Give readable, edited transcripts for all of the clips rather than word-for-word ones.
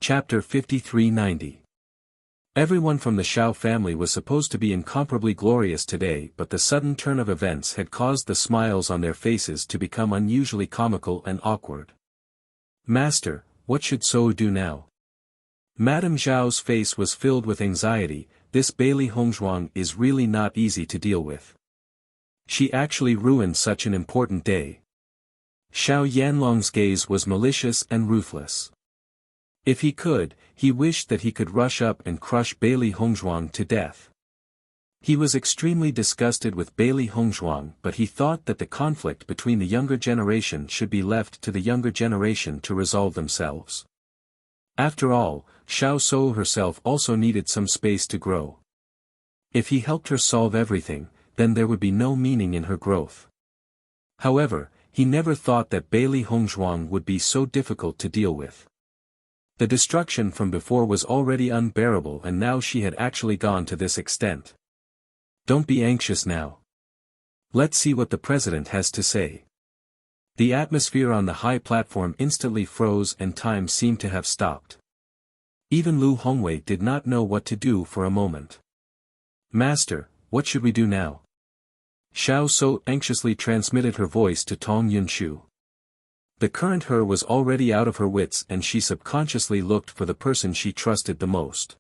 Chapter 5390. Everyone from the Shao family was supposed to be incomparably glorious today, but the sudden turn of events had caused the smiles on their faces to become unusually comical and awkward. Master, what should So do now? Madame Zhao's face was filled with anxiety. This Bailey Hongzhuang is really not easy to deal with. She actually ruined such an important day. Xiao Yanlong's gaze was malicious and ruthless. If he could, he wished that he could rush up and crush Bailey Hongzhuang to death. He was extremely disgusted with Bailey Hongzhuang, but he thought that the conflict between the younger generation should be left to the younger generation to resolve themselves. After all, Xiao Sou herself also needed some space to grow. If he helped her solve everything, then there would be no meaning in her growth. However, he never thought that Bailey Hongzhuang would be so difficult to deal with. The destruction from before was already unbearable, and now she had actually gone to this extent. Don't be anxious now. Let's see what the president has to say. The atmosphere on the high platform instantly froze and time seemed to have stopped. Even Lu Hongwei did not know what to do for a moment. Master, what should we do now? Xiao Sou anxiously transmitted her voice to Tong Yunshu. The current her was already out of her wits, and she subconsciously looked for the person she trusted the most.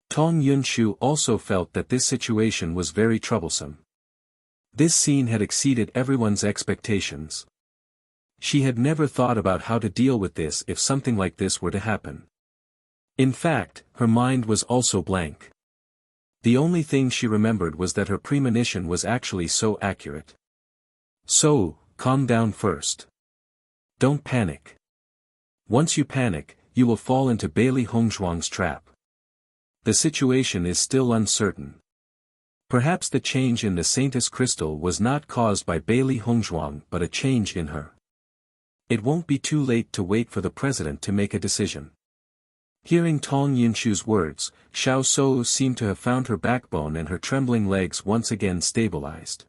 Tong Yunshu also felt that this situation was very troublesome. This scene had exceeded everyone's expectations. She had never thought about how to deal with this if something like this were to happen. In fact, her mind was also blank. The only thing she remembered was that her premonition was actually so accurate. So, calm down first. Don't panic. Once you panic, you will fall into Bailey Hongzhuang's trap. The situation is still uncertain. Perhaps the change in the Saintess crystal was not caused by Bailey Hongzhuang but a change in her. It won't be too late to wait for the president to make a decision. Hearing Tong Yunshu's words, Xiao Sou seemed to have found her backbone and her trembling legs once again stabilized.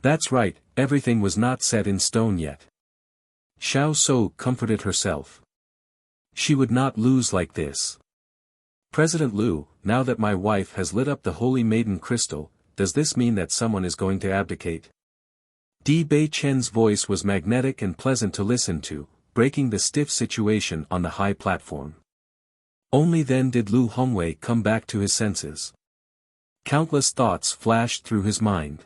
That's right, everything was not set in stone yet. Xiao Sou comforted herself. She would not lose like this. President Liu, now that my wife has lit up the Holy Maiden crystal, does this mean that someone is going to abdicate? Di Bei Chen's voice was magnetic and pleasant to listen to, breaking the stiff situation on the high platform. Only then did Lu Hongwei come back to his senses. Countless thoughts flashed through his mind.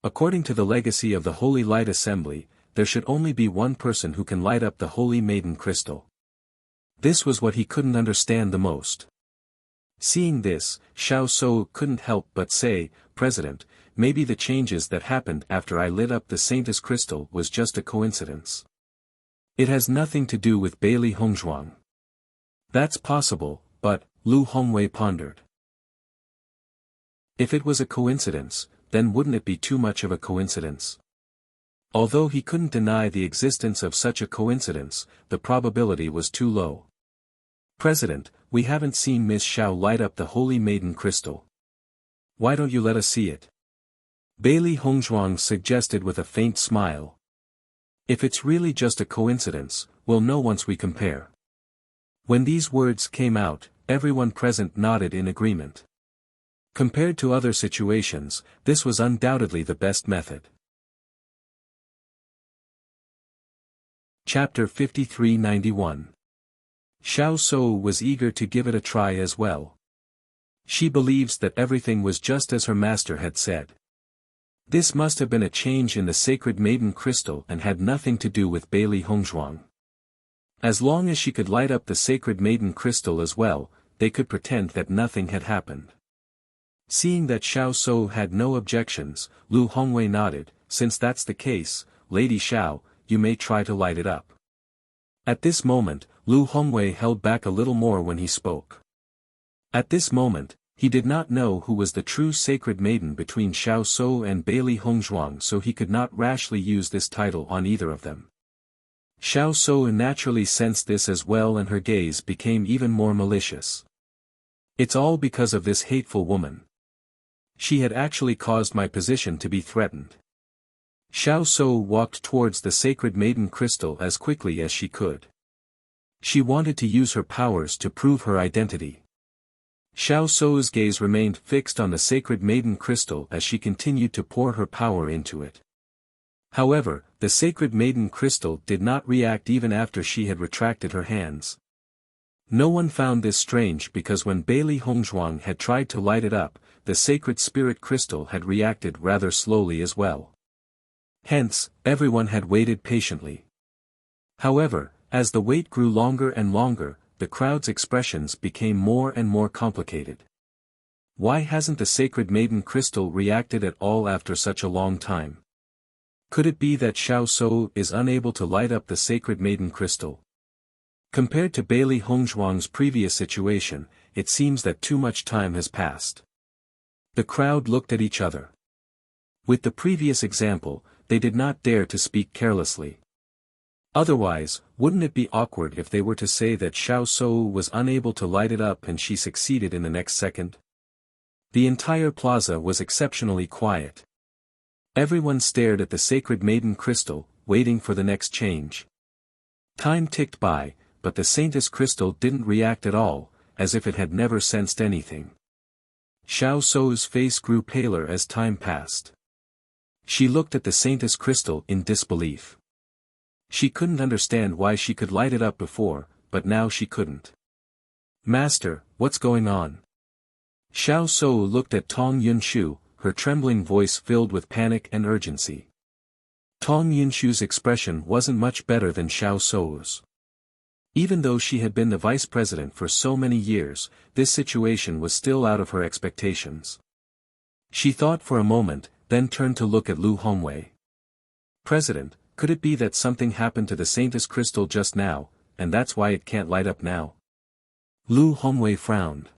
According to the legacy of the Holy Light Assembly, there should only be one person who can light up the Holy Maiden crystal. This was what he couldn't understand the most. Seeing this, Xiao Sou couldn't help but say, President, maybe the changes that happened after I lit up the Saintess crystal was just a coincidence. It has nothing to do with Bailey Hongzhuang. That's possible, but, Lu Hongwei pondered. If it was a coincidence, then wouldn't it be too much of a coincidence? Although he couldn't deny the existence of such a coincidence, the probability was too low. President, we haven't seen Miss Xiao light up the Holy Maiden crystal. Why don't you let us see it? Bailey Hongzhuang suggested with a faint smile. If it's really just a coincidence, we'll know once we compare. When these words came out, everyone present nodded in agreement. Compared to other situations, this was undoubtedly the best method. Chapter 5391. Xiao Sou was eager to give it a try as well. She believes that everything was just as her master had said. This must have been a change in the sacred maiden crystal and had nothing to do with Bailey Hongzhuang. As long as she could light up the sacred maiden crystal as well, they could pretend that nothing had happened. Seeing that Xiao Sou had no objections, Lu Hongwei nodded. Since that's the case, Lady Xiao, you may try to light it up. At this moment, Lu Hongwei held back a little more when he spoke. At this moment, he did not know who was the true sacred maiden between Xiao Sou and Bailey Hongzhuang, so he could not rashly use this title on either of them. Xiao Sou naturally sensed this as well, and her gaze became even more malicious. It's all because of this hateful woman. She had actually caused my position to be threatened. Xiao Sou walked towards the sacred maiden crystal as quickly as she could. She wanted to use her powers to prove her identity. Xiao Sou's gaze remained fixed on the sacred maiden crystal as she continued to pour her power into it. However, the sacred maiden crystal did not react even after she had retracted her hands. No one found this strange because when Bailey Hongzhuang had tried to light it up, the sacred spirit crystal had reacted rather slowly as well. Hence, everyone had waited patiently. However, as the wait grew longer and longer, the crowd's expressions became more and more complicated. Why hasn't the sacred maiden crystal reacted at all after such a long time? Could it be that Xiao Sou is unable to light up the sacred maiden crystal? Compared to Bailey Hongzhuang's previous situation, it seems that too much time has passed. The crowd looked at each other. With the previous example, they did not dare to speak carelessly. Otherwise, wouldn't it be awkward if they were to say that Xiao Sou was unable to light it up and she succeeded in the next second? The entire plaza was exceptionally quiet. Everyone stared at the sacred maiden crystal, waiting for the next change. Time ticked by, but the saintess crystal didn't react at all, as if it had never sensed anything. Xiao Sou's face grew paler as time passed. She looked at the saintess crystal in disbelief. She couldn't understand why she could light it up before, but now she couldn't. Master, what's going on? Xiao Sou looked at Tong Yunshu, her trembling voice filled with panic and urgency. Tong Yunshu's expression wasn't much better than Xiao Sou's. Even though she had been the vice president for so many years, this situation was still out of her expectations. She thought for a moment, then turned to look at Lu Hongwei. President, could it be that something happened to the saintess crystal just now, and that's why it can't light up now? Lu Hongwei frowned.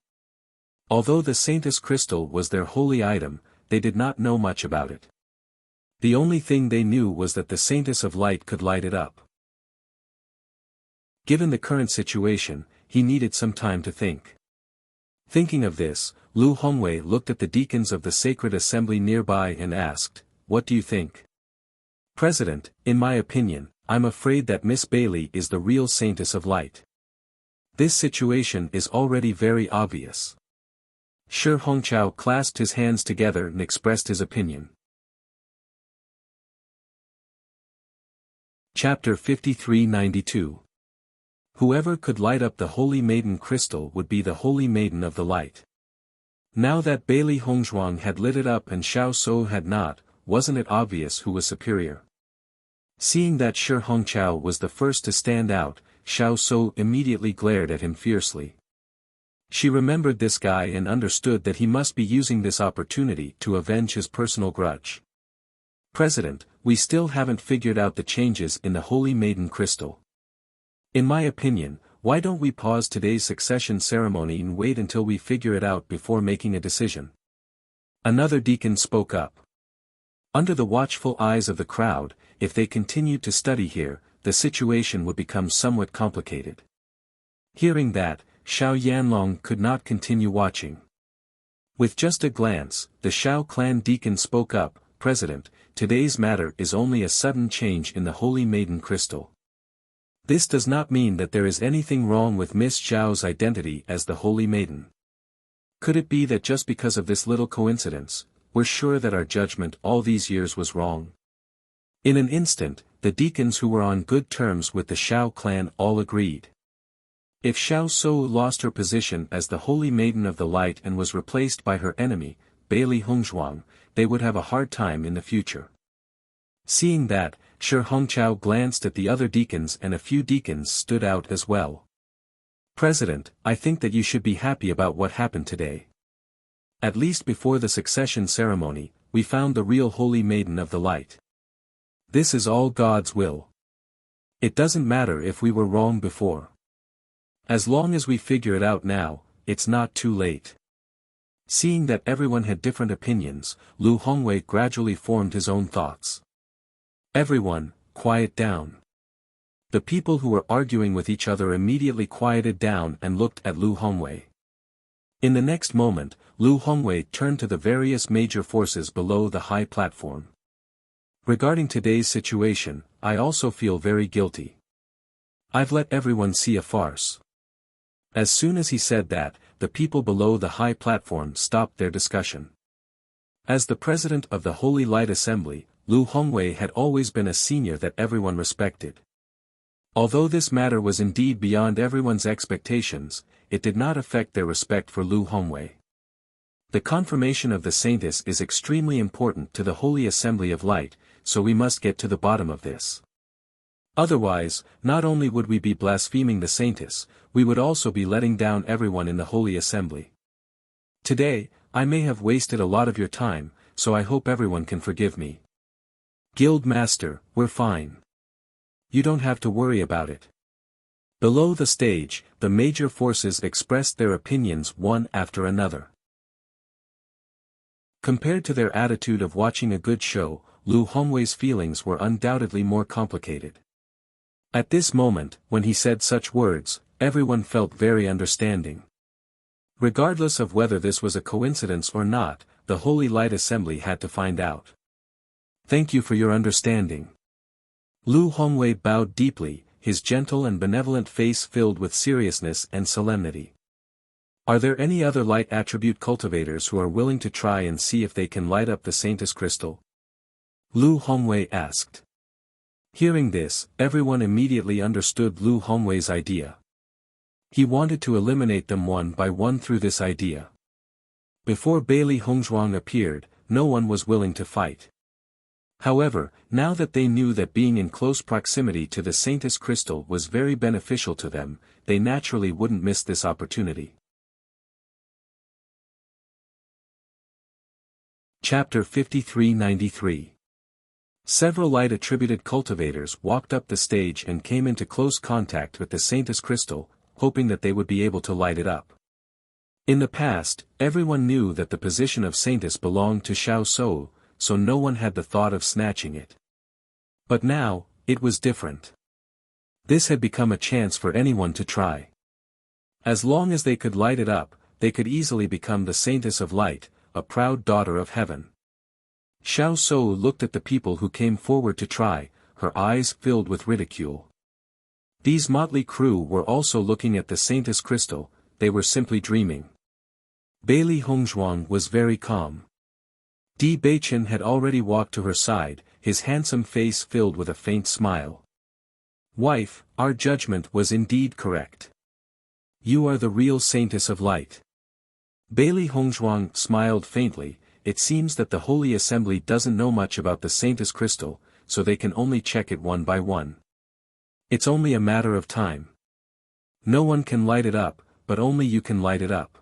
Although the saintess crystal was their holy item, they did not know much about it. The only thing they knew was that the saintess of light could light it up. Given the current situation, he needed some time to think. Thinking of this, Lu Hongwei looked at the deacons of the sacred assembly nearby and asked, "What do you think?" President, in my opinion, I'm afraid that Miss Bailey is the real saintess of light. This situation is already very obvious. Shi Hongqiao clasped his hands together and expressed his opinion. Chapter 5392. Whoever could light up the Holy Maiden crystal would be the Holy Maiden of the Light. Now that Bailey Hongzhuang had lit it up and Xiao Sou had not, wasn't it obvious who was superior? Seeing that Shi Hongqiao was the first to stand out, Xiao Sou immediately glared at him fiercely. She remembered this guy and understood that he must be using this opportunity to avenge his personal grudge. President, we still haven't figured out the changes in the Holy Maiden crystal. In my opinion, why don't we pause today's succession ceremony and wait until we figure it out before making a decision? Another deacon spoke up. Under the watchful eyes of the crowd, if they continued to study here, the situation would become somewhat complicated. Hearing that, Xiao Yanlong could not continue watching. With just a glance, the Xiao clan deacon spoke up, President, today's matter is only a sudden change in the Holy Maiden crystal. This does not mean that there is anything wrong with Miss Zhao's identity as the Holy Maiden. Could it be that just because of this little coincidence, we're sure that our judgment all these years was wrong? In an instant, the deacons who were on good terms with the Xiao clan all agreed. If Xiao Sou lost her position as the Holy Maiden of the Light and was replaced by her enemy, Bailey Hongzhuang, they would have a hard time in the future. Seeing that, Shi Hongqiao glanced at the other deacons and a few deacons stood out as well. President, I think that you should be happy about what happened today. At least before the succession ceremony, we found the real Holy Maiden of the Light. This is all God's will. It doesn't matter if we were wrong before. As long as we figure it out now, it's not too late. Seeing that everyone had different opinions, Lu Hongwei gradually formed his own thoughts. Everyone, quiet down. The people who were arguing with each other immediately quieted down and looked at Lu Hongwei. In the next moment, Lu Hongwei turned to the various major forces below the high platform. Regarding today's situation, I also feel very guilty. I've let everyone see a farce. As soon as he said that, the people below the high platform stopped their discussion. As the president of the Holy Light Assembly, Lu Hongwei had always been a senior that everyone respected. Although this matter was indeed beyond everyone's expectations, it did not affect their respect for Lu Hongwei. The confirmation of the saintess is extremely important to the Holy Assembly of Light, so we must get to the bottom of this. Otherwise, not only would we be blaspheming the saintess, we would also be letting down everyone in the Holy Assembly. Today, I may have wasted a lot of your time, so I hope everyone can forgive me. Guild Master, we're fine. You don't have to worry about it. Below the stage, the major forces expressed their opinions one after another. Compared to their attitude of watching a good show, Lu Hongwei's feelings were undoubtedly more complicated. At this moment, when he said such words, everyone felt very understanding. Regardless of whether this was a coincidence or not, the Holy Light Assembly had to find out. Thank you for your understanding. Lu Hongwei bowed deeply, his gentle and benevolent face filled with seriousness and solemnity. Are there any other light attribute cultivators who are willing to try and see if they can light up the saintess crystal? Lu Hongwei asked. Hearing this, everyone immediately understood Lu Hongwei's idea. He wanted to eliminate them one by one through this idea. Before Bailey Hongzhuang appeared, no one was willing to fight. However, now that they knew that being in close proximity to the saintess crystal was very beneficial to them, they naturally wouldn't miss this opportunity. Chapter 5393. Several light-attributed cultivators walked up the stage and came into close contact with the saintess crystal, hoping that they would be able to light it up. In the past, everyone knew that the position of saintess belonged to Xiao Shou, so no one had the thought of snatching it. But now, it was different. This had become a chance for anyone to try. As long as they could light it up, they could easily become the saintess of light, a proud daughter of heaven. Xiao Shou looked at the people who came forward to try, her eyes filled with ridicule. These motley crew were also looking at the saintess crystal, they were simply dreaming. Bailey Hongzhuang was very calm. Di Beichen had already walked to her side, his handsome face filled with a faint smile. Wife, our judgment was indeed correct. You are the real saintess of light. Bailey Hongzhuang smiled faintly. It seems that the Holy Assembly doesn't know much about the saintess crystal, so they can only check it one by one. It's only a matter of time. No one can light it up, but only you can light it up.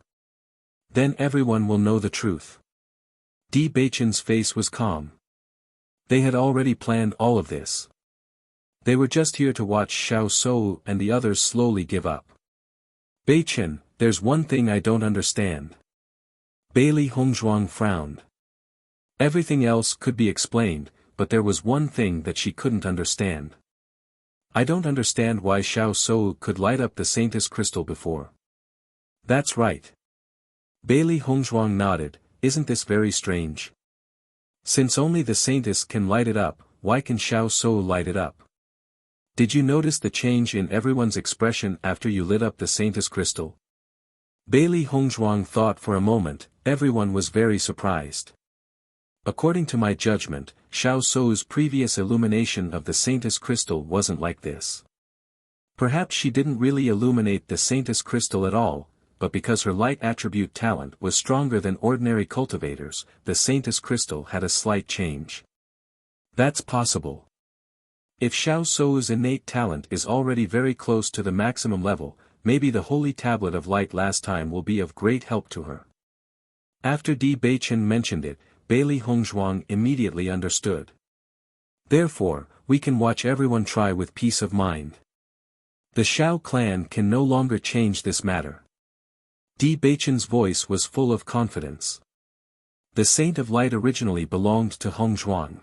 Then everyone will know the truth. Di Beichen's face was calm. They had already planned all of this. They were just here to watch Xiao Shou and the others slowly give up. Beichen, there's one thing I don't understand. Bailey Hongzhuang frowned. Everything else could be explained, but there was one thing that she couldn't understand. I don't understand why Xiao Shou could light up the saintess crystal before. That's right. Bailey Hongzhuang nodded. Isn't this very strange? Since only the saintess can light it up, why can Xiao Shou light it up? Did you notice the change in everyone's expression after you lit up the saintess crystal? Bailey Hongzhuang thought for a moment. Everyone was very surprised. According to my judgment, Xiao Shou's previous illumination of the saintess crystal wasn't like this. Perhaps she didn't really illuminate the saintess crystal at all, but because her light attribute talent was stronger than ordinary cultivators, the saintess crystal had a slight change. That's possible. If Xiao Shou's innate talent is already very close to the maximum level, maybe the holy tablet of light last time will be of great help to her. After Di Beichen mentioned it, Bailey Hongzhuang immediately understood. Therefore, we can watch everyone try with peace of mind. The Xiao clan can no longer change this matter. Di Beichen's voice was full of confidence. The Saint of Light originally belonged to Hongzhuang.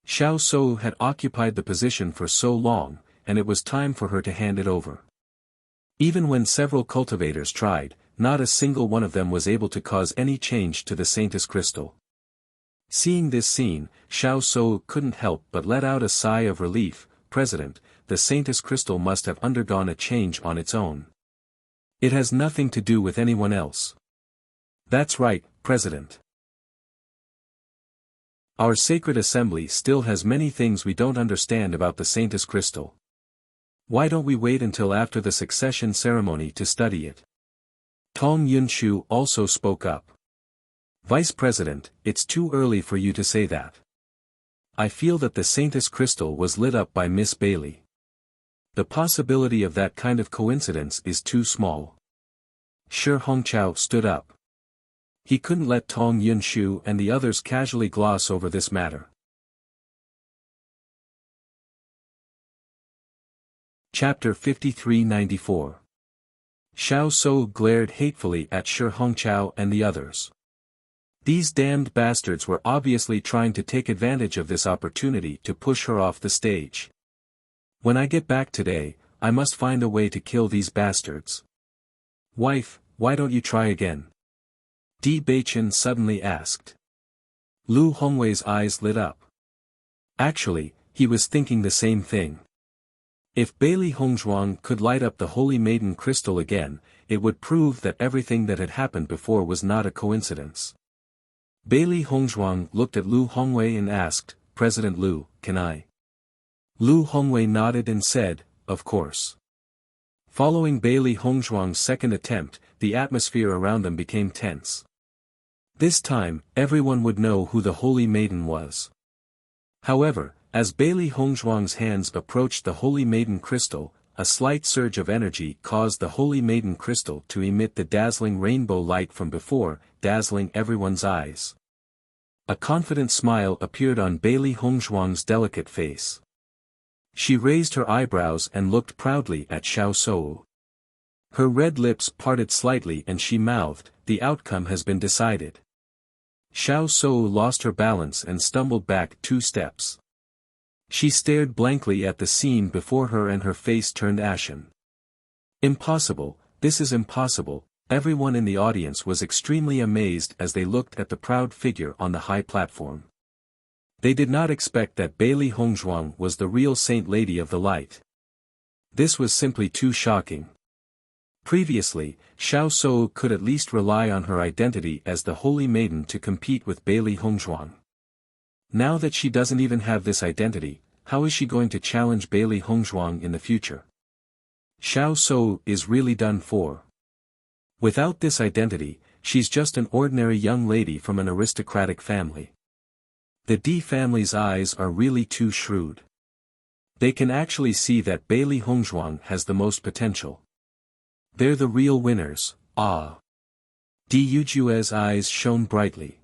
Xiao Shou had occupied the position for so long, and it was time for her to hand it over. Even when several cultivators tried, not a single one of them was able to cause any change to the saintess crystal. Seeing this scene, Xiao Shou couldn't help but let out a sigh of relief. President, the Saintess crystal must have undergone a change on its own. It has nothing to do with anyone else. That's right, President. Our sacred assembly still has many things we don't understand about the Saintess crystal. Why don't we wait until after the succession ceremony to study it? Tong Yunshu also spoke up. Vice President, it's too early for you to say that. I feel that the Saintess crystal was lit up by Miss Bailey. The possibility of that kind of coincidence is too small. Shi Hongqiao stood up. He couldn't let Tong Yunshu and the others casually gloss over this matter. Chapter 5394. Xiao Sou glared hatefully at Shi Hongqiao and the others. These damned bastards were obviously trying to take advantage of this opportunity to push her off the stage. When I get back today, I must find a way to kill these bastards. Wife, why don't you try again? Di Beichen suddenly asked. Lu Hongwei's eyes lit up. Actually, he was thinking the same thing. If Bailey Hongzhuang could light up the Holy Maiden crystal again, it would prove that everything that had happened before was not a coincidence. Bailey Hongzhuang looked at Lu Hongwei and asked, President Lu, can I? Lu Hongwei nodded and said, of course. Following Bailey Hongzhuang's second attempt, the atmosphere around them became tense. This time, everyone would know who the Holy Maiden was. However, as Bailey Hongzhuang's hands approached the Holy Maiden crystal, a slight surge of energy caused the Holy Maiden crystal to emit the dazzling rainbow light from before, dazzling everyone's eyes. A confident smile appeared on Bailey Hongzhuang's delicate face. She raised her eyebrows and looked proudly at Xiao Sou. Her red lips parted slightly and she mouthed, the outcome has been decided. Xiao Sou lost her balance and stumbled back 2 steps. She stared blankly at the scene before her and her face turned ashen. Impossible, this is impossible. Everyone in the audience was extremely amazed as they looked at the proud figure on the high platform. They did not expect that Bailey Hongzhuang was the real Saint Lady of the Light. This was simply too shocking. Previously, Xiao Sou could at least rely on her identity as the Holy Maiden to compete with Bailey Hongzhuang. Now that she doesn't even have this identity, how is she going to challenge Bailey Hongzhuang in the future? Xiao Sou is really done for. Without this identity, she's just an ordinary young lady from an aristocratic family. The Di family's eyes are really too shrewd. They can actually see that Bailey Hongzhuang has the most potential. They're the real winners, ah. Di Yujue's eyes shone brightly.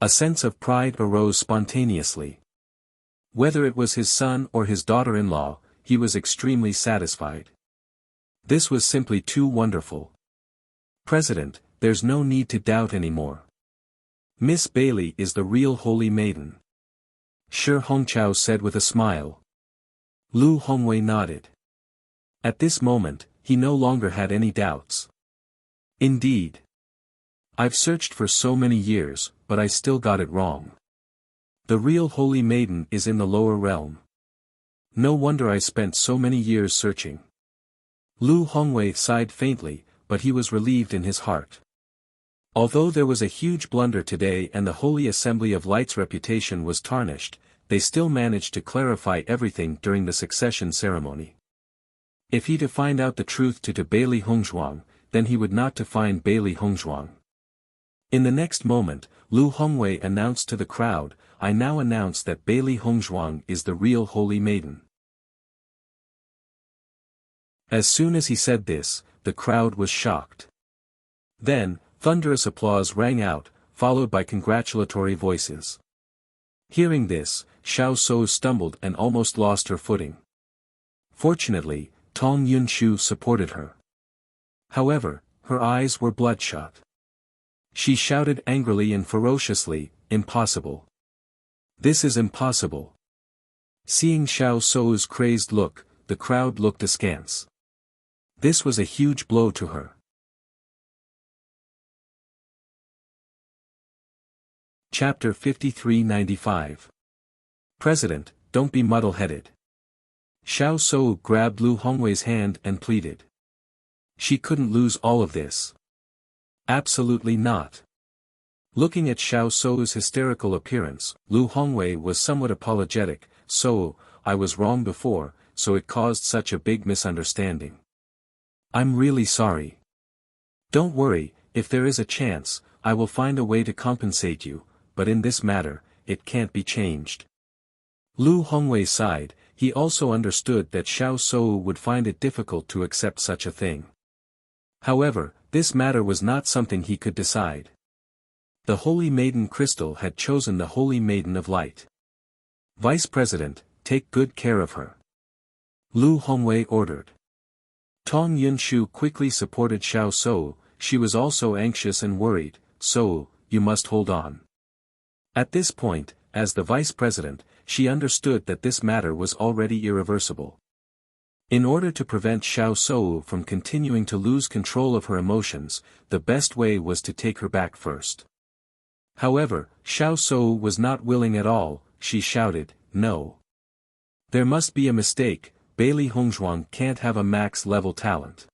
A sense of pride arose spontaneously. Whether it was his son or his daughter-in-law, he was extremely satisfied. This was simply too wonderful. President, there's no need to doubt anymore. Miss Bailey is the real Holy Maiden. Shi Hongqiao said with a smile. Lu Hongwei nodded. At this moment, he no longer had any doubts. Indeed. I've searched for so many years, but I still got it wrong. The real Holy Maiden is in the lower realm. No wonder I spent so many years searching. Lu Hongwei sighed faintly, but he was relieved in his heart. Although there was a huge blunder today and the Holy Assembly of Light's reputation was tarnished, they still managed to clarify everything during the succession ceremony. If he to find out the truth to Bailey Hongzhuang, then he would not to find Bailey Hongzhuang. In the next moment, Lu Hongwei announced to the crowd, I now announce that Bailey Hongzhuang is the real Holy Maiden. As soon as he said this, the crowd was shocked. Then, thunderous applause rang out, followed by congratulatory voices. Hearing this, Xiao Sou stumbled and almost lost her footing. Fortunately, Tong Yunshu supported her. However, her eyes were bloodshot. She shouted angrily and ferociously, impossible. This is impossible. Seeing Xiao Sou's crazed look, the crowd looked askance. This was a huge blow to her. Chapter 5395. President, don't be muddle-headed. Xiao Sou grabbed Lu Hongwei's hand and pleaded. She couldn't lose all of this. Absolutely not. Looking at Xiao Sou's hysterical appearance, Lu Hongwei was somewhat apologetic. So, I was wrong before, so it caused such a big misunderstanding. I'm really sorry. Don't worry, if there is a chance, I will find a way to compensate you, but in this matter, it can't be changed. Lu Hongwei sighed. He also understood that Xiao Sou would find it difficult to accept such a thing. However, this matter was not something he could decide. The Holy Maiden Crystal had chosen the Holy Maiden of Light. Vice President, take good care of her. Lu Hongwei ordered. Tong Yunshu quickly supported Xiao Sou. She was also anxious and worried. So, you must hold on. At this point, as the Vice President, she understood that this matter was already irreversible. In order to prevent Xiao Sou from continuing to lose control of her emotions, the best way was to take her back first. However, Xiao Sou was not willing at all. She shouted, "No. There must be a mistake, Bailey Hongzhuang can't have a max-level talent.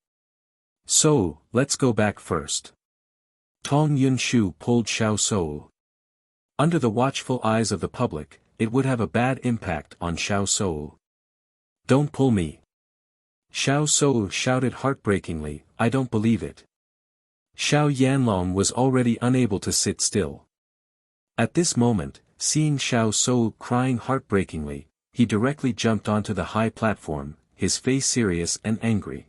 So, let's go back first." Tong Yunshu pulled Xiao Sou. Under the watchful eyes of the public, it would have a bad impact on Xiao Sou. "Don't pull me." Xiao Sou shouted heartbreakingly, "I don't believe it." Xiao Yanlong was already unable to sit still. At this moment, seeing Xiao Sou crying heartbreakingly, he directly jumped onto the high platform, his face serious and angry.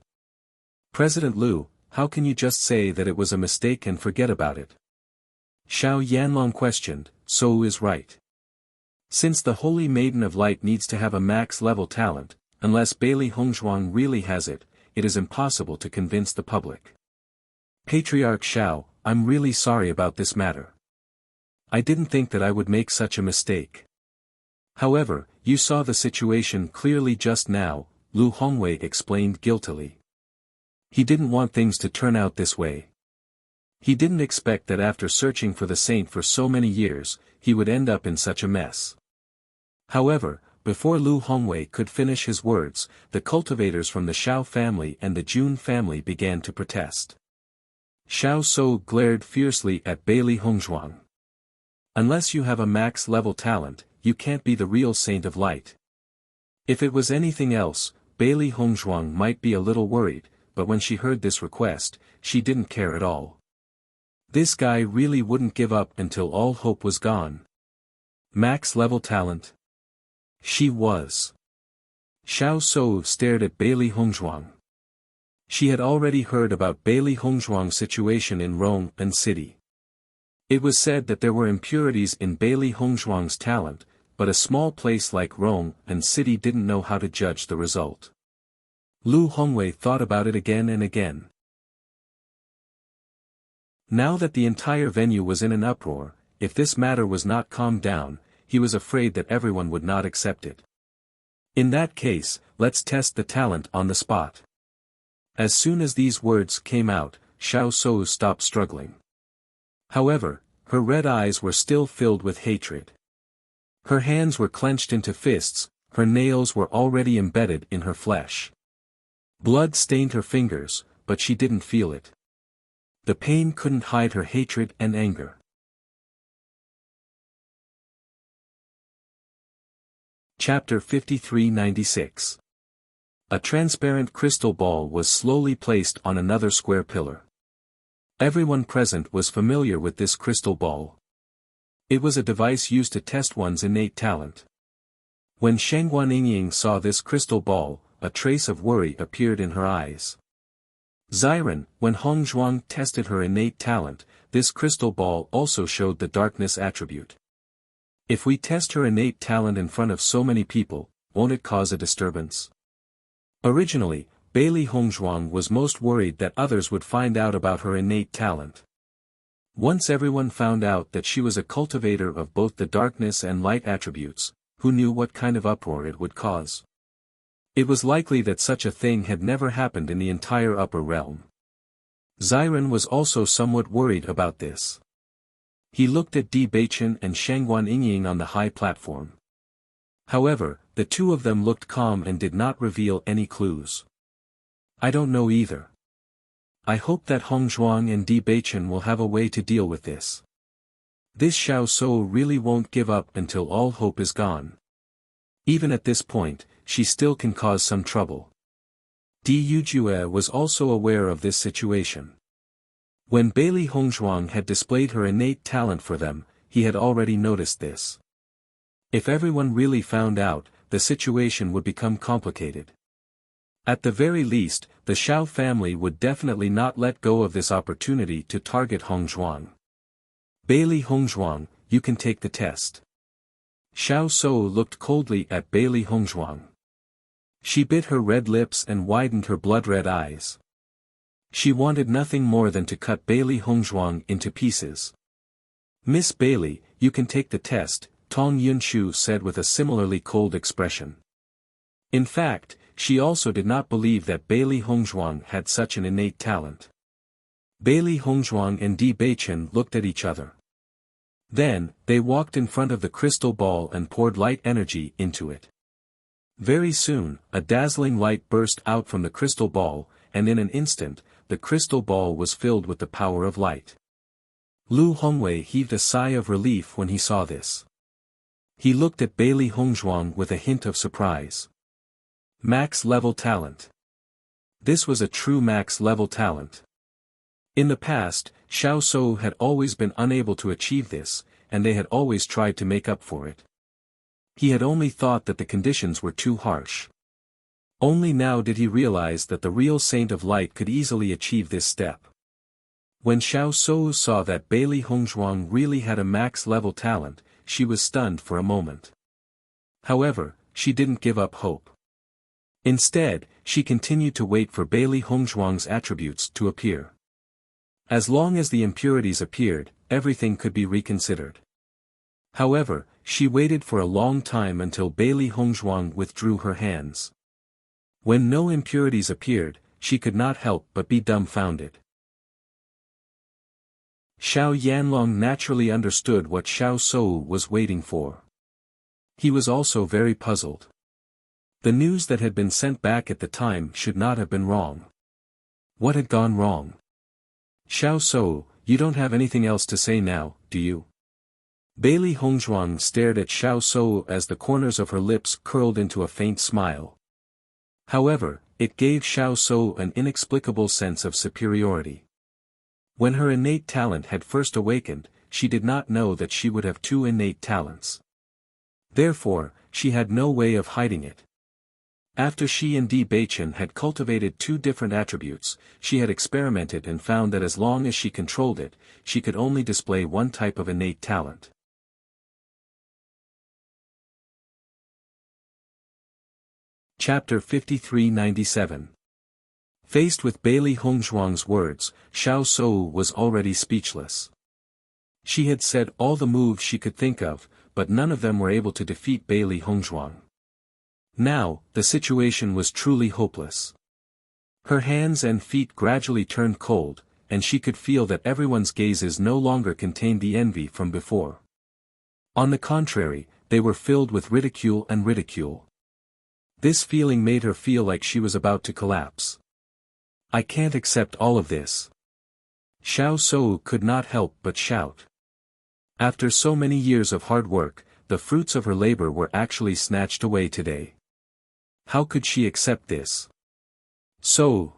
"President Lu, how can you just say that it was a mistake and forget about it?" Xiao Yanlong questioned. "Sou is right. Since the Holy Maiden of Light needs to have a max-level talent, unless Bailey Hongzhuang really has it, it is impossible to convince the public. Patriarch Xiao, I'm really sorry about this matter. I didn't think that I would make such a mistake. However, you saw the situation clearly just now," Lu Hongwei explained guiltily. He didn't want things to turn out this way. He didn't expect that after searching for the saint for so many years, he would end up in such a mess. However, before Lu Hongwei could finish his words, the cultivators from the Xiao family and the Jun family began to protest. Xiao Sou glared fiercely at Bailey Hongzhuang. "Unless you have a max-level talent, you can't be the real Saint of Light." If it was anything else, Bailey Hongzhuang might be a little worried, but when she heard this request, she didn't care at all. This guy really wouldn't give up until all hope was gone. Max-level talent? She was. Xiao Sou stared at Bailey Hongzhuang. She had already heard about Bailey Hongzhuang's situation in Rome and City. It was said that there were impurities in Bailey Hongzhuang's talent, but a small place like Rome and City didn't know how to judge the result. Lu Hongwei thought about it again and again. Now that the entire venue was in an uproar, if this matter was not calmed down, he was afraid that everyone would not accept it. In that case, let's test the talent on the spot. As soon as these words came out, Xiao Sou stopped struggling. However, her red eyes were still filled with hatred. Her hands were clenched into fists, her nails were already embedded in her flesh. Blood stained her fingers, but she didn't feel it. The pain couldn't hide her hatred and anger. Chapter 5396. A transparent crystal ball was slowly placed on another square pillar. Everyone present was familiar with this crystal ball. It was a device used to test one's innate talent. When Shengguan Yingying saw this crystal ball, a trace of worry appeared in her eyes. Xiren, when Hongzhuang tested her innate talent, this crystal ball also showed the darkness attribute. If we test her innate talent in front of so many people, won't it cause a disturbance? Originally, Bailey Hongzhuang was most worried that others would find out about her innate talent. Once everyone found out that she was a cultivator of both the darkness and light attributes, who knew what kind of uproar it would cause? It was likely that such a thing had never happened in the entire upper realm. Xiren was also somewhat worried about this. He looked at Di Beichen and Shengguan Yingying on the high platform. However, the two of them looked calm and did not reveal any clues. I don't know either. I hope that Hong Zhuang and Di Beichen will have a way to deal with this. This Xiao Sou really won't give up until all hope is gone. Even at this point, she still can cause some trouble. Di Yujue was also aware of this situation. When Bailey Hongzhuang had displayed her innate talent for them, he had already noticed this. If everyone really found out, the situation would become complicated. At the very least, the Xiao family would definitely not let go of this opportunity to target Hongzhuang. Bailey Hongzhuang, you can take the test. Xiao Sou looked coldly at Bailey Hongzhuang. She bit her red lips and widened her blood-red eyes. She wanted nothing more than to cut Bailey Hongzhuang into pieces. Miss Bailey, you can take the test, Tong Yunshu said with a similarly cold expression. In fact, she also did not believe that Bailey Hongzhuang had such an innate talent. Bailey Hongzhuang and Di Beichen looked at each other. Then, they walked in front of the crystal ball and poured light energy into it. Very soon, a dazzling light burst out from the crystal ball, and in an instant, the crystal ball was filled with the power of light. Lu Hongwei heaved a sigh of relief when he saw this. He looked at Bailey Hongzhuang with a hint of surprise. Max-level talent. This was a true max-level talent. In the past, Xiao Sou had always been unable to achieve this, and they had always tried to make up for it. He had only thought that the conditions were too harsh. Only now did he realize that the real Saint of Light could easily achieve this step. When Xiao Sou saw that Bailey Hongzhuang really had a max-level talent, she was stunned for a moment. However, she didn't give up hope. Instead, she continued to wait for Bailey Hongzhuang's attributes to appear. As long as the impurities appeared, everything could be reconsidered. However, she waited for a long time until Bailey Hongzhuang withdrew her hands. When no impurities appeared, she could not help but be dumbfounded. Xiao Yanlong naturally understood what Xiao Sou was waiting for. He was also very puzzled. The news that had been sent back at the time should not have been wrong. What had gone wrong? Xiao Sou, you don't have anything else to say now, do you? Bailey Hongzhuang stared at Xiao Sou as the corners of her lips curled into a faint smile. However, it gave Xiao Sou an inexplicable sense of superiority. When her innate talent had first awakened, she did not know that she would have two innate talents. Therefore, she had no way of hiding it. After she and Di Beichen had cultivated two different attributes, she had experimented and found that as long as she controlled it, she could only display one type of innate talent. Chapter 5397. Faced with Bailey Hongzhuang's words, Xiao Sou was already speechless. She had said all the moves she could think of, but none of them were able to defeat Bailey Hongzhuang. Now, the situation was truly hopeless. Her hands and feet gradually turned cold, and she could feel that everyone's gazes no longer contained the envy from before. On the contrary, they were filled with ridicule and ridicule. This feeling made her feel like she was about to collapse. I can't accept all of this. Xiao Sou could not help but shout. After so many years of hard work, the fruits of her labor were actually snatched away today. How could she accept this? So.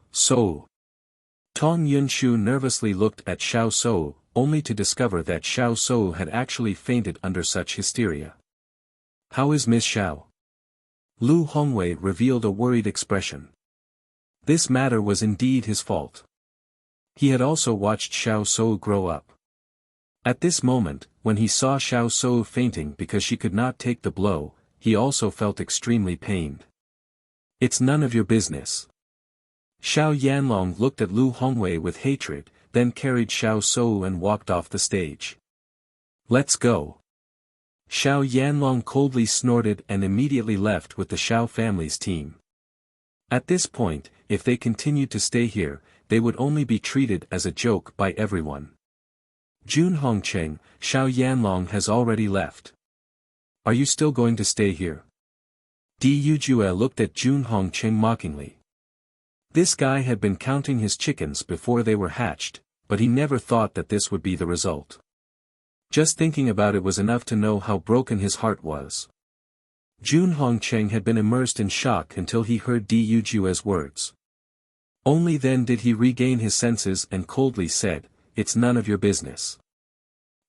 Tong Yunshu nervously looked at Xiao Sou, only to discover that Xiao Sou had actually fainted under such hysteria. How is Miss Xiao? Lu Hongwei revealed a worried expression. This matter was indeed his fault. He had also watched Xiao Sou grow up. At this moment, when he saw Xiao Sou fainting because she could not take the blow, he also felt extremely pained. It's none of your business. Xiao Yanlong looked at Lu Hongwei with hatred, then carried Xiao Sou and walked off the stage. Let's go. Xiao Yanlong coldly snorted and immediately left with the Xiao family's team. At this point, if they continued to stay here, they would only be treated as a joke by everyone. Jun Hongcheng, Xiao Yanlong has already left. Are you still going to stay here? Du Jue looked at Jun Hongqing mockingly. This guy had been counting his chickens before they were hatched, but he never thought that this would be the result. Just thinking about it was enough to know how broken his heart was. Jun Hongqing had been immersed in shock until he heard Du Jue's words. Only then did he regain his senses and coldly said, "It's none of your business."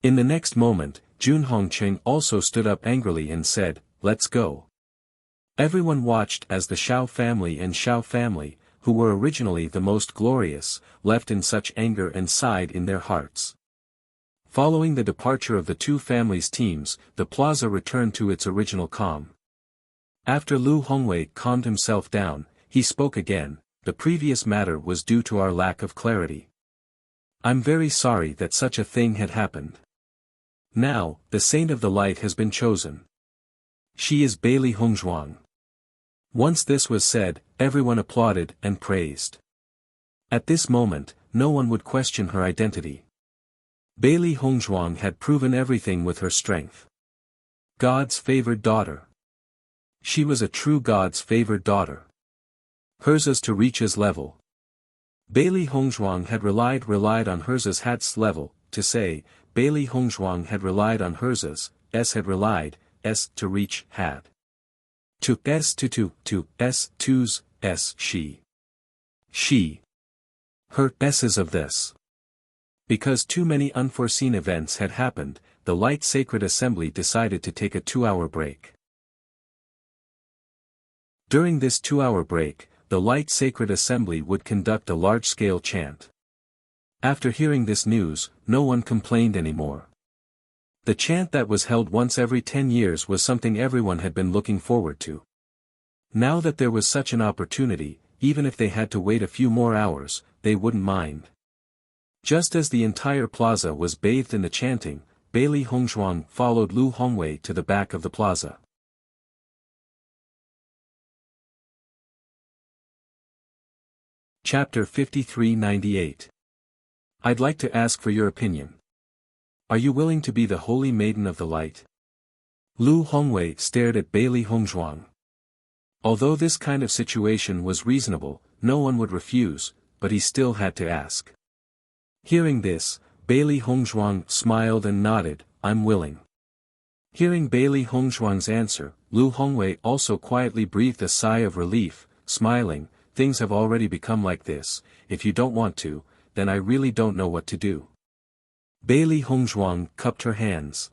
In the next moment, Jun Hongqing also stood up angrily and said, "Let's go." Everyone watched as the Xiao family, who were originally the most glorious, left in such anger and sighed in their hearts. Following the departure of the two families' teams, the plaza returned to its original calm. After Lu Hongwei calmed himself down, he spoke again. The previous matter was due to our lack of clarity. I'm very sorry that such a thing had happened. Now, the Saint of the Light has been chosen. She is Bailey Hongzhuang. Once this was said, everyone applauded and praised. At this moment, no one would question her identity. Bailey Hongzhuang had proven everything with her strength. God's favored daughter. She was a true God's favored daughter. Hers to reach's level. Bailey Hongzhuang had relied on hers hat's level, to say, Bailey Hongzhuang had relied on hers, had relied, to reach had. To s to s to's s she. She. Her s's of this. Because too many unforeseen events had happened, the Light Sacred Assembly decided to take a 2-hour break. During this 2-hour break, the Light Sacred Assembly would conduct a large-scale chant. After hearing this news, no one complained anymore. The chant that was held once every 10 years was something everyone had been looking forward to. Now that there was such an opportunity, even if they had to wait a few more hours, they wouldn't mind. Just as the entire plaza was bathed in the chanting, Bailey Hongzhuang followed Lu Hongwei to the back of the plaza. Chapter 5398. I'd like to ask for your opinion. Are you willing to be the Holy Maiden of the Light? Lu Hongwei stared at Bailey Hongzhuang. Although this kind of situation was reasonable, no one would refuse, but he still had to ask. Hearing this, Bailey Hongzhuang smiled and nodded, "I'm willing." Hearing Bailey Hongzhuang's answer, Lu Hongwei also quietly breathed a sigh of relief, smiling, "Things have already become like this. If you don't want to, then I really don't know what to do." Bailey Hongzhuang cupped her hands.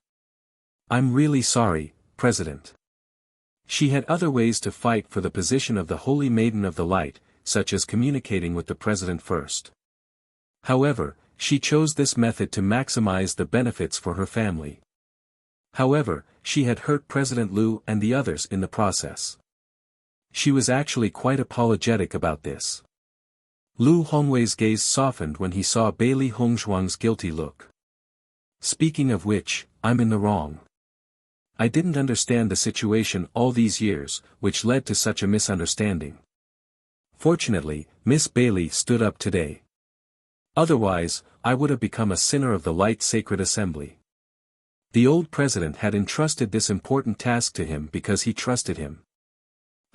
"I'm really sorry, President." She had other ways to fight for the position of the Holy Maiden of the Light, such as communicating with the President first. However, she chose this method to maximize the benefits for her family. However, she had hurt President Lu and the others in the process. She was actually quite apologetic about this. Lu Hongwei's gaze softened when he saw Bailey Hongzhuang's guilty look. "Speaking of which, I'm in the wrong. I didn't understand the situation all these years, which led to such a misunderstanding. Fortunately, Miss Bailey stood up today. Otherwise, I would have become a sinner of the Light Sacred Assembly." The old president had entrusted this important task to him because he trusted him.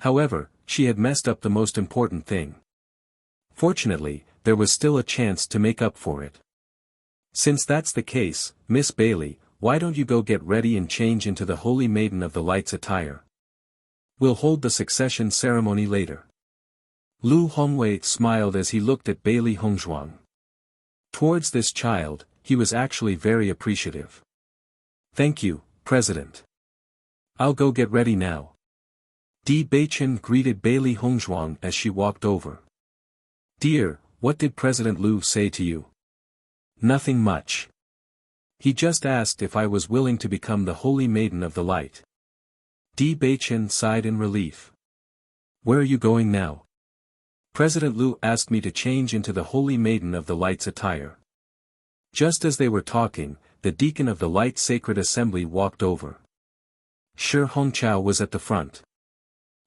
However, she had messed up the most important thing. Fortunately, there was still a chance to make up for it. "Since that's the case, Miss Bailey, why don't you go get ready and change into the Holy Maiden of the Light's attire? We'll hold the succession ceremony later." Lu Hongwei smiled as he looked at Bailey Hongzhuang. Towards this child, he was actually very appreciative. "Thank you, President. I'll go get ready now." Di Beichen greeted Bailey Hongzhuang as she walked over. "Dear, what did President Lu say to you?" "Nothing much. He just asked if I was willing to become the Holy Maiden of the Light." Di Beichen sighed in relief. "Where are you going now?" "President Lu asked me to change into the Holy Maiden of the Light's attire." Just as they were talking, the deacon of the Light Sacred Assembly walked over. Shi Hongqiao was at the front.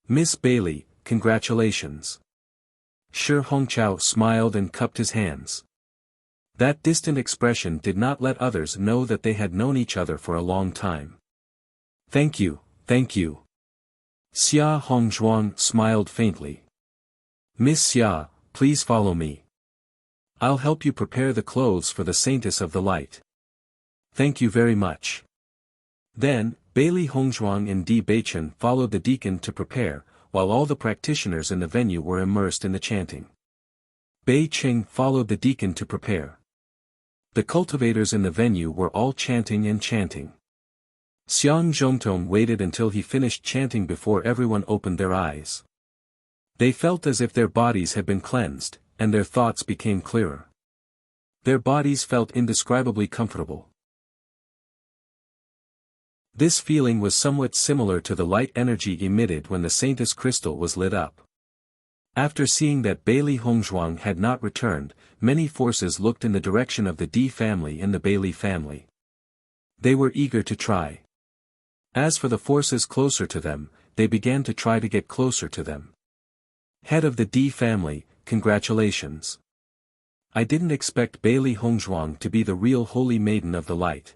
"Miss Bailey, congratulations." Shi Hongqiao smiled and cupped his hands. That distant expression did not let others know that they had known each other for a long time. Thank you, thank you." Xia Hongzhuang smiled faintly. Miss Xia, please follow me. I'll help you prepare the clothes for the Saintess of the Light. Thank you very much. Then, Bailey Hongzhuang and Di Beichen followed the deacon to prepare, while all the practitioners in the venue were immersed in the chanting. Bei Cheng followed the deacon to prepare. The cultivators in the venue were all chanting and chanting. Xiang Zhongtong waited until he finished chanting before everyone opened their eyes. They felt as if their bodies had been cleansed, and their thoughts became clearer. Their bodies felt indescribably comfortable. This feeling was somewhat similar to the light energy emitted when the Saintess crystal was lit up. After seeing that Bailey Hongzhuang had not returned, many forces looked in the direction of the Di family and the Bailey family. They were eager to try. As for the forces closer to them, they began to try to get closer to them. Head of the Di family, congratulations. I didn't expect Bailey Hongzhuang to be the real Holy Maiden of the Light.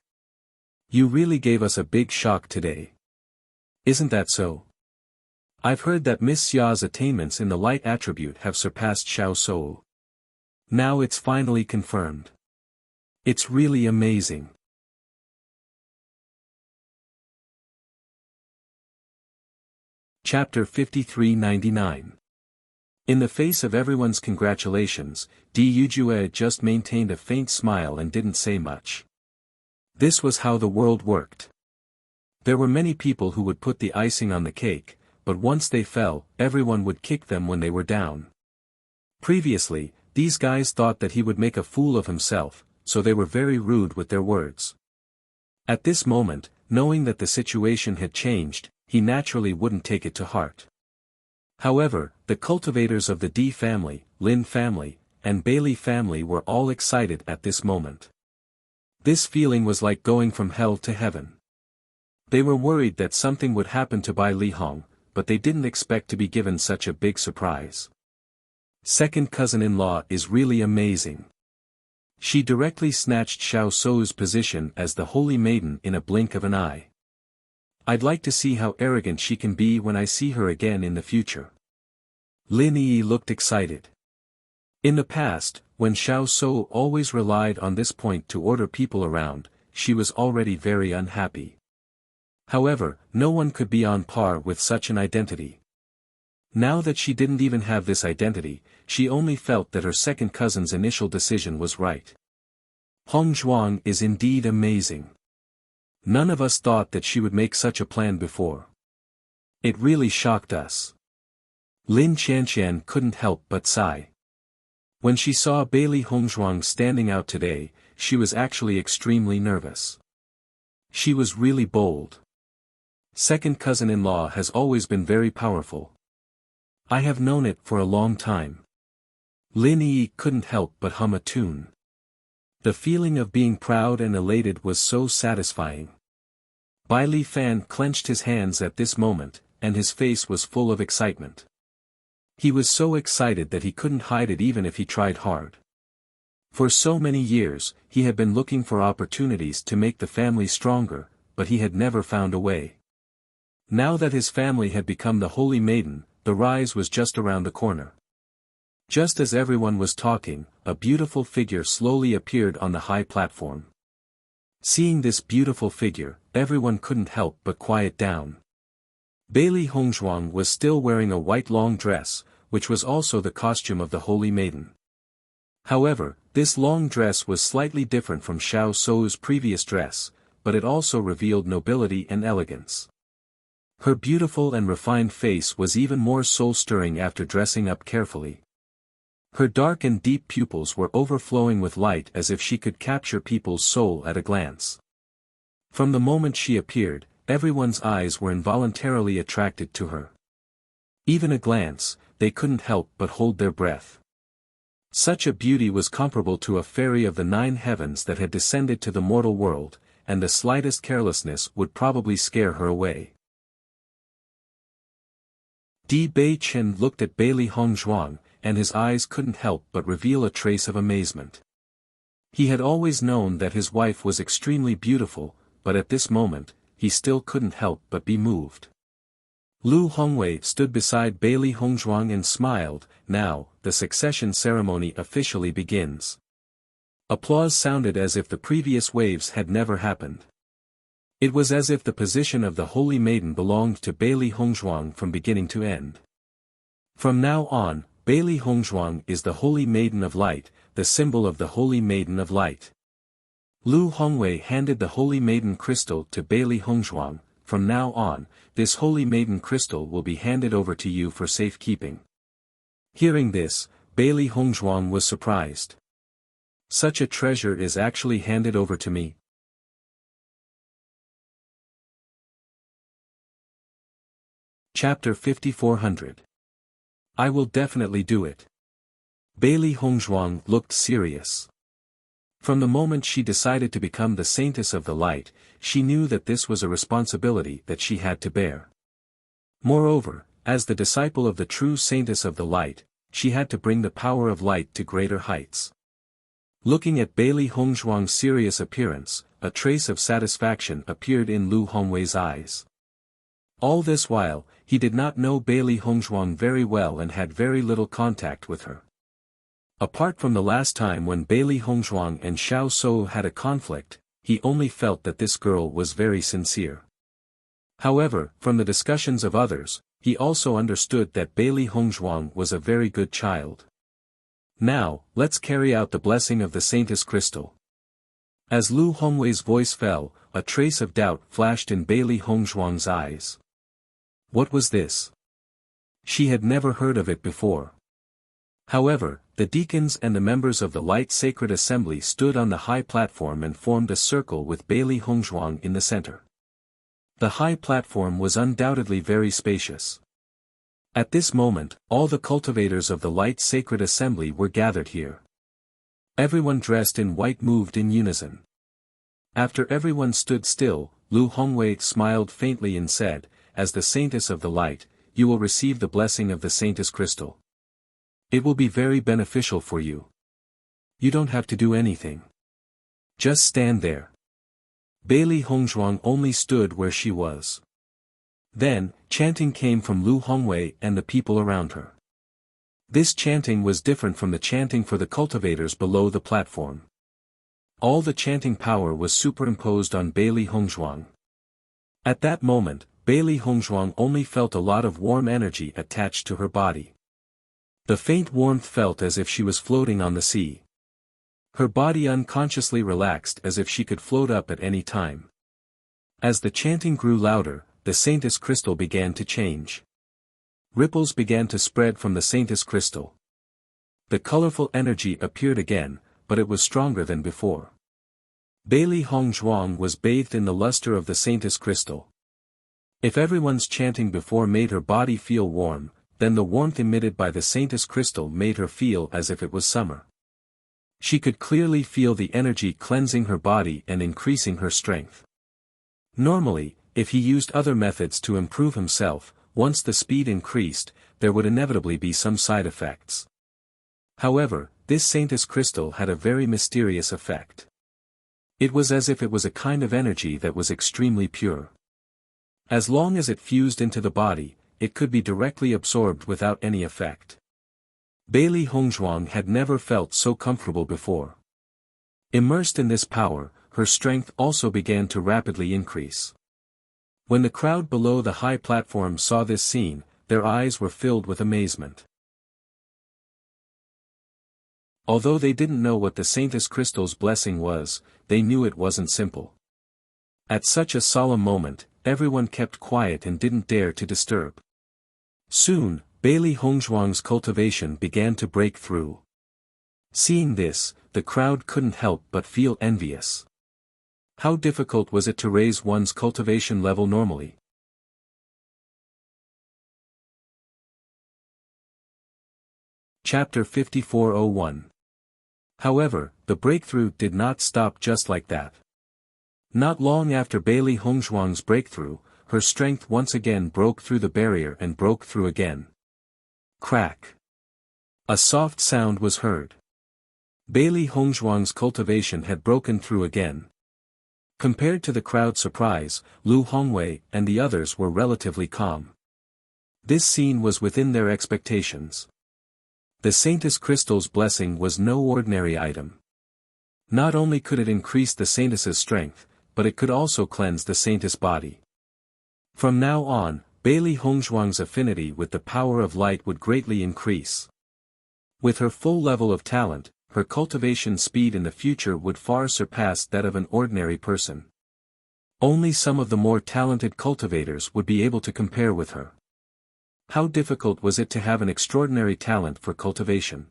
You really gave us a big shock today. Isn't that so? I've heard that Miss Xia's attainments in the light attribute have surpassed Xiao Soul. Now it's finally confirmed. It's really amazing. Chapter 5399. In the face of everyone's congratulations, Di Yujue just maintained a faint smile and didn't say much. This was how the world worked. There were many people who would put the icing on the cake, but once they fell, everyone would kick them when they were down. Previously, these guys thought that he would make a fool of himself, so they were very rude with their words. At this moment, knowing that the situation had changed, he naturally wouldn't take it to heart. However, the cultivators of the Di family, Lin family, and Bailey family were all excited at this moment. This feeling was like going from hell to heaven. They were worried that something would happen to Bai Lihong, but they didn't expect to be given such a big surprise. Second cousin-in-law is really amazing. She directly snatched Xiao Sou's position as the Holy Maiden in a blink of an eye. I'd like to see how arrogant she can be when I see her again in the future. Lin Yi looked excited. In the past, when Xiao Sou always relied on this point to order people around, she was already very unhappy. However, no one could be on par with such an identity. Now that she didn't even have this identity, she only felt that her second cousin's initial decision was right. Hong Zhuang is indeed amazing. None of us thought that she would make such a plan before. It really shocked us. Lin Qianqian couldn't help but sigh. When she saw Bailey Hongzhuang standing out today, she was actually extremely nervous. She was really bold. Second cousin-in-law has always been very powerful. I have known it for a long time. Lin Yi couldn't help but hum a tune. The feeling of being proud and elated was so satisfying. Bai Li Fan clenched his hands at this moment, and his face was full of excitement. He was so excited that he couldn't hide it even if he tried hard. For so many years, he had been looking for opportunities to make the family stronger, but he had never found a way. Now that his family had become the Holy Maiden, the rise was just around the corner. Just as everyone was talking, a beautiful figure slowly appeared on the high platform. Seeing this beautiful figure, everyone couldn't help but quiet down. Bailey Hongzhuang was still wearing a white long dress, which was also the costume of the Holy Maiden. However, this long dress was slightly different from Xiao Sou's previous dress, but it also revealed nobility and elegance. Her beautiful and refined face was even more soul-stirring after dressing up carefully. Her dark and deep pupils were overflowing with light as if she could capture people's soul at a glance. From the moment she appeared, everyone's eyes were involuntarily attracted to her. Even a glance, they couldn't help but hold their breath. Such a beauty was comparable to a fairy of the 9 heavens that had descended to the mortal world, and the slightest carelessness would probably scare her away. Di Beichen looked at Bailey Hongzhuang, and his eyes couldn't help but reveal a trace of amazement. He had always known that his wife was extremely beautiful, but at this moment, he still couldn't help but be moved. Lu Hongwei stood beside Bailey Hongzhuang and smiled. Now, the succession ceremony officially begins. Applause sounded as if the previous waves had never happened. It was as if the position of the Holy Maiden belonged to Bailey Hongzhuang from beginning to end. From now on, Bailey Hongzhuang is the Holy Maiden of Light, the symbol of the Holy Maiden of Light. Lu Hongwei handed the Holy Maiden crystal to Bailey Hongzhuang. From now on, this Holy Maiden crystal will be handed over to you for safekeeping. Hearing this, Bailey Hongzhuang was surprised. Such a treasure is actually handed over to me. Chapter 5400. I will definitely do it. Bailey Hongzhuang looked serious. From the moment she decided to become the Saintess of the Light, she knew that this was a responsibility that she had to bear. Moreover, as the disciple of the true Saintess of the Light, she had to bring the power of light to greater heights. Looking at Bailey Hongzhuang's serious appearance, a trace of satisfaction appeared in Lu Hongwei's eyes. All this while, he did not know Bailey Hongzhuang very well and had very little contact with her. Apart from the last time when Bailey Hongzhuang and Xiao Shou had a conflict, he only felt that this girl was very sincere. However, from the discussions of others, he also understood that Bailey Hongzhuang was a very good child. Now, let's carry out the blessing of the Saintess Crystal. As Lu Hongwei's voice fell, a trace of doubt flashed in Bailey Hongzhuang's eyes. What was this? She had never heard of it before. However, the deacons and the members of the Light Sacred Assembly stood on the high platform and formed a circle with Bailey Hongzhuang in the center. The high platform was undoubtedly very spacious. At this moment, all the cultivators of the Light Sacred Assembly were gathered here. Everyone dressed in white moved in unison. After everyone stood still, Lu Hongwei smiled faintly and said, "As the Saintess of the Light, you will receive the blessing of the Saintess Crystal. It will be very beneficial for you. You don't have to do anything. Just stand there." Bailey Hongzhuang only stood where she was. Then, chanting came from Lu Hongwei and the people around her. This chanting was different from the chanting for the cultivators below the platform. All the chanting power was superimposed on Bailey Hongzhuang. At that moment, Bailey Hongzhuang only felt a lot of warm energy attached to her body. The faint warmth felt as if she was floating on the sea. Her body unconsciously relaxed as if she could float up at any time. As the chanting grew louder, the Saintess Crystal began to change. Ripples began to spread from the Saintess Crystal. The colorful energy appeared again, but it was stronger than before. Bailey Hongzhuang was bathed in the luster of the Saintess Crystal. If everyone's chanting before made her body feel warm, then the warmth emitted by the Saintess Crystal made her feel as if it was summer. She could clearly feel the energy cleansing her body and increasing her strength. Normally, if he used other methods to improve himself, once the speed increased, there would inevitably be some side effects. However, this Saintess Crystal had a very mysterious effect. It was as if it was a kind of energy that was extremely pure. As long as it fused into the body, it could be directly absorbed without any effect. Bailey Hongzhuang had never felt so comfortable before. Immersed in this power, her strength also began to rapidly increase. When the crowd below the high platform saw this scene, their eyes were filled with amazement. Although they didn't know what the Saintess Crystal's blessing was, they knew it wasn't simple. At such a solemn moment, everyone kept quiet and didn't dare to disturb. Soon, Bailey Hongzhuang's cultivation began to break through. Seeing this, the crowd couldn't help but feel envious. How difficult was it to raise one's cultivation level normally? Chapter 5401. However, the breakthrough did not stop just like that. Not long after Bailey Hongzhuang's breakthrough, her strength once again broke through the barrier and broke through again. Crack. A soft sound was heard. Bailey Hongzhuang's cultivation had broken through again. Compared to the crowd's surprise, Lu Hongwei and the others were relatively calm. This scene was within their expectations. The Saintess Crystal's blessing was no ordinary item. Not only could it increase the Saintess's strength, but it could also cleanse the Saintess' body. From now on, Bailey Hongzhuang's affinity with the power of light would greatly increase. With her full level of talent, her cultivation speed in the future would far surpass that of an ordinary person. Only some of the more talented cultivators would be able to compare with her. How difficult was it to have an extraordinary talent for cultivation?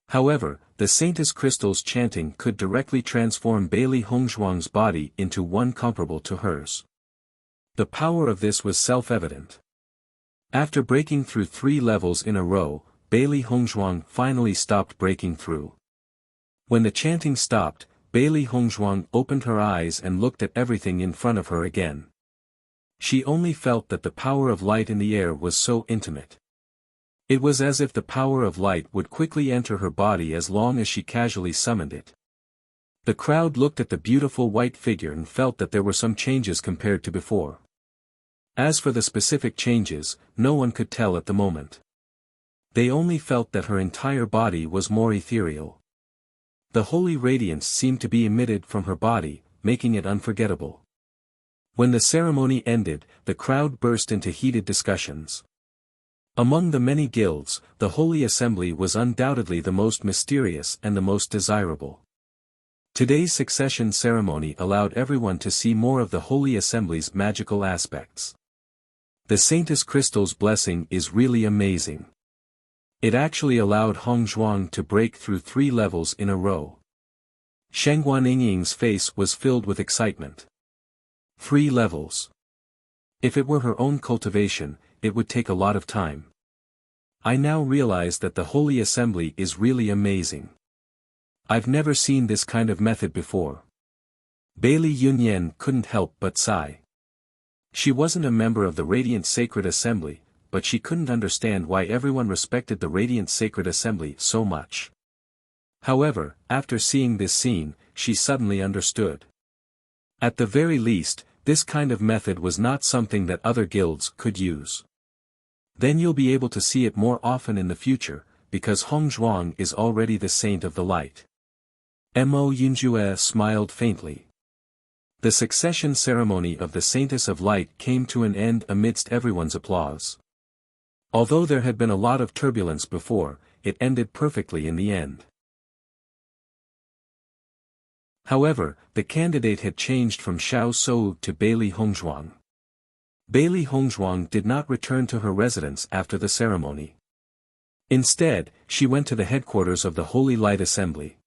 However, the Saintess Crystal's chanting could directly transform Bailey Hongzhuang's body into one comparable to hers. The power of this was self-evident. After breaking through 3 levels in a row, Bailey Hongzhuang finally stopped breaking through. When the chanting stopped, Bailey Hongzhuang opened her eyes and looked at everything in front of her again. She only felt that the power of light in the air was so intimate. It was as if the power of light would quickly enter her body as long as she casually summoned it. The crowd looked at the beautiful white figure and felt that there were some changes compared to before. As for the specific changes, no one could tell at the moment. They only felt that her entire body was more ethereal. The holy radiance seemed to be emitted from her body, making it unforgettable. When the ceremony ended, the crowd burst into heated discussions. Among the many guilds, the Holy Assembly was undoubtedly the most mysterious and the most desirable. Today's succession ceremony allowed everyone to see more of the Holy Assembly's magical aspects. The Saintess Crystal's blessing is really amazing. It actually allowed Hongzhuang to break through 3 levels in a row. Sheng Guanying's face was filled with excitement. 3 levels. If it were her own cultivation, it would take a lot of time. I now realize that the Holy Assembly is really amazing. I've never seen this kind of method before. Bailey Yunyan couldn't help but sigh. She wasn't a member of the Radiant Sacred Assembly, but she couldn't understand why everyone respected the Radiant Sacred Assembly so much. However, after seeing this scene, she suddenly understood. At the very least, this kind of method was not something that other guilds could use. Then you'll be able to see it more often in the future, because Hongzhuang is already the Saint of the Light. Mo Yunjue smiled faintly. The succession ceremony of the Saintess of Light came to an end amidst everyone's applause. Although there had been a lot of turbulence before, it ended perfectly in the end. However, the candidate had changed from Xiao Shou to Bailey Hongzhuang. Bailey Hongzhuang did not return to her residence after the ceremony. Instead, she went to the headquarters of the Holy Light Assembly.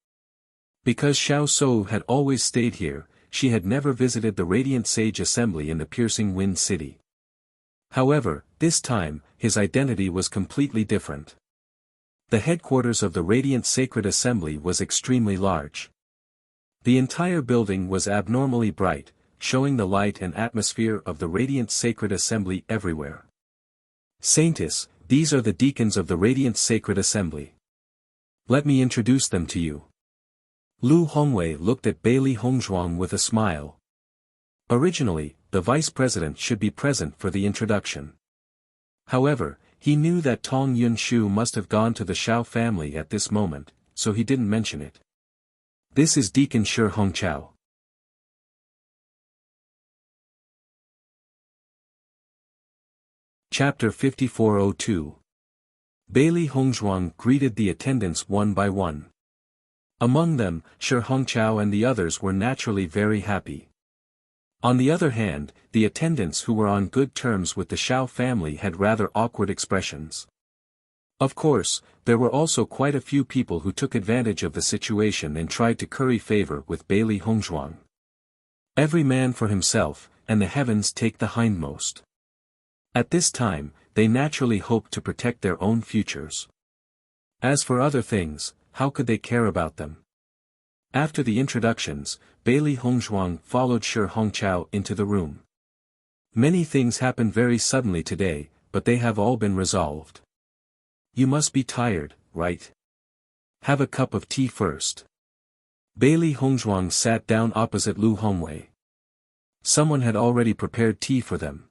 Because Xiao Shou had always stayed here, she had never visited the Radiant Sage Assembly in the Piercing Wind City. However, this time, his identity was completely different. The headquarters of the Radiant Sacred Assembly was extremely large. The entire building was abnormally bright, showing the light and atmosphere of the Radiant Sacred Assembly everywhere. Saintess, these are the deacons of the Radiant Sacred Assembly. Let me introduce them to you. Lu Hongwei looked at Bailey Hongzhuang with a smile. Originally, the vice president should be present for the introduction. However, he knew that Tong Yunshu must have gone to the Shao family at this moment, so he didn't mention it. This is Deacon Shi Hongqiao. Chapter 5402. Bailey Hongzhuang greeted the attendants one by one. Among them, Shi Hongqiao and the others were naturally very happy. On the other hand, the attendants who were on good terms with the Shao family had rather awkward expressions. Of course, there were also quite a few people who took advantage of the situation and tried to curry favor with Bailey Hongzhuang. Every man for himself, and the heavens take the hindmost. At this time, they naturally hoped to protect their own futures. As for other things, how could they care about them? After the introductions, Bailey Hongzhuang followed Shi Hongqiao into the room. Many things happened very suddenly today, but they have all been resolved. You must be tired, right? Have a cup of tea first. Bailey Hongzhuang sat down opposite Lu Hongwei. Someone had already prepared tea for them.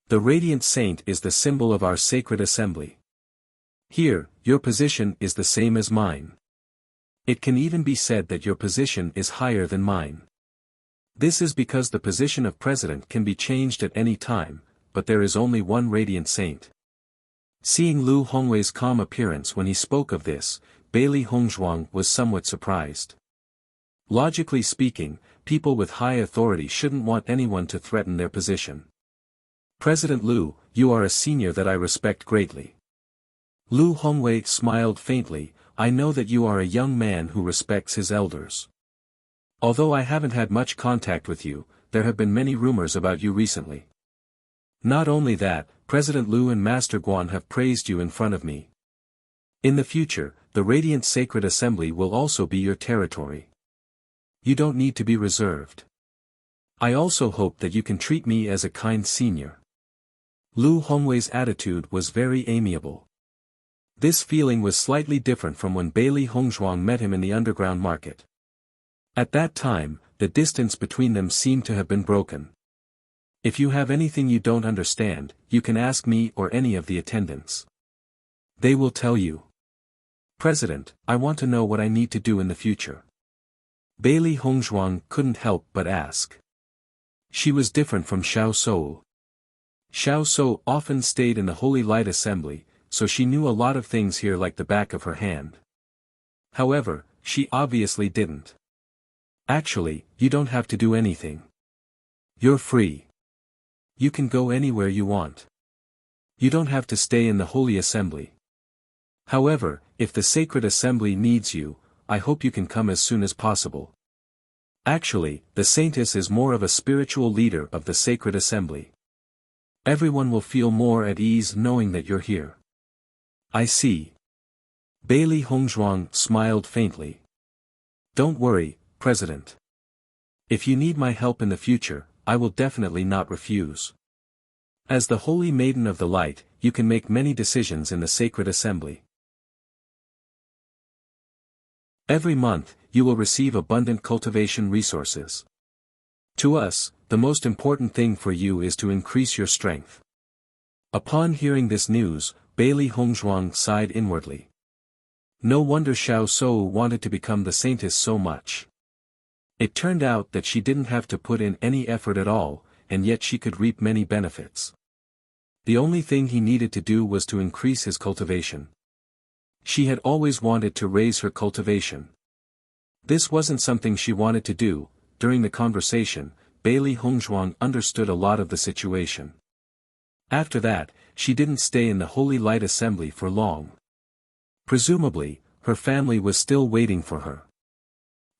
The radiant saint is the symbol of our sacred assembly. Here, your position is the same as mine. It can even be said that your position is higher than mine. This is because the position of president can be changed at any time, but there is only one radiant saint. Seeing Lu Hongwei's calm appearance when he spoke of this, Bailey Hongzhuang was somewhat surprised. Logically speaking, people with high authority shouldn't want anyone to threaten their position. President Lu, you are a senior that I respect greatly. Lu Hongwei smiled faintly. I know that you are a young man who respects his elders. Although I haven't had much contact with you, there have been many rumors about you recently. Not only that, President Lu and Master Guan have praised you in front of me. In the future, the Radiant Sacred Assembly will also be your territory. You don't need to be reserved. I also hope that you can treat me as a kind senior. Lu Hongwei's attitude was very amiable. This feeling was slightly different from when Bailey Hongzhuang met him in the underground market. At that time, the distance between them seemed to have been broken. If you have anything you don't understand, you can ask me or any of the attendants. They will tell you. President, I want to know what I need to do in the future. Bailey Hongzhuang couldn't help but ask. She was different from Xiao Shou. Xiao Shou often stayed in the Holy Light Assembly, so she knew a lot of things here like the back of her hand. However, she obviously didn't. Actually, you don't have to do anything. You're free. You can go anywhere you want. You don't have to stay in the Holy Assembly. However, if the Sacred Assembly needs you, I hope you can come as soon as possible. Actually, the Saintess is more of a spiritual leader of the Sacred Assembly. Everyone will feel more at ease knowing that you're here. I see. Bailey Hongzhuang smiled faintly. Don't worry, President. If you need my help in the future, I will definitely not refuse. As the Holy Maiden of the Light, you can make many decisions in the Sacred Assembly. Every month, you will receive abundant cultivation resources. To us, the most important thing for you is to increase your strength. Upon hearing this news, Bailey Hongzhuang sighed inwardly. No wonder Xiao Shou wanted to become the Saintess so much. It turned out that she didn't have to put in any effort at all, and yet she could reap many benefits. The only thing he needed to do was to increase his cultivation. She had always wanted to raise her cultivation. This wasn't something she wanted to do. During the conversation, Bailey Hongzhuang understood a lot of the situation. After that, she didn't stay in the Holy Light Assembly for long. Presumably, her family was still waiting for her.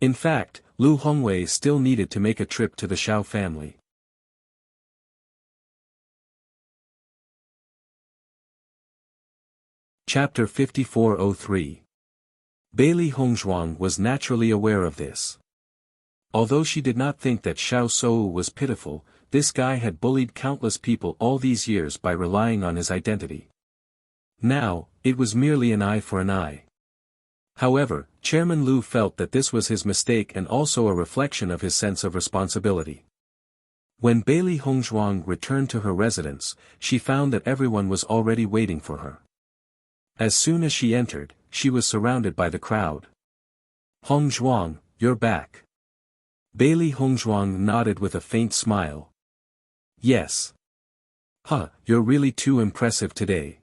In fact, Lu Hongwei still needed to make a trip to the Xiao family. Chapter 5403. Bailey Hongzhuang was naturally aware of this. Although she did not think that Xiao Shou was pitiful, this guy had bullied countless people all these years by relying on his identity. Now, it was merely an eye for an eye. However, Chairman Lu felt that this was his mistake and also a reflection of his sense of responsibility. When Bailey Hongzhuang returned to her residence, she found that everyone was already waiting for her. As soon as she entered, she was surrounded by the crowd. Hongzhuang, you're back. Bailey Hongzhuang nodded with a faint smile. Yes. You're really too impressive today.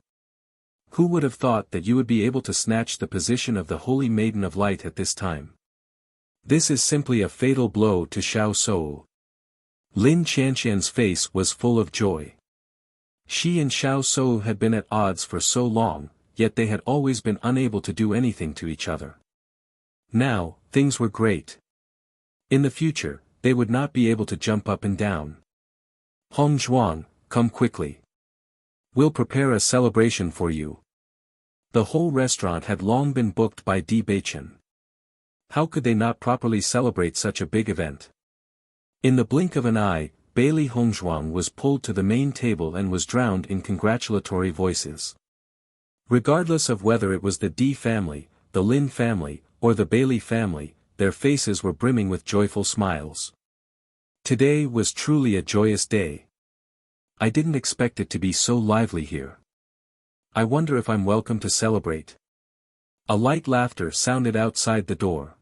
Who would have thought that you would be able to snatch the position of the Holy Maiden of Light at this time? This is simply a fatal blow to Xiao Shou. Lin Qianqian's face was full of joy. She and Xiao Shou had been at odds for so long, yet they had always been unable to do anything to each other. Now, things were great. In the future, they would not be able to jump up and down. Hongzhuang, come quickly. We'll prepare a celebration for you. The whole restaurant had long been booked by Di Beichen. How could they not properly celebrate such a big event? In the blink of an eye, Bailey Hongzhuang was pulled to the main table and was drowned in congratulatory voices. Regardless of whether it was the Di family, the Lin family, or the Bailey family, their faces were brimming with joyful smiles. Today was truly a joyous day. I didn't expect it to be so lively here. I wonder if I'm welcome to celebrate. A light laughter sounded outside the door.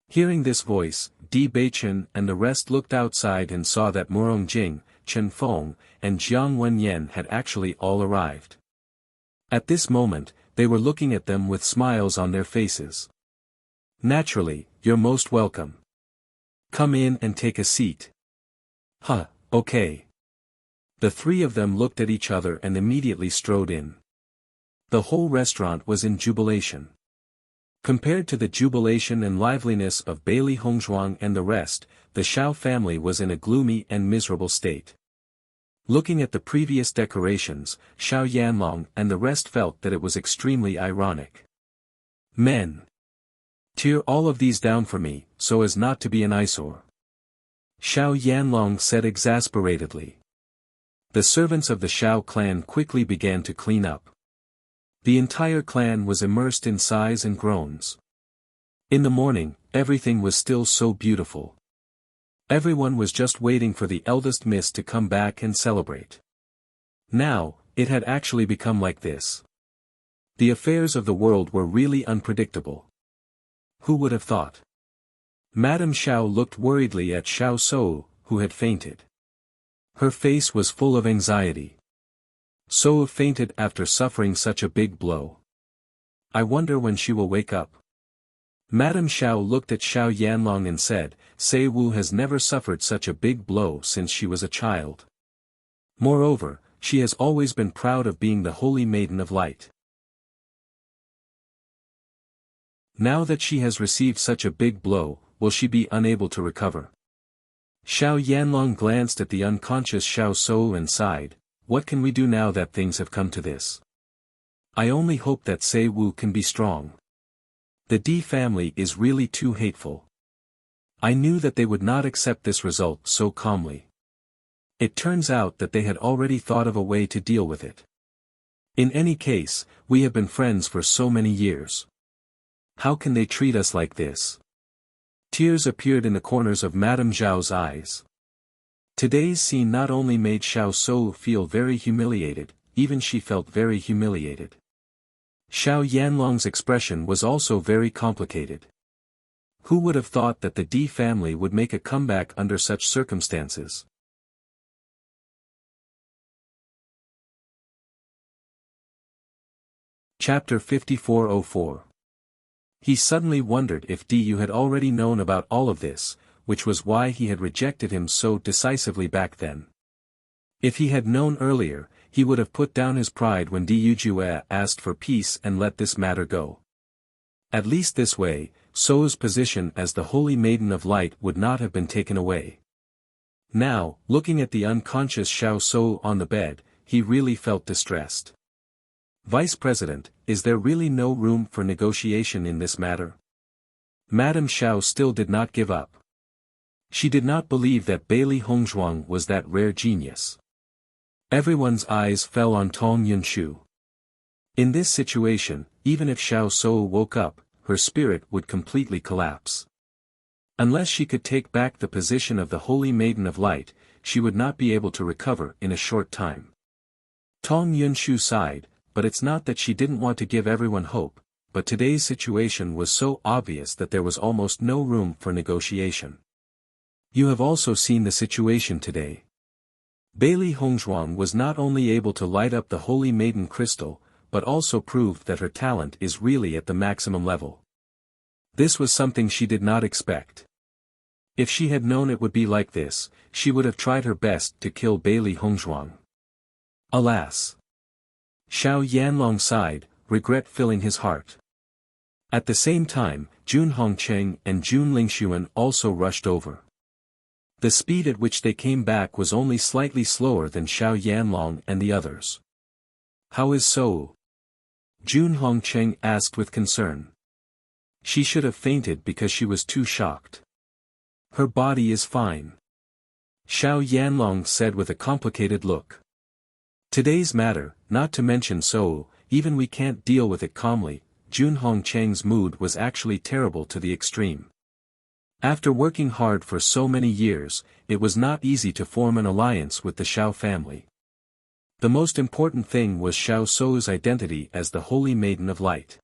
Hearing this voice, Di Beichen and the rest looked outside and saw that Murong Jing, Chen Feng, and Jiang Wenyan had actually all arrived. At this moment, they were looking at them with smiles on their faces. Naturally, you're most welcome. Come in and take a seat. Huh, okay. The three of them looked at each other and immediately strode in. The whole restaurant was in jubilation. Compared to the jubilation and liveliness of Bailey Hongzhuang and the rest, the Shao family was in a gloomy and miserable state. Looking at the previous decorations, Xiao Yanlong and the rest felt that it was extremely ironic. Men! Tear all of these down for me, so as not to be an eyesore. Xiao Yanlong said exasperatedly. The servants of the Xiao clan quickly began to clean up. The entire clan was immersed in sighs and groans. In the morning, everything was still so beautiful. Everyone was just waiting for the eldest miss to come back and celebrate. Now, it had actually become like this. The affairs of the world were really unpredictable. Who would have thought? Madame Xiao looked worriedly at Xiao Sou, who had fainted. Her face was full of anxiety. Sou fainted after suffering such a big blow. I wonder when she will wake up. Madame Xiao looked at Xiao Yanlong and said, Sei Wu has never suffered such a big blow since she was a child. Moreover, she has always been proud of being the Holy Maiden of Light. Now that she has received such a big blow, will she be unable to recover? Xiao Yanlong glanced at the unconscious Xiao Sou and sighed, what can we do now that things have come to this? I only hope that Sei Wu can be strong. The Di family is really too hateful. I knew that they would not accept this result so calmly. It turns out that they had already thought of a way to deal with it. In any case, we have been friends for so many years. How can they treat us like this? Tears appeared in the corners of Madame Zhao's eyes. Today's scene not only made Xiao Sou feel very humiliated, even she felt very humiliated. Xiao Yanlong's expression was also very complicated. Who would have thought that the Di family would make a comeback under such circumstances? Chapter 5404. He suddenly wondered if Di had already known about all of this, which was why he had rejected him so decisively back then. If he had known earlier, he would have put down his pride when Di Yujue asked for peace and let this matter go. At least this way, Sou's position as the Holy Maiden of Light would not have been taken away. Now, looking at the unconscious Xiao Sou on the bed, he really felt distressed. Vice President, is there really no room for negotiation in this matter? Madame Xiao still did not give up. She did not believe that Bailey Hongzhuang was that rare genius. Everyone's eyes fell on Tong Yunshu. In this situation, even if Xiao Sou woke up, her spirit would completely collapse. Unless she could take back the position of the Holy Maiden of Light, she would not be able to recover in a short time. Tong Yunshu sighed, but it's not that she didn't want to give everyone hope, but today's situation was so obvious that there was almost no room for negotiation. You have also seen the situation today. Bailey Hongzhuang was not only able to light up the Holy Maiden crystal, but also proved that her talent is really at the maximum level. This was something she did not expect. If she had known it would be like this, she would have tried her best to kill Bailey Hongzhuang. Alas! Xiao Yanlong sighed, regret filling his heart. At the same time, Jun Hongcheng and Jun Lingxuan also rushed over. The speed at which they came back was only slightly slower than Xiao Yanlong and the others. How is Sou? Jun Hongcheng asked with concern. She should have fainted because she was too shocked. Her body is fine. Xiao Yanlong said with a complicated look. Today's matter, not to mention Sou, even we can't deal with it calmly. Jun Hongcheng's mood was actually terrible to the extreme. After working hard for so many years, it was not easy to form an alliance with the Xiao family. The most important thing was Xiao Sou's identity as the Holy Maiden of Light.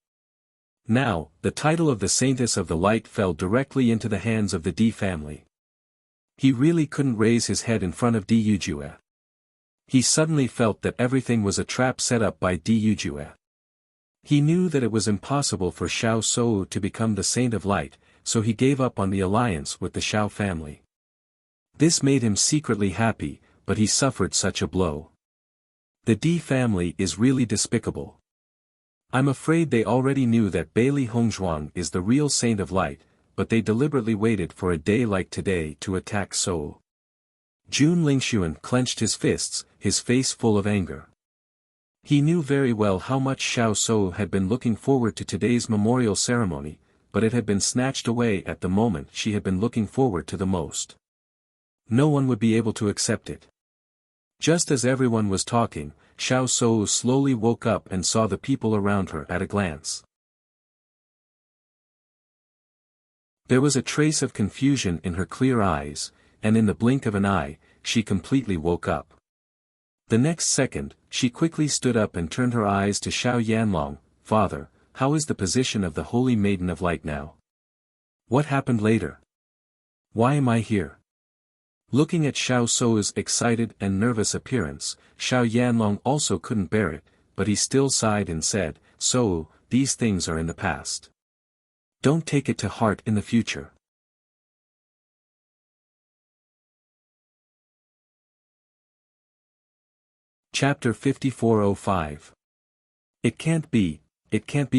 Now, the title of the Saintess of the Light fell directly into the hands of the Di family. He really couldn't raise his head in front of Di Yujue. He suddenly felt that everything was a trap set up by Di Yujue. He knew that it was impossible for Xiao Sou to become the Saint of Light, so he gave up on the alliance with the Xiao family. This made him secretly happy, but he suffered such a blow. The Di family is really despicable. I'm afraid they already knew that Beili Hongzhuang is the real Saint of Light, but they deliberately waited for a day like today to attack Sou. Jun Lingxuan clenched his fists, his face full of anger. He knew very well how much Xiao Sou had been looking forward to today's memorial ceremony, but it had been snatched away at the moment she had been looking forward to the most. No one would be able to accept it. Just as everyone was talking, Xiao Sou slowly woke up and saw the people around her at a glance. There was a trace of confusion in her clear eyes, and in the blink of an eye, she completely woke up. The next second, she quickly stood up and turned her eyes to Xiao Yanlong. "Father, how is the position of the Holy Maiden of Light now? What happened later? Why am I here?" Looking at Xiao Sou's excited and nervous appearance, Xiao Yanlong also couldn't bear it, but he still sighed and said, "Sou, these things are in the past. Don't take it to heart in the future." Chapter 5405. It can't be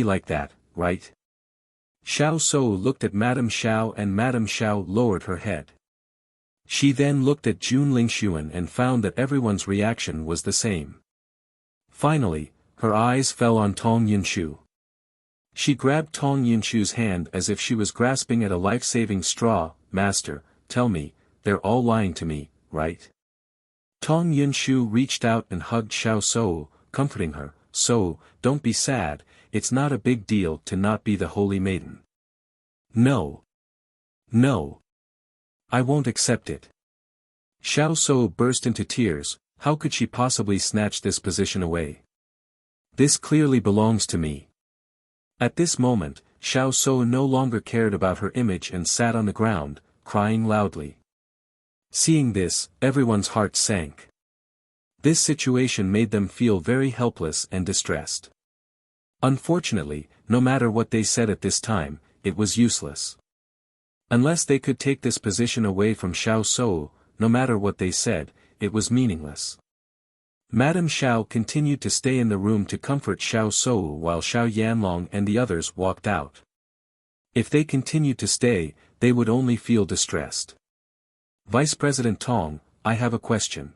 like that, right? Xiao Sou looked at Madame Xiao and Madame Xiao lowered her head. She then looked at Jun Lingxuan and found that everyone's reaction was the same. Finally, her eyes fell on Tong Yunshu. She grabbed Tong Yunshu's hand as if she was grasping at a life-saving straw. "Master, tell me, they're all lying to me, right?" Tong Yunshu reached out and hugged Xiao Sou, comforting her. "Sou, don't be sad, it's not a big deal to not be the Holy Maiden." No. I won't accept it." Xiao Sou burst into tears. How could she possibly snatch this position away? This clearly belongs to me. At this moment, Xiao Sou no longer cared about her image and sat on the ground, crying loudly. Seeing this, everyone's heart sank. This situation made them feel very helpless and distressed. Unfortunately, no matter what they said at this time, it was useless. Unless they could take this position away from Xiao Sou, no matter what they said, it was meaningless. Madame Xiao continued to stay in the room to comfort Xiao Sou while Xiao Yanlong and the others walked out. If they continued to stay, they would only feel distressed. "Vice President Tong, I have a question."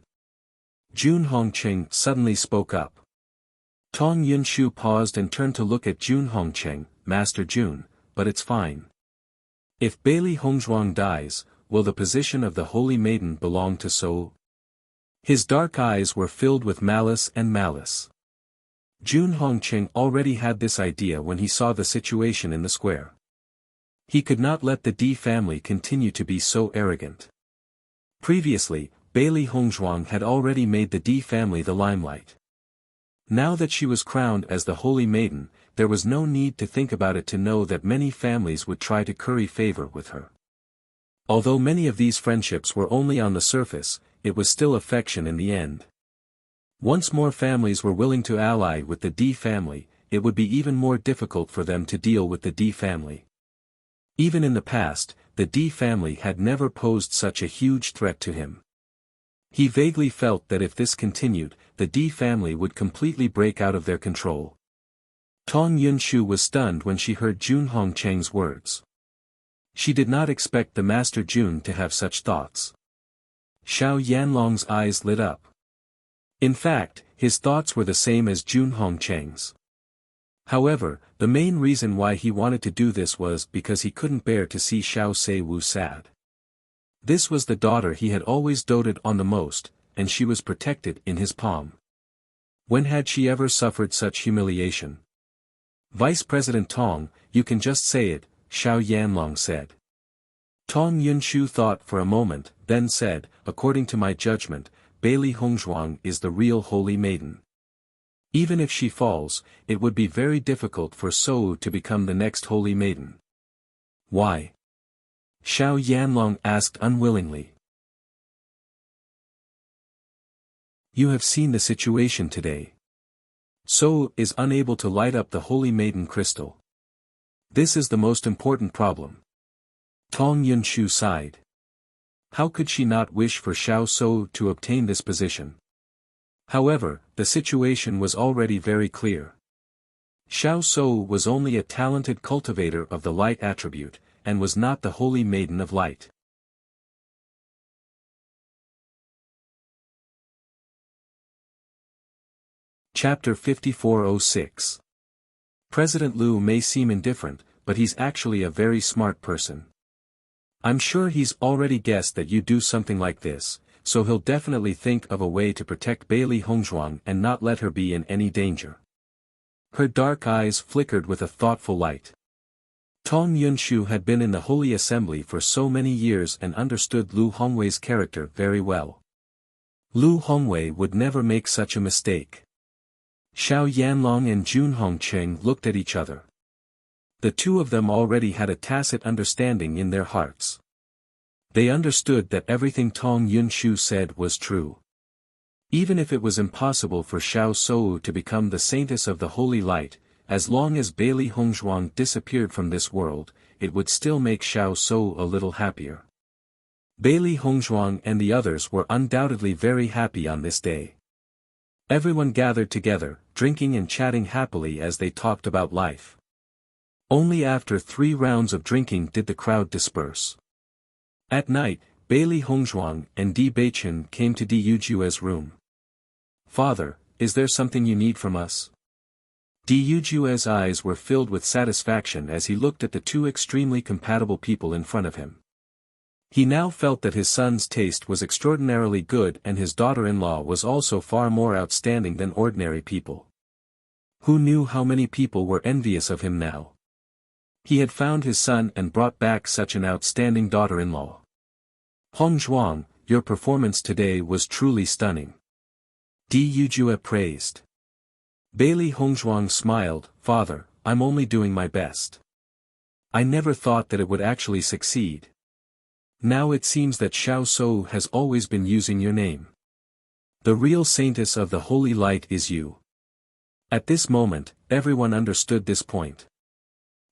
Jun Hongqing suddenly spoke up. Tong Yunshu paused and turned to look at Jun Hongqing. "Master Jun, but it's fine. If Beili Hongzhuang dies, will the position of the Holy Maiden belong to Sou?" His dark eyes were filled with malice. Jun Hongqing already had this idea when he saw the situation in the square. He could not let the Di family continue to be so arrogant. Previously, Beili Hongzhuang had already made the Di family the limelight. Now that she was crowned as the Holy Maiden, there was no need to think about it to know that many families would try to curry favor with her. Although many of these friendships were only on the surface, it was still affection in the end. Once more families were willing to ally with the Di family, it would be even more difficult for them to deal with the Di family. Even in the past, the Di family had never posed such a huge threat to him. He vaguely felt that if this continued, the Di family would completely break out of their control. Tong Yunshu was stunned when she heard Jun Hongqing's words. She did not expect the Master Jun to have such thoughts. Xiao Yanlong's eyes lit up. In fact, his thoughts were the same as Jun Hongqing's. However, the main reason why he wanted to do this was because he couldn't bear to see Xiao Seiwu sad. This was the daughter he had always doted on the most, and she was protected in his palm. When had she ever suffered such humiliation? "Vice President Tong, you can just say it," Xiao Yanlong said. Tong Yunshu thought for a moment, then said, "According to my judgment, Bailey Hongzhuang is the real holy maiden. Even if she falls, it would be very difficult for Sou to become the next holy maiden. Why? Xiao Yanlong asked unwillingly. You have seen the situation today. Sou is unable to light up the holy maiden crystal. This is the most important problem. Tong Yunshu sighed. How could she not wish for Xiao Sou to obtain this position? However, the situation was already very clear. Xiao Sou was only a talented cultivator of the light attribute, and was not the holy maiden of light. Chapter 5406. President Liu may seem indifferent, but he's actually a very smart person. I'm sure he's already guessed that you do something like this, so he'll definitely think of a way to protect Bailey Hongzhuang and not let her be in any danger. Her dark eyes flickered with a thoughtful light. Tong Yunshu had been in the Holy Assembly for so many years and understood Lu Hongwei's character very well. Lu Hongwei would never make such a mistake. Xiao Yanlong and Jun Hongqing looked at each other. The two of them already had a tacit understanding in their hearts. They understood that everything Tong Yunshu said was true. Even if it was impossible for Xiao Sou to become the saintess of the holy light, as long as Bailey Hongzhuang disappeared from this world, it would still make Xiao Sou a little happier. Bailey Hongzhuang and the others were undoubtedly very happy on this day. Everyone gathered together, drinking and chatting happily as they talked about life. Only after 3 rounds of drinking did the crowd disperse. At night, Bailey Hongzhuang and Di Beichen came to Di Yujue's room. Father, is there something you need from us? Di Yujue's eyes were filled with satisfaction as he looked at the 2 extremely compatible people in front of him. He now felt that his son's taste was extraordinarily good and his daughter-in-law was also far more outstanding than ordinary people. Who knew how many people were envious of him now? He had found his son and brought back such an outstanding daughter-in-law. Hongzhuang, your performance today was truly stunning. Di Yujue praised. Bailey Hongzhuang smiled, Father, I'm only doing my best. I never thought that it would actually succeed. Now it seems that Xiao Sou has always been using your name. The real saintess of the holy light is you. At this moment, everyone understood this point.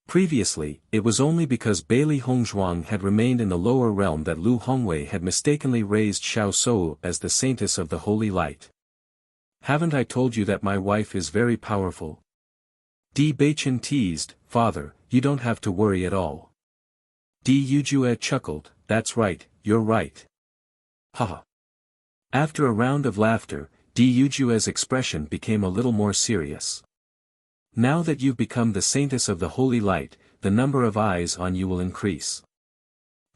Previously, it was only because Bailey Hongzhuang had remained in the lower realm that Lu Hongwei had mistakenly raised Xiao Sou as the saintess of the holy light. Haven't I told you that my wife is very powerful? Di Beichen teased, Father, you don't have to worry at all. Di Yujue chuckled, that's right, you're right. Haha. After a round of laughter, Di Yujue's expression became a little more serious. Now that you've become the saintess of the holy light, the number of eyes on you will increase.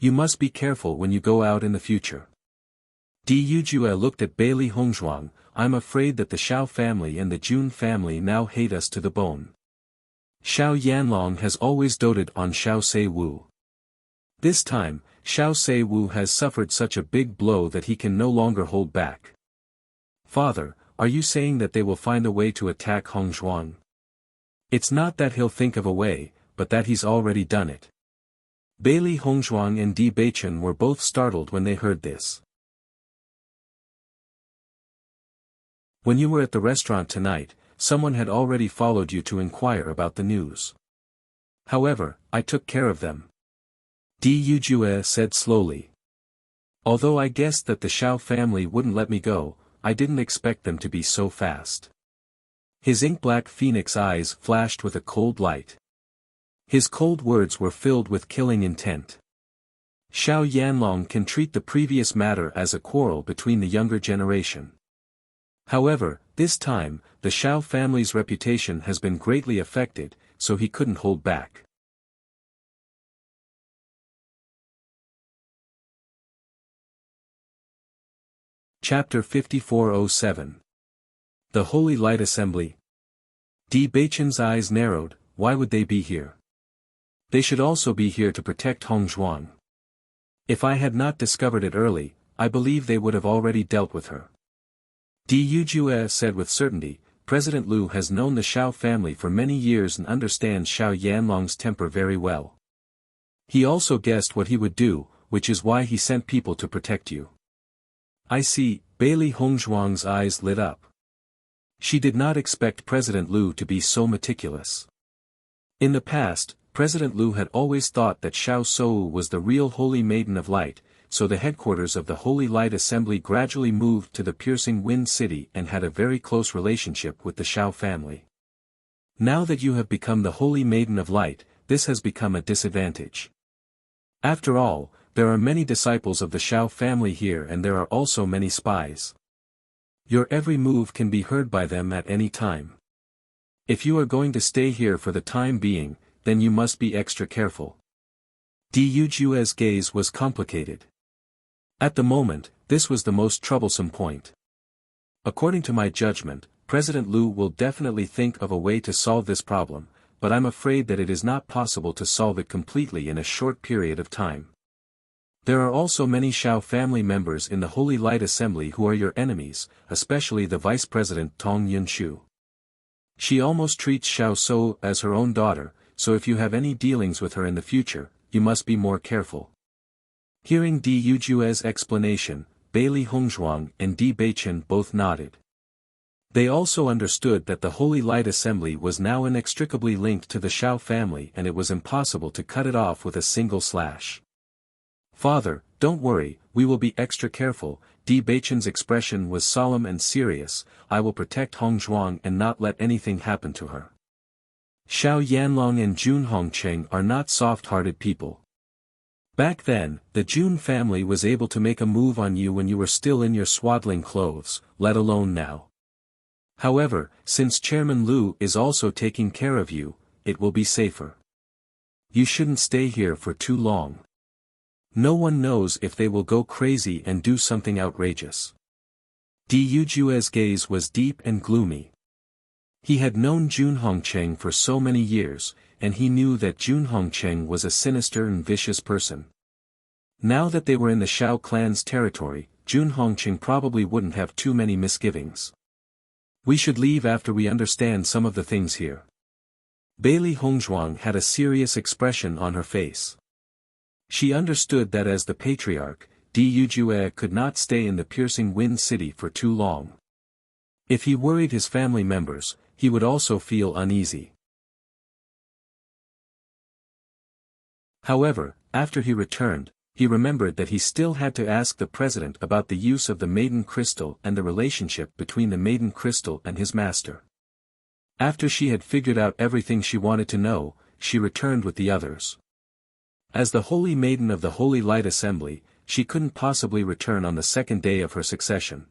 You must be careful when you go out in the future. Di Yujue looked at Bailey Hongzhuang, I'm afraid that the Xiao family and the Jun family now hate us to the bone. Xiao Yanlong has always doted on Xiao Seiwu. This time, Xiao Seiwu has suffered such a big blow that he can no longer hold back. Father, are you saying that they will find a way to attack Hongzhuang? It's not that he'll think of a way, but that he's already done it. Bailey Hongzhuang and Di Beichen were both startled when they heard this. When you were at the restaurant tonight, someone had already followed you to inquire about the news. However, I took care of them. Di Yujue said slowly. Although I guessed that the Xiao family wouldn't let me go, I didn't expect them to be so fast. His ink-black phoenix eyes flashed with a cold light. His cold words were filled with killing intent. Xiao Yanlong can treat the previous matter as a quarrel between the younger generation. However, this time, the Xiao family's reputation has been greatly affected, so he couldn't hold back. Chapter 5407. The Holy Light Assembly. Di Beichen's eyes narrowed, why would they be here? They should also be here to protect Hongzhuang. If I had not discovered it early, I believe they would have already dealt with her. Du Jue said with certainty, President Liu has known the Shao family for many years and understands Xiao Yanlong's temper very well. He also guessed what he would do, which is why he sent people to protect you. I see, Bailey Hongzhuang's eyes lit up. She did not expect President Liu to be so meticulous. In the past, President Liu had always thought that Xiao Shou was the real Holy Maiden of Light, so the headquarters of the Holy Light Assembly gradually moved to the Piercing Wind City and had a very close relationship with the Shao family. Now that you have become the Holy Maiden of Light, this has become a disadvantage. After all, there are many disciples of the Shao family here and there are also many spies. Your every move can be heard by them at any time. If you are going to stay here for the time being, then you must be extra careful. Du Jue's gaze was complicated. At the moment, this was the most troublesome point. According to my judgment, President Liu will definitely think of a way to solve this problem, but I'm afraid that it is not possible to solve it completely in a short period of time. There are also many Shao family members in the Holy Light Assembly who are your enemies, especially the Vice President Tong Yunshu. She almost treats Xiao Shou as her own daughter, so if you have any dealings with her in the future, you must be more careful. Hearing Du Jue's explanation, Bailey Hongzhuang and Di Beichen both nodded. They also understood that the Holy Light Assembly was now inextricably linked to the Shao family and it was impossible to cut it off with a single slash. Father, don't worry, we will be extra careful. Di Beichen's expression was solemn and serious. I will protect Hongzhuang and not let anything happen to her. Xiao Yanlong and Jun Hongcheng are not soft-hearted people. Back then, the Jun family was able to make a move on you when you were still in your swaddling clothes, let alone now. However, since Chairman Liu is also taking care of you, it will be safer. You shouldn't stay here for too long. No one knows if they will go crazy and do something outrageous. Du Jue's gaze was deep and gloomy. He had known Jun Hongcheng for so many years, and he knew that Jun Hongcheng was a sinister and vicious person. Now that they were in the Shao clan's territory, Jun Hongcheng probably wouldn't have too many misgivings. We should leave after we understand some of the things here. Bailey Hongzhuang had a serious expression on her face. She understood that as the patriarch, Du Jue could not stay in the Piercing Wind City for too long. If he worried his family members, he would also feel uneasy. However, after he returned, he remembered that he still had to ask the president about the use of the Maiden Crystal and the relationship between the Maiden Crystal and his master. After she had figured out everything she wanted to know, she returned with the others. As the Holy Maiden of the Holy Light Assembly, she couldn't possibly return on the second day of her succession.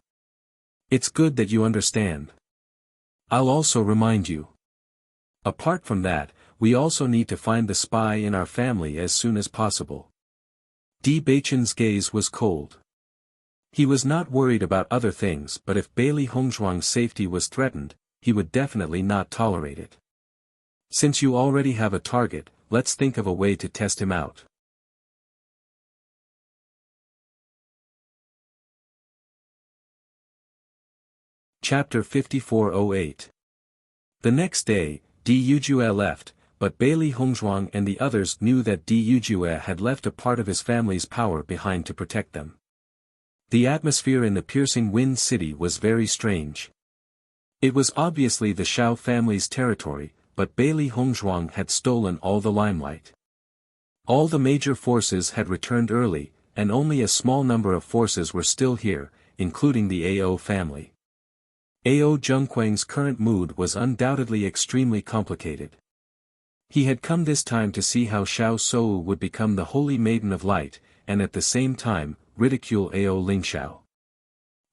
It's good that you understand. I'll also remind you. Apart from that, we also need to find the spy in our family as soon as possible. Di Beichen's gaze was cold. He was not worried about other things, but if Bailey Hongzhuang's safety was threatened, he would definitely not tolerate it. Since you already have a target, let's think of a way to test him out. Chapter 5408. The next day, Du Jue left, but Bailey Hongzhuang and the others knew that Du Jue had left a part of his family's power behind to protect them. The atmosphere in the Piercing Wind City was very strange. It was obviously the Shao family's territory, but Bailey Hongzhuang had stolen all the limelight. All the major forces had returned early, and only a small number of forces were still here, including the Ao family. Ao Zhengquang's current mood was undoubtedly extremely complicated. He had come this time to see how Xiao Shou would become the Holy Maiden of Light, and at the same time, ridicule Ao Lingxiao.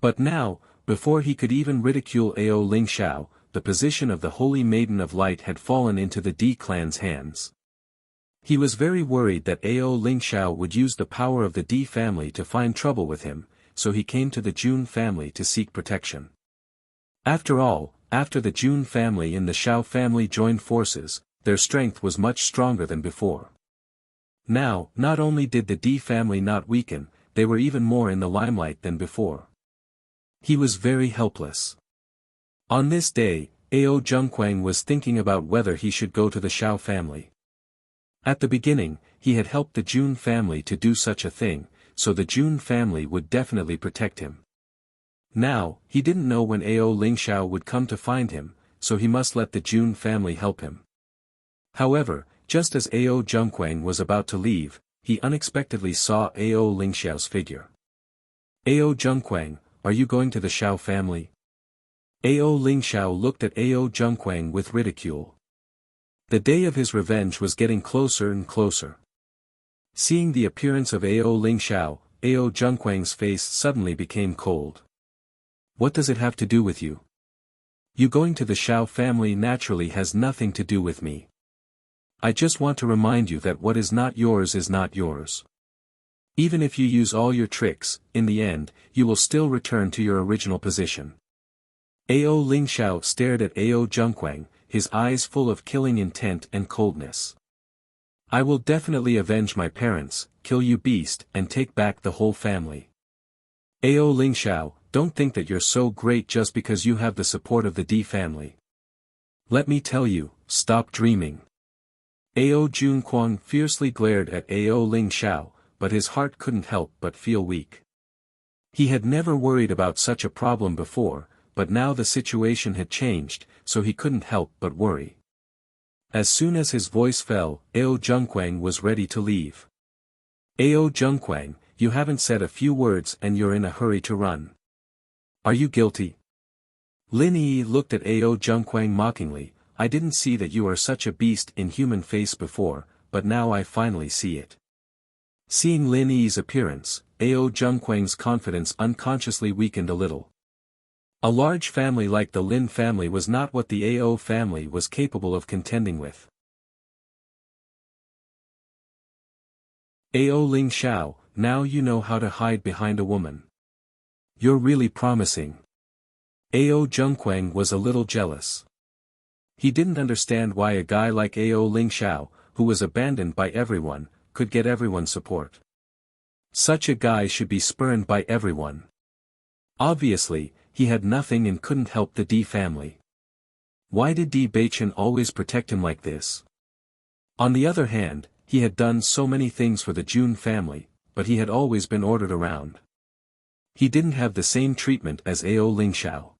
But now, before he could even ridicule Ao Lingxiao, the position of the Holy Maiden of Light had fallen into the D clan's hands. He was very worried that Ao Lingxiao would use the power of the D family to find trouble with him, so he came to the Jun family to seek protection. After all, after the Jun family and the Shao family joined forces, their strength was much stronger than before. Now, not only did the D family not weaken, they were even more in the limelight than before. He was very helpless. On this day, Ao Zhengquang was thinking about whether he should go to the Xiao family. At the beginning, he had helped the Jun family to do such a thing, so the Jun family would definitely protect him. Now, he didn't know when Ao Lingxiao would come to find him, so he must let the Jun family help him. However, just as Ao Zhengquang was about to leave, he unexpectedly saw Ao Lingxiao's figure. Ao Zhengquang, are you going to the Xiao family? Ao Lingxiao looked at Ao Zhengquang with ridicule. The day of his revenge was getting closer and closer. Seeing the appearance of Ao Lingxiao, Ao Zhengquang's face suddenly became cold. What does it have to do with you? You going to the Xiao family naturally has nothing to do with me. I just want to remind you that what is not yours is not yours. Even if you use all your tricks, in the end, you will still return to your original position. Ao Lingxiao stared at Ao Zhengquang, his eyes full of killing intent and coldness. I will definitely avenge my parents, kill you beast, and take back the whole family. Ao Lingxiao, don't think that you're so great just because you have the support of the D family. Let me tell you, stop dreaming. Ao Zhengquang fiercely glared at Ao Lingxiao, but his heart couldn't help but feel weak. He had never worried about such a problem before, but now the situation had changed, so he couldn't help but worry. As soon as his voice fell, Ao Zhengquang was ready to leave. Ao Zhengquang, you haven't said a few words and you're in a hurry to run. Are you guilty? Lin Yi looked at Ao Zhengquang mockingly. I didn't see that you are such a beast in human face before, but now I finally see it. Seeing Lin Yi's appearance, Ao Zhengquang's confidence unconsciously weakened a little. A large family like the Lin family was not what the Ao family was capable of contending with. Ao Lingxiao, now you know how to hide behind a woman. You're really promising. Ao Zhengquang was a little jealous. He didn't understand why a guy like Ao Lingxiao, who was abandoned by everyone, could get everyone's support. Such a guy should be spurned by everyone. Obviously, he had nothing and couldn't help the D family. Why did Di Beichen always protect him like this? On the other hand, he had done so many things for the Jun family, but he had always been ordered around. He didn't have the same treatment as Ao Lingxiao.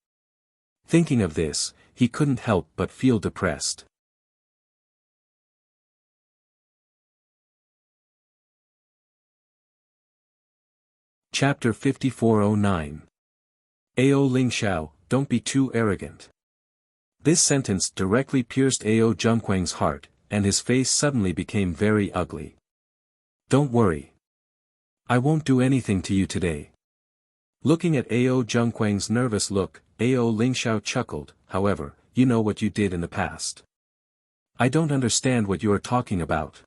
Thinking of this, he couldn't help but feel depressed. Chapter 5409. Ao Lingxiao, don't be too arrogant. This sentence directly pierced Ao Zhengquang's heart, and his face suddenly became very ugly. Don't worry. I won't do anything to you today. Looking at Ao Zhengquang's nervous look, Ao Lingxiao chuckled. However, you know what you did in the past. I don't understand what you are talking about.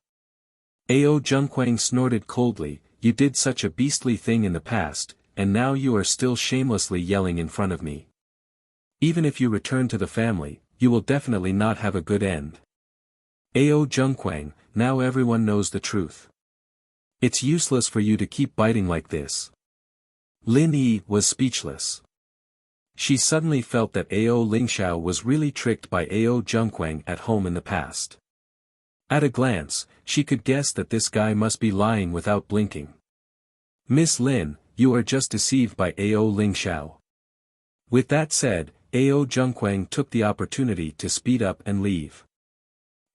Ao Zhengquang snorted coldly. You did such a beastly thing in the past, and now you are still shamelessly yelling in front of me. Even if you return to the family, you will definitely not have a good end. Ao Zhengquang, now everyone knows the truth. It's useless for you to keep biting like this. Lin Yi was speechless. She suddenly felt that Ao Lingxiao was really tricked by Ao Zhengquang at home in the past. At a glance, she could guess that this guy must be lying without blinking. Miss Lin, you are just deceived by Ao Lingxiao. With that said, Ao Zhengquang took the opportunity to speed up and leave.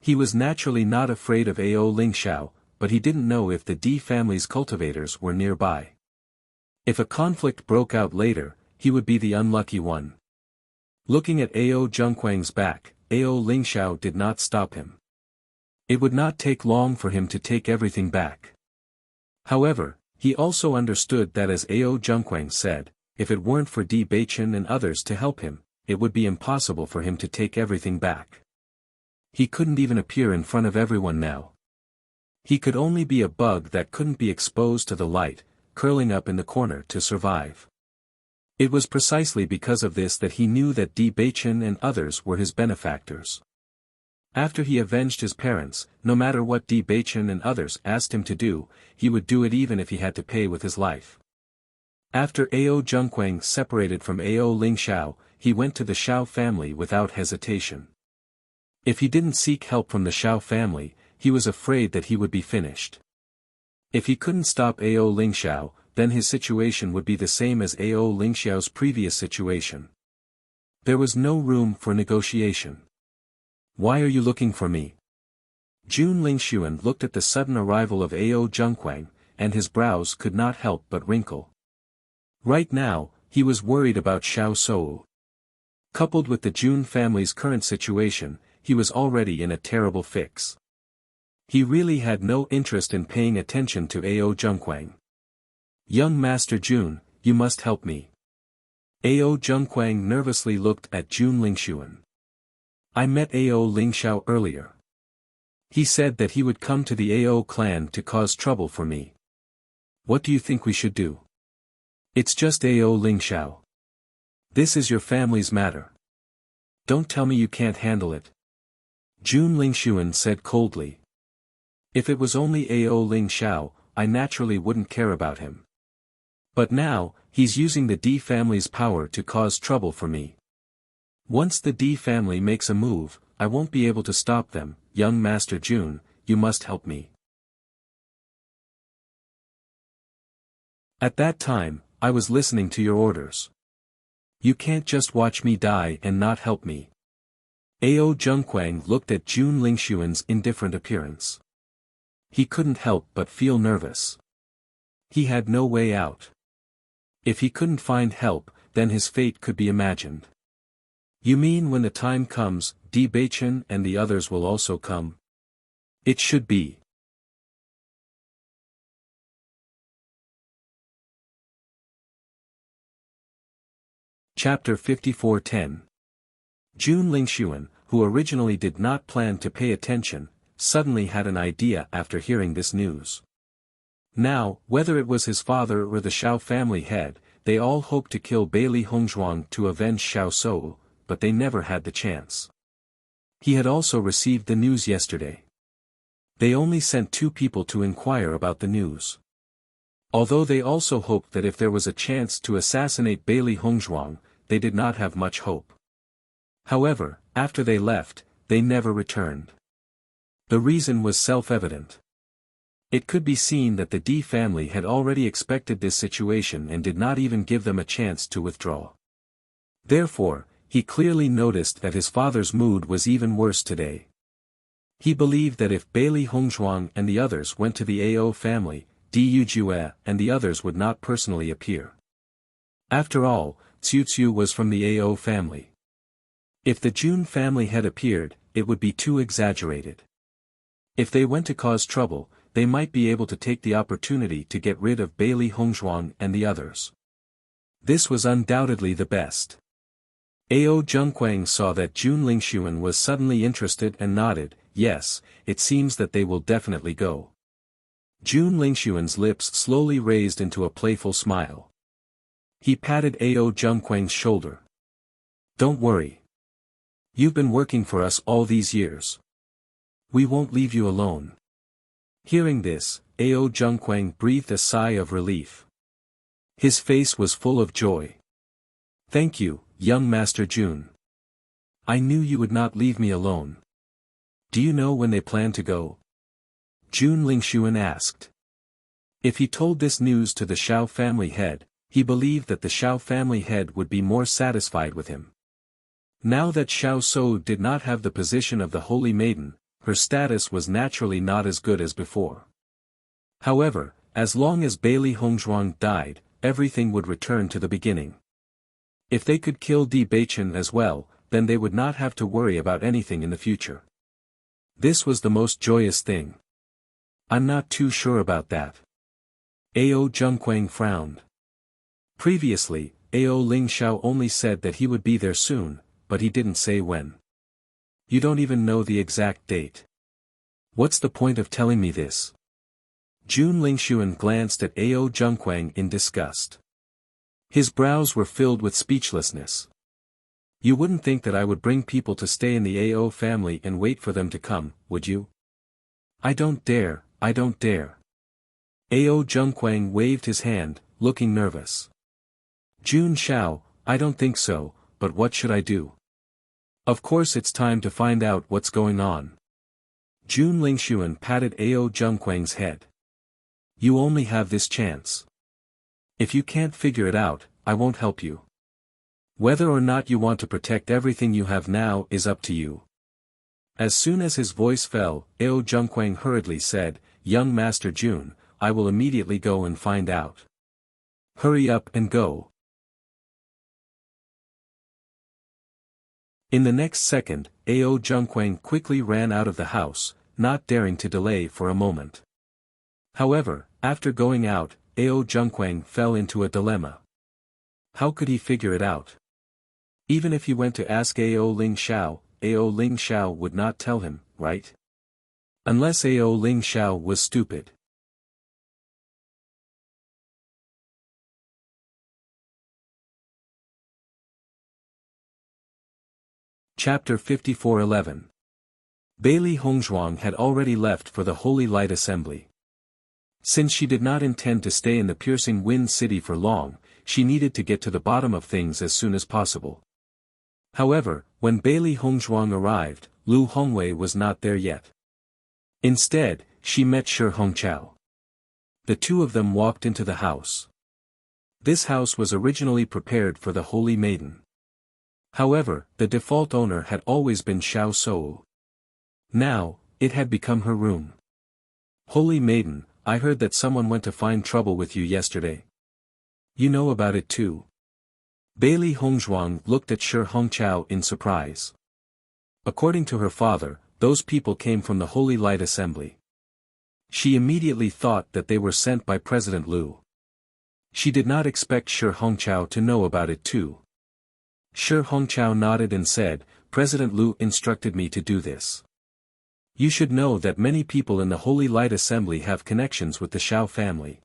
He was naturally not afraid of Ao Lingxiao, but he didn't know if the D family's cultivators were nearby. If a conflict broke out later, he would be the unlucky one. Looking at Ao Zhengquang's back, Ao Lingxiao did not stop him. It would not take long for him to take everything back. However, he also understood that as Ao Zhengquang said, if it weren't for Di Beichen and others to help him, it would be impossible for him to take everything back. He couldn't even appear in front of everyone now. He could only be a bug that couldn't be exposed to the light, curling up in the corner to survive. It was precisely because of this that he knew that Di Beichen and others were his benefactors. After he avenged his parents, no matter what Di Beichen and others asked him to do, he would do it even if he had to pay with his life. After Ao Zhengquang separated from Ao Lingxiao, he went to the Xiao family without hesitation. If he didn't seek help from the Xiao family, he was afraid that he would be finished. If he couldn't stop Ao Lingxiao, then his situation would be the same as Ao Lingxiao's previous situation. There was no room for negotiation. "Why are you looking for me?" Jun Lingxuan looked at the sudden arrival of Ao Zhengquang, and his brows could not help but wrinkle. Right now, he was worried about Xiao Shou. Coupled with the Jun family's current situation, he was already in a terrible fix. He really had no interest in paying attention to Ao Zhengquang. "Young Master Jun, you must help me." Ao Zhengquang nervously looked at Jun Lingxuan. "I met Ao Lingxiao earlier. He said that he would come to the Ao clan to cause trouble for me. What do you think we should do?" "It's just Ao Lingxiao. This is your family's matter. Don't tell me you can't handle it." Jun Lingxuan said coldly. "If it was only Ao Lingxiao, I naturally wouldn't care about him. But now, he's using the D family's power to cause trouble for me. Once the D family makes a move, I won't be able to stop them. Young Master Jun, you must help me." "At that time, I was listening to your orders. You can't just watch me die and not help me." Ao Zhengquang looked at Jun Lingxuan's indifferent appearance. He couldn't help but feel nervous. He had no way out. If he couldn't find help, then his fate could be imagined. "You mean when the time comes, Di Beichen and the others will also come?" "It should be." Chapter 54:10. Jun Lingxuan, who originally did not plan to pay attention, suddenly had an idea after hearing this news. Now, whether it was his father or the Xiao family head, they all hoped to kill Bailey Hongzhuang to avenge Xiao Shou, but they never had the chance. He had also received the news yesterday. They only sent 2 people to inquire about the news. Although they also hoped that if there was a chance to assassinate Bailey Hongzhuang, they did not have much hope. However, after they left, they never returned. The reason was self-evident. It could be seen that the D family had already expected this situation and did not even give them a chance to withdraw. Therefore, he clearly noticed that his father's mood was even worse today. He believed that if Bailey Hongzhuang and the others went to the Ao family, Di Yujue and the others would not personally appear. After all, Xiu was from the Ao family. If the Jun family had appeared, it would be too exaggerated. If they went to cause trouble, they might be able to take the opportunity to get rid of Bailey Hongzhuang and the others. This was undoubtedly the best. Ao Zhengquang saw that Jun Lingxuan was suddenly interested and nodded. "Yes, it seems that they will definitely go." Jun Lingxuan's lips slowly raised into a playful smile. He patted Ao Zhengquang's shoulder. "Don't worry. You've been working for us all these years. We won't leave you alone." Hearing this, Ao Zhengquang breathed a sigh of relief. His face was full of joy. "Thank you, young Master Jun. I knew you would not leave me alone." "Do you know when they plan to go?" Jun Lingxuan asked. If he told this news to the Xiao family head, he believed that the Xiao family head would be more satisfied with him. Now that Xiao Shou did not have the position of the Holy Maiden, her status was naturally not as good as before. However, as long as Bailey Hongzhuang died, everything would return to the beginning. If they could kill Di Beichen as well, then they would not have to worry about anything in the future. This was the most joyous thing. "I'm not too sure about that." Ao Zhengquang frowned. Previously, Ao Lingxiao only said that he would be there soon, but he didn't say when. "You don't even know the exact date. What's the point of telling me this?" Jun Lingxuan glanced at Ao Zhengquang in disgust. His brows were filled with speechlessness. "You wouldn't think that I would bring people to stay in the Ao family and wait for them to come, would you?" I don't dare. Ao Zhengquang waved his hand, looking nervous. Jun Xiao, I don't think so, but what should I do? Of course it's time to find out what's going on. Jun Lingshuan patted Ao Zhengquang's head. You only have this chance. If you can't figure it out, I won't help you. Whether or not you want to protect everything you have now is up to you. As soon as his voice fell, Ao Zhengquang hurriedly said, Young Master Jun, I will immediately go and find out. Hurry up and go. In the next second, Ao Zhengquang quickly ran out of the house, not daring to delay for a moment. However, after going out, Ao Zhengquang fell into a dilemma. How could he figure it out? Even if he went to ask Ao Ling Xiao would not tell him, right? Unless Ao Ling Xiao was stupid. Chapter 54:11. Bailey Hongzhuang had already left for the Holy Light Assembly. Since she did not intend to stay in the Piercing Wind City for long, she needed to get to the bottom of things as soon as possible. However, when Bailey Hongzhuang arrived, Lu Hongwei was not there yet. Instead, she met Shi Hongqiao. The two of them walked into the house. This house was originally prepared for the Holy Maiden. However, the default owner had always been Xiao Sou. Now, it had become her room. Holy Maiden, I heard that someone went to find trouble with you yesterday. You know about it too. Bailey Hongzhuang looked at Shi Hongqiao in surprise. According to her father, those people came from the Holy Light Assembly. She immediately thought that they were sent by President Lu. She did not expect Shi Hongqiao to know about it too. Shi Hongqiao nodded and said, President Lu instructed me to do this. You should know that many people in the Holy Light Assembly have connections with the Xiao family.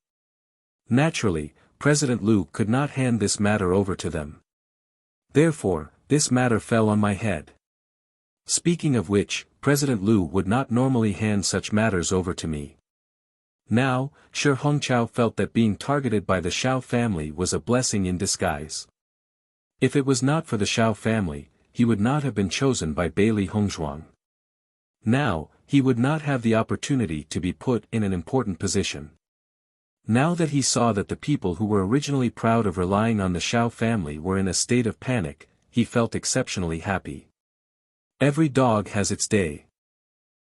Naturally, President Lu could not hand this matter over to them. Therefore, this matter fell on my head. Speaking of which, President Lu would not normally hand such matters over to me. Now, Shi Hongqiao felt that being targeted by the Xiao family was a blessing in disguise. If it was not for the Xiao family, he would not have been chosen by Bailey Hongzhuang. Now, he would not have the opportunity to be put in an important position. Now that he saw that the people who were originally proud of relying on the Xiao family were in a state of panic, he felt exceptionally happy. Every dog has its day.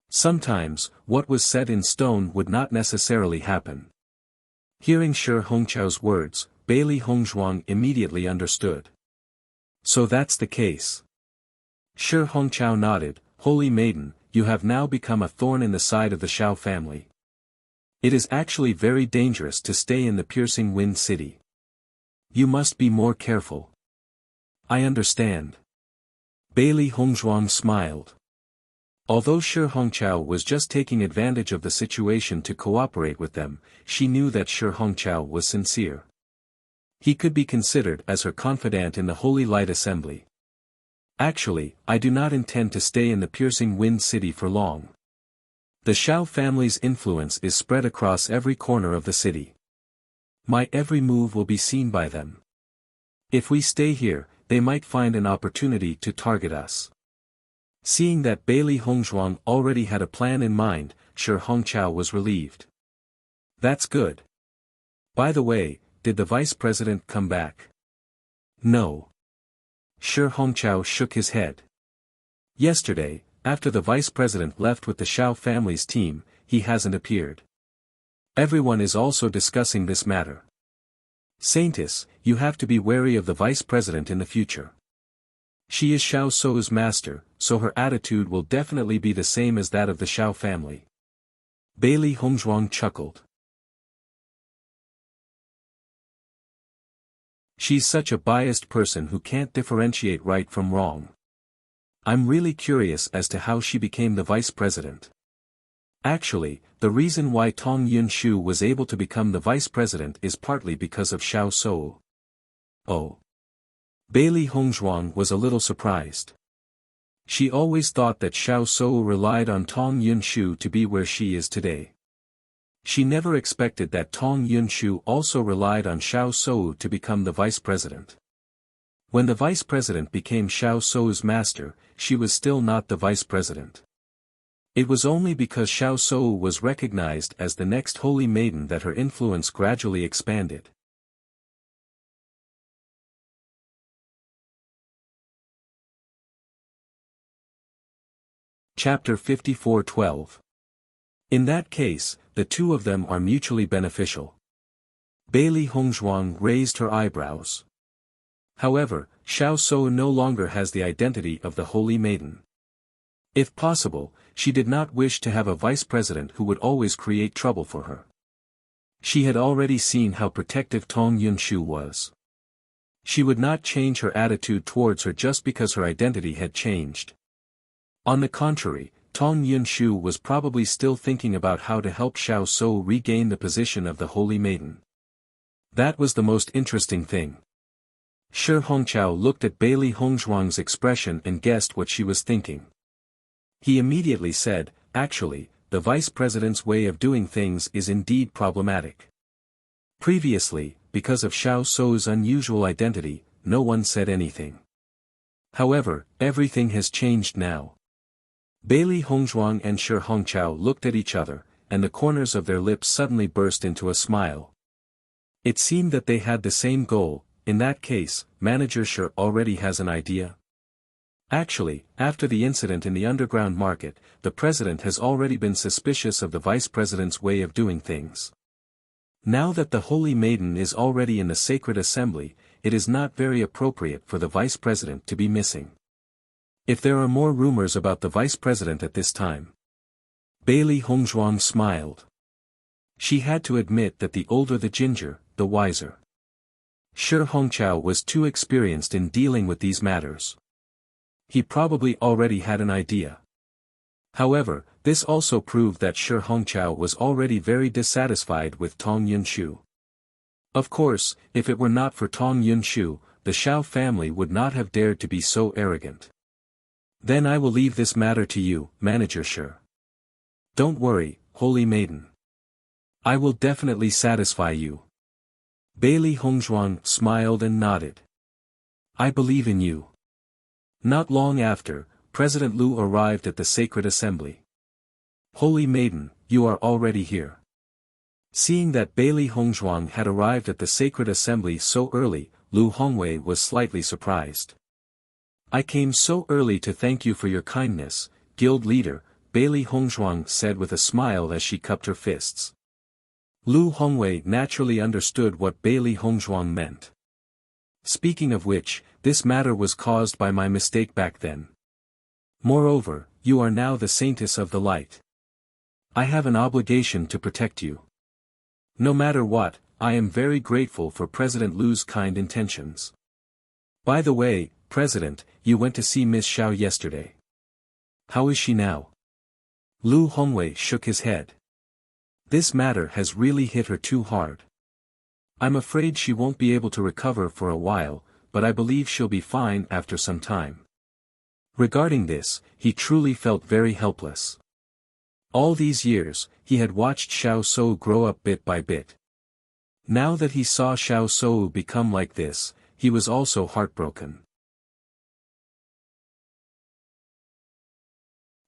Sometimes, what was set in stone would not necessarily happen. Hearing Shi Hongqiao's words, Bailey Hongzhuang immediately understood. So that's the case. Shi Hongqiao nodded, Holy Maiden, you have now become a thorn in the side of the Xiao family. It is actually very dangerous to stay in the Piercing Wind City. You must be more careful. I understand. Bailey Hongzhuang smiled. Although Shi Hongqiao was just taking advantage of the situation to cooperate with them, she knew that Shi Hongqiao was sincere. He could be considered as her confidant in the Holy Light Assembly. Actually, I do not intend to stay in the Piercing Wind City for long. The Xiao family's influence is spread across every corner of the city. My every move will be seen by them. If we stay here, they might find an opportunity to target us. Seeing that Bailey Hongzhuang already had a plan in mind, Shi Hongqiao was relieved. That's good. By the way, did the vice president come back? No. Shi Hongqiao shook his head. Yesterday, after the vice president left with the Xiao family's team, he hasn't appeared. Everyone is also discussing this matter. Saintess, you have to be wary of the vice president in the future. She is Xiao Sou's master, so her attitude will definitely be the same as that of the Xiao family. Bailey Hongzhuang chuckled. She's such a biased person who can't differentiate right from wrong. I'm really curious as to how she became the vice president. Actually, the reason why Tong Yunshu was able to become the vice president is partly because of Xiao Sou. Oh. Bailey Hongzhuang was a little surprised. She always thought that Xiao Sou relied on Tong Yunshu to be where she is today. She never expected that Tong Yunshu also relied on Xiao Sou to become the vice president. When the vice president became Xiao Sou's master, she was still not the vice president. It was only because Xiao Sou was recognized as the next holy maiden that her influence gradually expanded. Chapter 54:12. In that case, the two of them are mutually beneficial. Beili Hongzhuang raised her eyebrows. However, Xiao Sou no longer has the identity of the holy maiden. If possible, she did not wish to have a vice president who would always create trouble for her. She had already seen how protective Tong Yunshu was. She would not change her attitude towards her just because her identity had changed. On the contrary, Tong Yunshu was probably still thinking about how to help Xiao Sou regain the position of the holy maiden. That was the most interesting thing. Shi Hongqiao looked at Beili Hongzhuang's expression and guessed what she was thinking. He immediately said, "Actually, the vice president's way of doing things is indeed problematic." Previously, because of Xiao Sou's unusual identity, no one said anything. However, everything has changed now. Beili Hongzhuang and Shi Hongqiao looked at each other, and the corners of their lips suddenly burst into a smile. It seemed that they had the same goal. In that case, Manager Shi already has an idea. Actually, after the incident in the underground market, the president has already been suspicious of the vice president's way of doing things. Now that the holy maiden is already in the sacred assembly, it is not very appropriate for the vice president to be missing. If there are more rumors about the vice president at this time. Beili Hongzhuang smiled. She had to admit that the older the ginger, the wiser. Shi Hongqiao was too experienced in dealing with these matters. He probably already had an idea. However, this also proved that Shi Hongqiao was already very dissatisfied with Tong Yunshu. Of course, if it were not for Tong Yunshu, the Xiao family would not have dared to be so arrogant. Then I will leave this matter to you, Manager Shi. Don't worry, holy maiden. I will definitely satisfy you. Beili Hongzhuang smiled and nodded. I believe in you. Not long after, President Lu arrived at the sacred assembly. Holy maiden, you are already here. Seeing that Beili Hongzhuang had arrived at the sacred assembly so early, Lu Hongwei was slightly surprised. I came so early to thank you for your kindness, guild leader, Beili Hongzhuang said with a smile as she cupped her fists. Lu Hongwei naturally understood what Beili Hongzhuang meant. Speaking of which, this matter was caused by my mistake back then. Moreover, you are now the saintess of the light. I have an obligation to protect you. No matter what, I am very grateful for President Lu's kind intentions. By the way, President, you went to see Miss Xiao yesterday. How is she now? Lu Hongwei shook his head. This matter has really hit her too hard. I'm afraid she won't be able to recover for a while, but I believe she'll be fine after some time. Regarding this, he truly felt very helpless. All these years, he had watched Xiao Sou grow up bit by bit. Now that he saw Xiao Sou become like this, he was also heartbroken.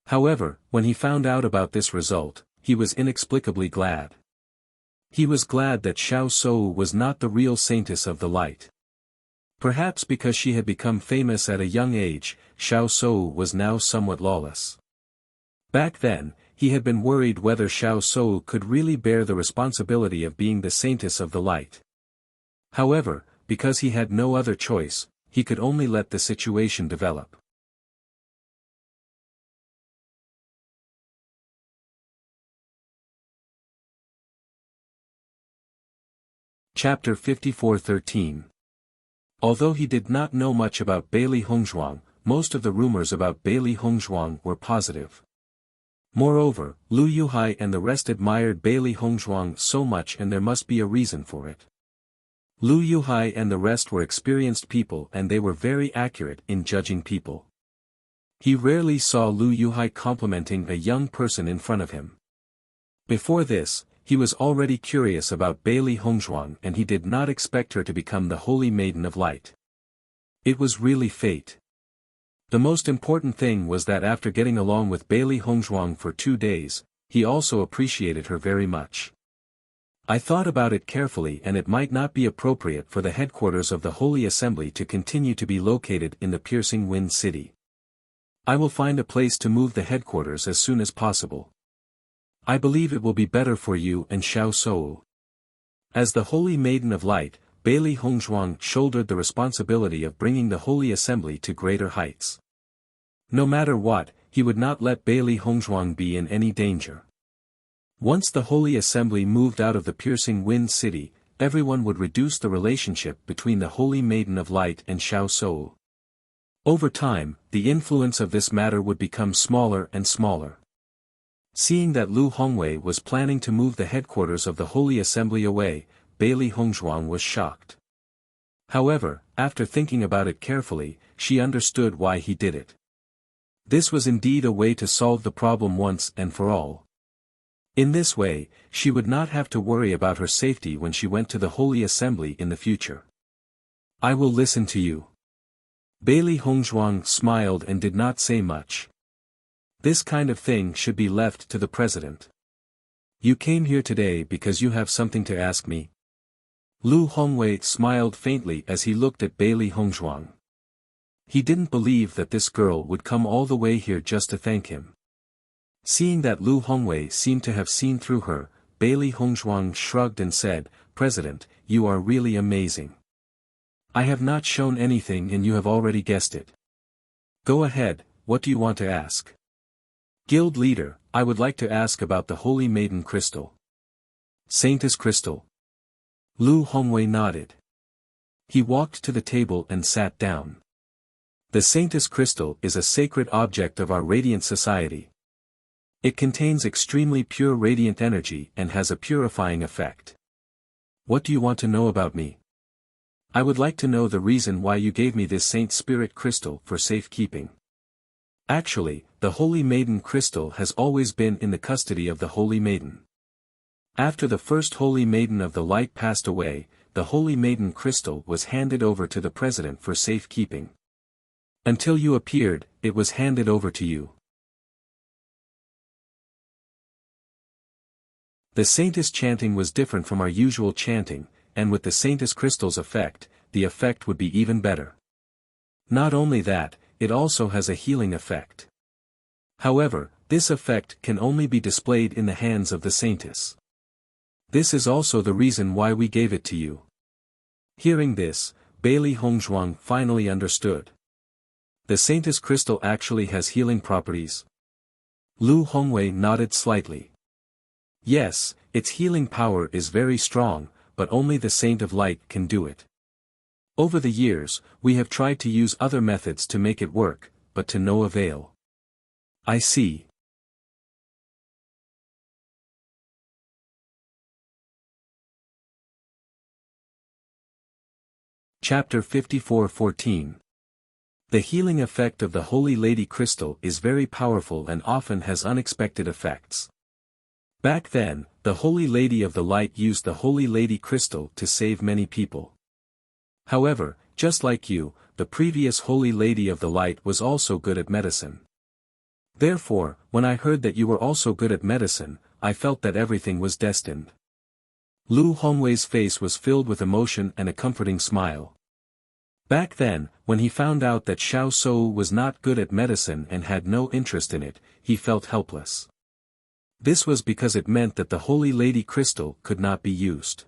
However, when he found out about this result, he was inexplicably glad. He was glad that Xiao Sou was not the real saintess of the light. Perhaps because she had become famous at a young age, Xiao Sou was now somewhat lawless. Back then, he had been worried whether Xiao Sou could really bear the responsibility of being the saintess of the light. However, because he had no other choice, he could only let the situation develop. Chapter 54:13. Although he did not know much about Beili Hongzhuang, most of the rumors about Beili Hongzhuang were positive. Moreover, Lu Yuhai and the rest admired Beili Hongzhuang so much, and there must be a reason for it. Lu Yuhai and the rest were experienced people and they were very accurate in judging people. He rarely saw Lu Yuhai complimenting a young person in front of him. Before this, he was already curious about Bailey Hongzhuang and he did not expect her to become the Holy Maiden of Light. It was really fate. The most important thing was that after getting along with Bailey Hongzhuang for 2 days, he also appreciated her very much. I thought about it carefully and it might not be appropriate for the headquarters of the Holy Assembly to continue to be located in the Piercing Wind City. I will find a place to move the headquarters as soon as possible. I believe it will be better for you and Xiao Soul. As the Holy Maiden of Light, Bailey Hongzhuang shouldered the responsibility of bringing the Holy Assembly to greater heights. No matter what, he would not let Bailey Hongzhuang be in any danger. Once the Holy Assembly moved out of the Piercing Wind City, everyone would reduce the relationship between the Holy Maiden of Light and Xiao Soul. Over time, the influence of this matter would become smaller and smaller. Seeing that Lu Hongwei was planning to move the headquarters of the Holy Assembly away, Bailey Hongzhuang was shocked. However, after thinking about it carefully, she understood why he did it. This was indeed a way to solve the problem once and for all. In this way, she would not have to worry about her safety when she went to the Holy Assembly in the future. I will listen to you. Bailey Hongzhuang smiled and did not say much. This kind of thing should be left to the president. You came here today because you have something to ask me. Lu Hongwei smiled faintly as he looked at Bailey Hongzhuang. He didn't believe that this girl would come all the way here just to thank him. Seeing that Lu Hongwei seemed to have seen through her, Bailey Hongzhuang shrugged and said, President, you are really amazing. I have not shown anything and you have already guessed it. Go ahead, what do you want to ask? Guild leader, I would like to ask about the Holy Maiden Crystal. Saintess Crystal. Lu Hongwei nodded. He walked to the table and sat down. The Saintess Crystal is a sacred object of our radiant society. It contains extremely pure radiant energy and has a purifying effect. What do you want to know about me? I would like to know the reason why you gave me this Saint Spirit Crystal for safekeeping. Actually, the Holy Maiden Crystal has always been in the custody of the Holy Maiden. After the first Holy Maiden of the Light passed away, the Holy Maiden Crystal was handed over to the President for safekeeping. Until you appeared, it was handed over to you. The Saintess chanting was different from our usual chanting, and with the Saintess Crystal's effect, the effect would be even better. Not only that, it also has a healing effect. However, this effect can only be displayed in the hands of the Saintess. This is also the reason why we gave it to you. Hearing this, Bailey Hongzhuang finally understood. The Saintess Crystal actually has healing properties. Lu Hongwei nodded slightly. Yes, its healing power is very strong, but only the Saint of Light can do it. Over the years, we have tried to use other methods to make it work, but to no avail. I see. Chapter 54:14. The healing effect of the Holy Lady Crystal is very powerful and often has unexpected effects. Back then, the Holy Lady of the Light used the Holy Lady Crystal to save many people. However, just like you, the previous Holy Lady of the Light was also good at medicine. Therefore, when I heard that you were also good at medicine, I felt that everything was destined. Lu Hongwei's face was filled with emotion and a comforting smile. Back then, when he found out that Xiao Sou was not good at medicine and had no interest in it, he felt helpless. This was because it meant that the Holy Lady Crystal could not be used.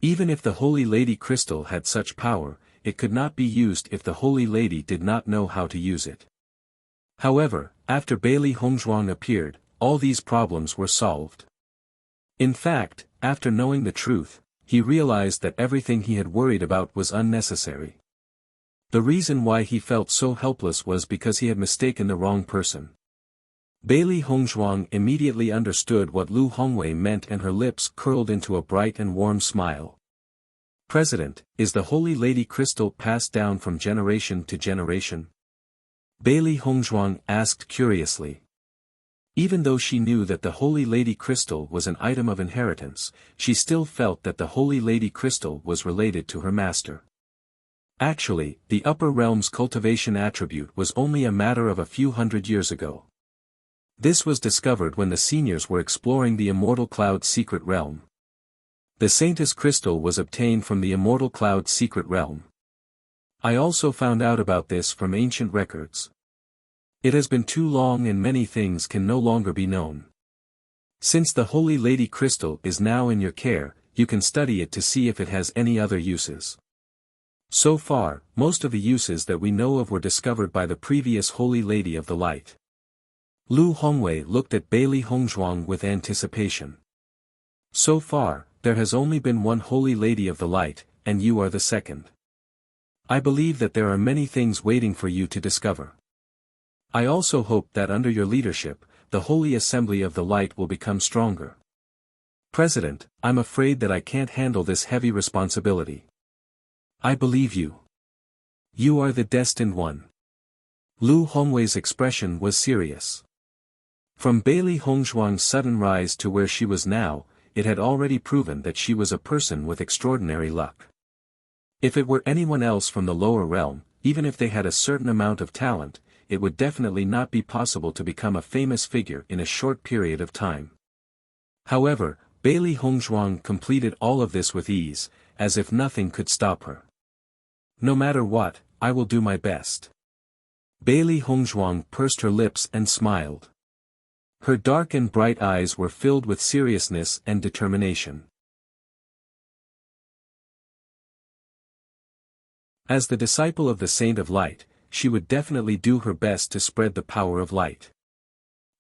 Even if the Holy Lady Crystal had such power, it could not be used if the Holy Lady did not know how to use it. However, after Bailey Hongzhuang appeared, all these problems were solved. In fact, after knowing the truth, he realized that everything he had worried about was unnecessary. The reason why he felt so helpless was because he had mistaken the wrong person. Bailey Hongzhuang immediately understood what Lu Hongwei meant and her lips curled into a bright and warm smile. President, is the Holy Lady Crystal passed down from generation to generation? Bailey Hongzhuang asked curiously. Even though she knew that the Holy Lady Crystal was an item of inheritance, she still felt that the Holy Lady Crystal was related to her master. Actually, the upper realm's cultivation attribute was only a matter of a few hundred years ago. This was discovered when the seniors were exploring the Immortal Cloud's secret realm. The Saintess Crystal was obtained from the Immortal Cloud's secret realm. I also found out about this from ancient records. It has been too long and many things can no longer be known. Since the Holy Lady Crystal is now in your care, you can study it to see if it has any other uses. So far, most of the uses that we know of were discovered by the previous Holy Lady of the Light. Lu Hongwei looked at Bailey Hongzhuang with anticipation. So far, there has only been one Holy Lady of the Light, and you are the second. I believe that there are many things waiting for you to discover. I also hope that under your leadership, the Holy Assembly of the Light will become stronger. President, I'm afraid that I can't handle this heavy responsibility. I believe you. You are the destined one. Lu Hongwei's expression was serious. From Bailey Hongzhuang's sudden rise to where she was now, it had already proven that she was a person with extraordinary luck. If it were anyone else from the lower realm, even if they had a certain amount of talent, it would definitely not be possible to become a famous figure in a short period of time. However, Bailey Hongzhuang completed all of this with ease, as if nothing could stop her. No matter what, I will do my best. Bailey Hongzhuang pursed her lips and smiled. Her dark and bright eyes were filled with seriousness and determination. As the disciple of the Saint of Light, she would definitely do her best to spread the power of light.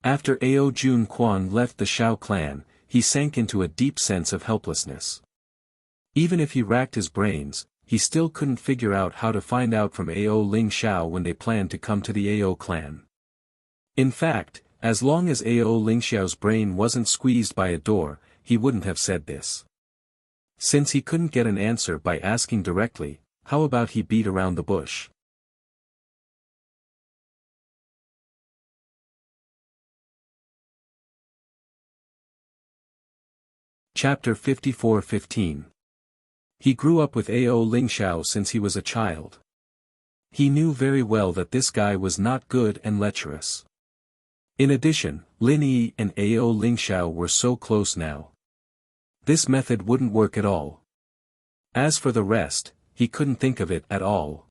After Ao Jun Quan left the Shao clan, he sank into a deep sense of helplessness. Even if he racked his brains, he still couldn't figure out how to find out from Ao Ling Xiao when they planned to come to the Ao clan. In fact, as long as Ao Ling Xiao's brain wasn't squeezed by a door, he wouldn't have said this. Since he couldn't get an answer by asking directly, how about he beat around the bush? Chapter 54-15. He grew up with Ao Ling Xiao since he was a child. He knew very well that this guy was not good and lecherous. In addition, Lin Yi and Ao Ling Xiao were so close now. This method wouldn't work at all. As for the rest, he couldn't think of it at all.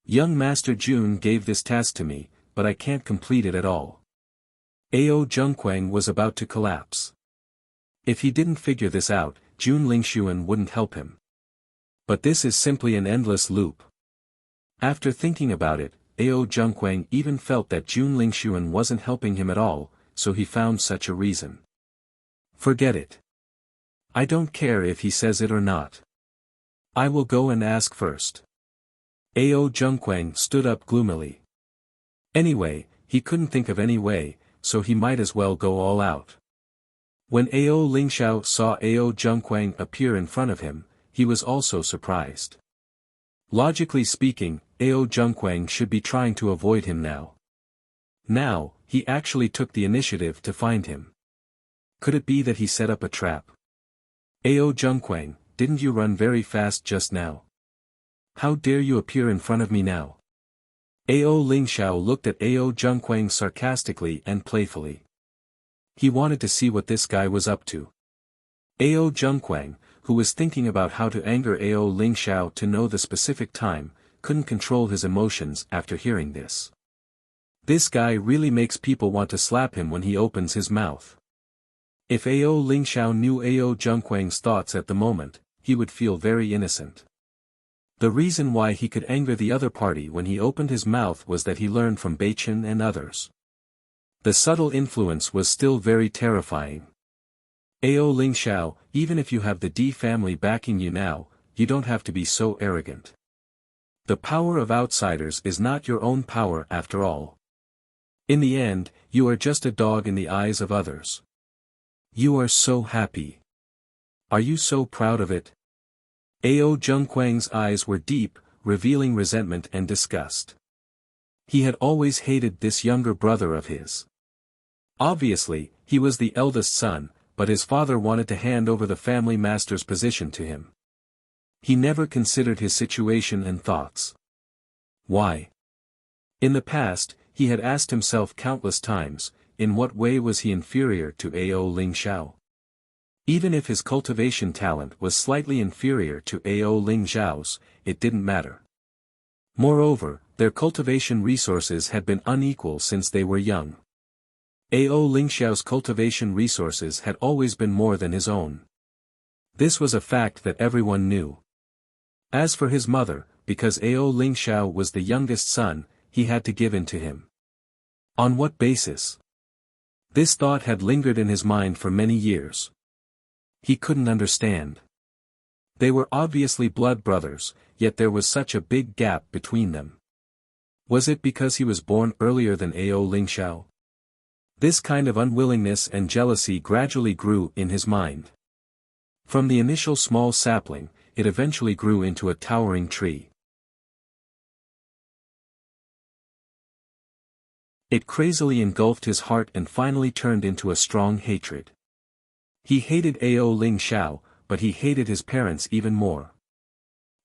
Young Master Jun gave this task to me, but I can't complete it at all. Ao Zhengquang was about to collapse. If he didn't figure this out, Jun Lingxuan wouldn't help him. But this is simply an endless loop. After thinking about it, Ao Zhengquang even felt that Jun Lingxuan wasn't helping him at all, so he found such a reason. Forget it. I don't care if he says it or not. I will go and ask first. Ao Zhengquang stood up gloomily. Anyway, he couldn't think of any way, so he might as well go all out. When Ao Lingxiao saw Ao Zhengquang appear in front of him, he was also surprised. Logically speaking, Ao Zhengquang should be trying to avoid him now. Now, he actually took the initiative to find him. Could it be that he set up a trap? Ao Zhengquang, didn't you run very fast just now? How dare you appear in front of me now? Ao Lingxiao looked at Ao Zhengquang sarcastically and playfully. He wanted to see what this guy was up to. Ao Zhengquang, who was thinking about how to anger Ao Lingxiao to know the specific time, couldn't control his emotions after hearing this. This guy really makes people want to slap him when he opens his mouth. If Ao Lingxiao knew Ao Zhengquang's thoughts at the moment, he would feel very innocent. The reason why he could anger the other party when he opened his mouth was that he learned from Beichen and others. The subtle influence was still very terrifying. Ao Lingxiao, even if you have the D family backing you now, you don't have to be so arrogant. The power of outsiders is not your own power after all. In the end, you are just a dog in the eyes of others. You are so happy. Are you so proud of it? Ao Zhengquang's eyes were deep, revealing resentment and disgust. He had always hated this younger brother of his. Obviously, he was the eldest son, but his father wanted to hand over the family master's position to him. He never considered his situation and thoughts. Why? In the past, he had asked himself countless times, in what way was he inferior to Ao Ling Xiao? Even if his cultivation talent was slightly inferior to Ao Ling Xiao's, it didn't matter. Moreover, their cultivation resources had been unequal since they were young. Ao Ling Xiao's cultivation resources had always been more than his own. This was a fact that everyone knew. As for his mother, because Ao Ling Xiao was the youngest son, he had to give in to him. On what basis? This thought had lingered in his mind for many years. He couldn't understand. They were obviously blood brothers, yet there was such a big gap between them. Was it because he was born earlier than Ao Ling Xiao? This kind of unwillingness and jealousy gradually grew in his mind. From the initial small sapling, it eventually grew into a towering tree. It crazily engulfed his heart and finally turned into a strong hatred. He hated Ao Ling Xiao, but he hated his parents even more.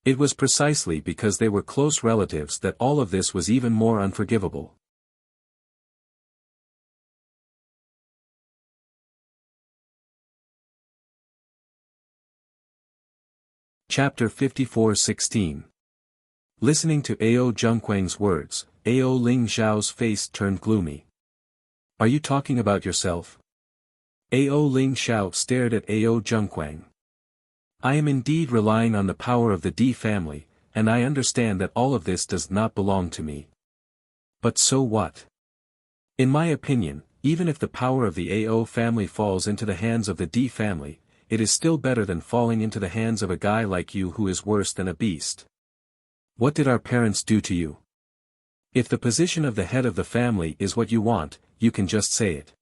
It was precisely because they were close relatives that all of this was even more unforgivable. Chapter 54:16. Listening to Ao Zhengquang's words, Ao Ling Xiao's face turned gloomy. Are you talking about yourself? Ao Ling Xiao stared at Ao Zhengquang. I am indeed relying on the power of the Di family, and I understand that all of this does not belong to me. But so what? In my opinion, even if the power of the Ao family falls into the hands of the Di family, it is still better than falling into the hands of a guy like you who is worse than a beast. What did our parents do to you? If the position of the head of the family is what you want, you can just say it.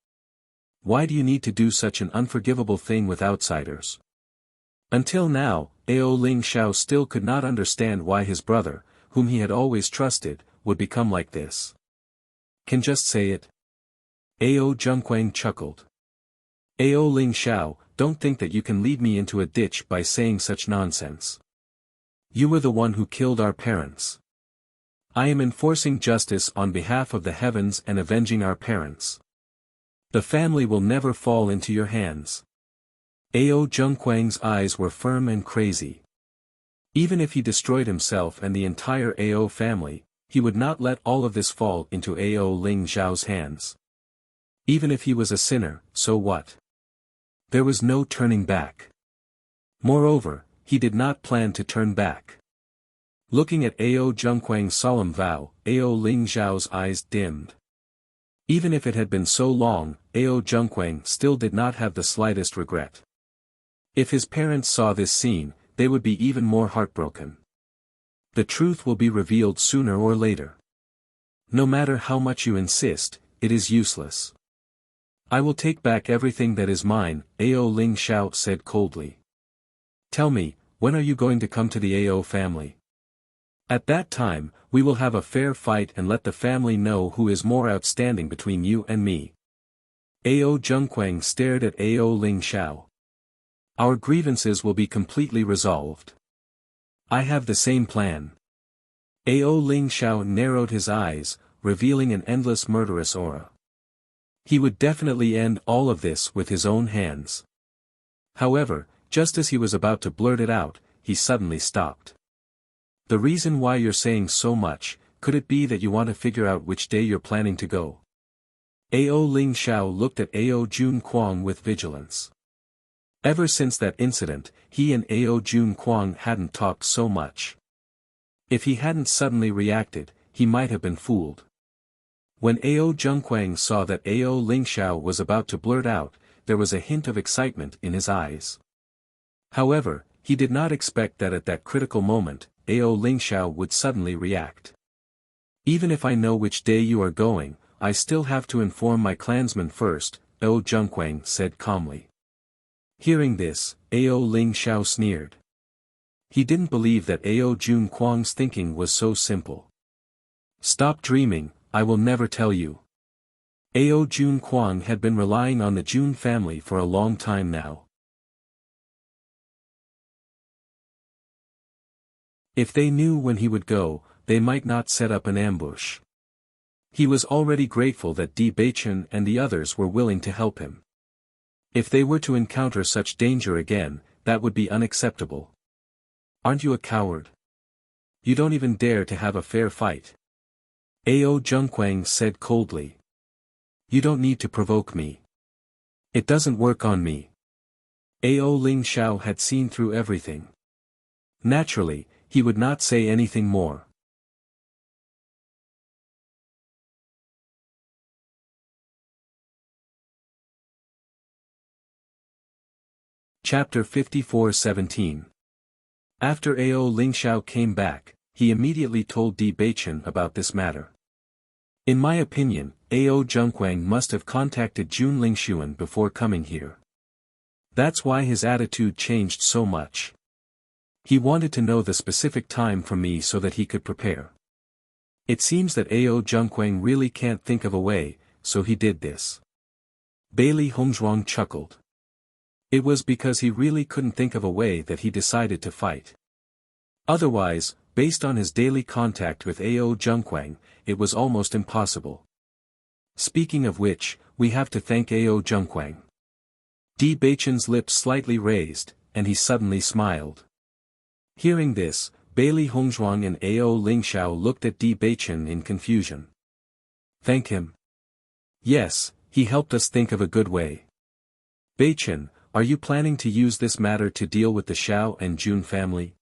Why do you need to do such an unforgivable thing with outsiders? Until now, Ao Ling Xiao still could not understand why his brother, whom he had always trusted, would become like this. Can just say it? Ao Zhengquang chuckled. Ao Ling Xiao, don't think that you can lead me into a ditch by saying such nonsense. You were the one who killed our parents. I am enforcing justice on behalf of the heavens and avenging our parents. The family will never fall into your hands. Ao Zhengquang's eyes were firm and crazy. Even if he destroyed himself and the entire Ao family, he would not let all of this fall into Ao Ling Xiao's hands. Even if he was a sinner, so what? There was no turning back. Moreover, he did not plan to turn back. Looking at Ao Zhengquang's solemn vow, Ao Ling Xiao's eyes dimmed. Even if it had been so long, Ao Zhengquang still did not have the slightest regret. If his parents saw this scene, they would be even more heartbroken. The truth will be revealed sooner or later. No matter how much you insist, it is useless. I will take back everything that is mine, Ao Ling Xiao said coldly. Tell me, when are you going to come to the Ao family? At that time, we will have a fair fight and let the family know who is more outstanding between you and me. Ao Zhengquang stared at Ao Ling Xiao. Our grievances will be completely resolved. I have the same plan. Ao Ling Xiao narrowed his eyes, revealing an endless murderous aura. He would definitely end all of this with his own hands. However, just as he was about to blurt it out, he suddenly stopped. The reason why you're saying so much, could it be that you want to figure out which day you're planning to go? Ao Ling Xiao looked at Ao Zhengquang with vigilance. Ever since that incident, he and Ao Zhengquang hadn't talked so much. If he hadn't suddenly reacted, he might have been fooled. When Ao Zhengquang saw that Ao Ling Xiao was about to blurt out, there was a hint of excitement in his eyes. However, he did not expect that at that critical moment, Ao Ling Xiao would suddenly react. Even if I know which day you are going, I still have to inform my clansmen first, Ao Zhengquang said calmly. Hearing this, Ao Ling Xiao sneered. He didn't believe that Ao Zhengquang's thinking was so simple. Stop dreaming, I will never tell you. Ao Jun Kwang had been relying on the Jun family for a long time now. If they knew when he would go, they might not set up an ambush. He was already grateful that Di Beichen and the others were willing to help him. If they were to encounter such danger again, that would be unacceptable. Aren't you a coward? You don't even dare to have a fair fight. Ao Junquang said coldly. You don't need to provoke me. It doesn't work on me. Ao Ling Xiao had seen through everything. Naturally, he would not say anything more. Chapter 54:17. After Ao Lingxiao came back, he immediately told Di Beichen about this matter. In my opinion, Ao Junquang must have contacted Jun Lingxuan before coming here. That's why his attitude changed so much. He wanted to know the specific time from me so that he could prepare. It seems that Ao Junquang really can't think of a way, so he did this. Bailey Hongzhuang chuckled. It was because he really couldn't think of a way that he decided to fight. Otherwise, based on his daily contact with Ao Junquang, it was almost impossible. Speaking of which, we have to thank Ao Junquang. Di Beichen's lips slightly raised, and he suddenly smiled. Hearing this, Bailey Hongzhuang and Ao Lingxiao looked at Di Beichen in confusion. Thank him? Yes, he helped us think of a good way. Beichen, are you planning to use this matter to deal with the Xiao and Jun family?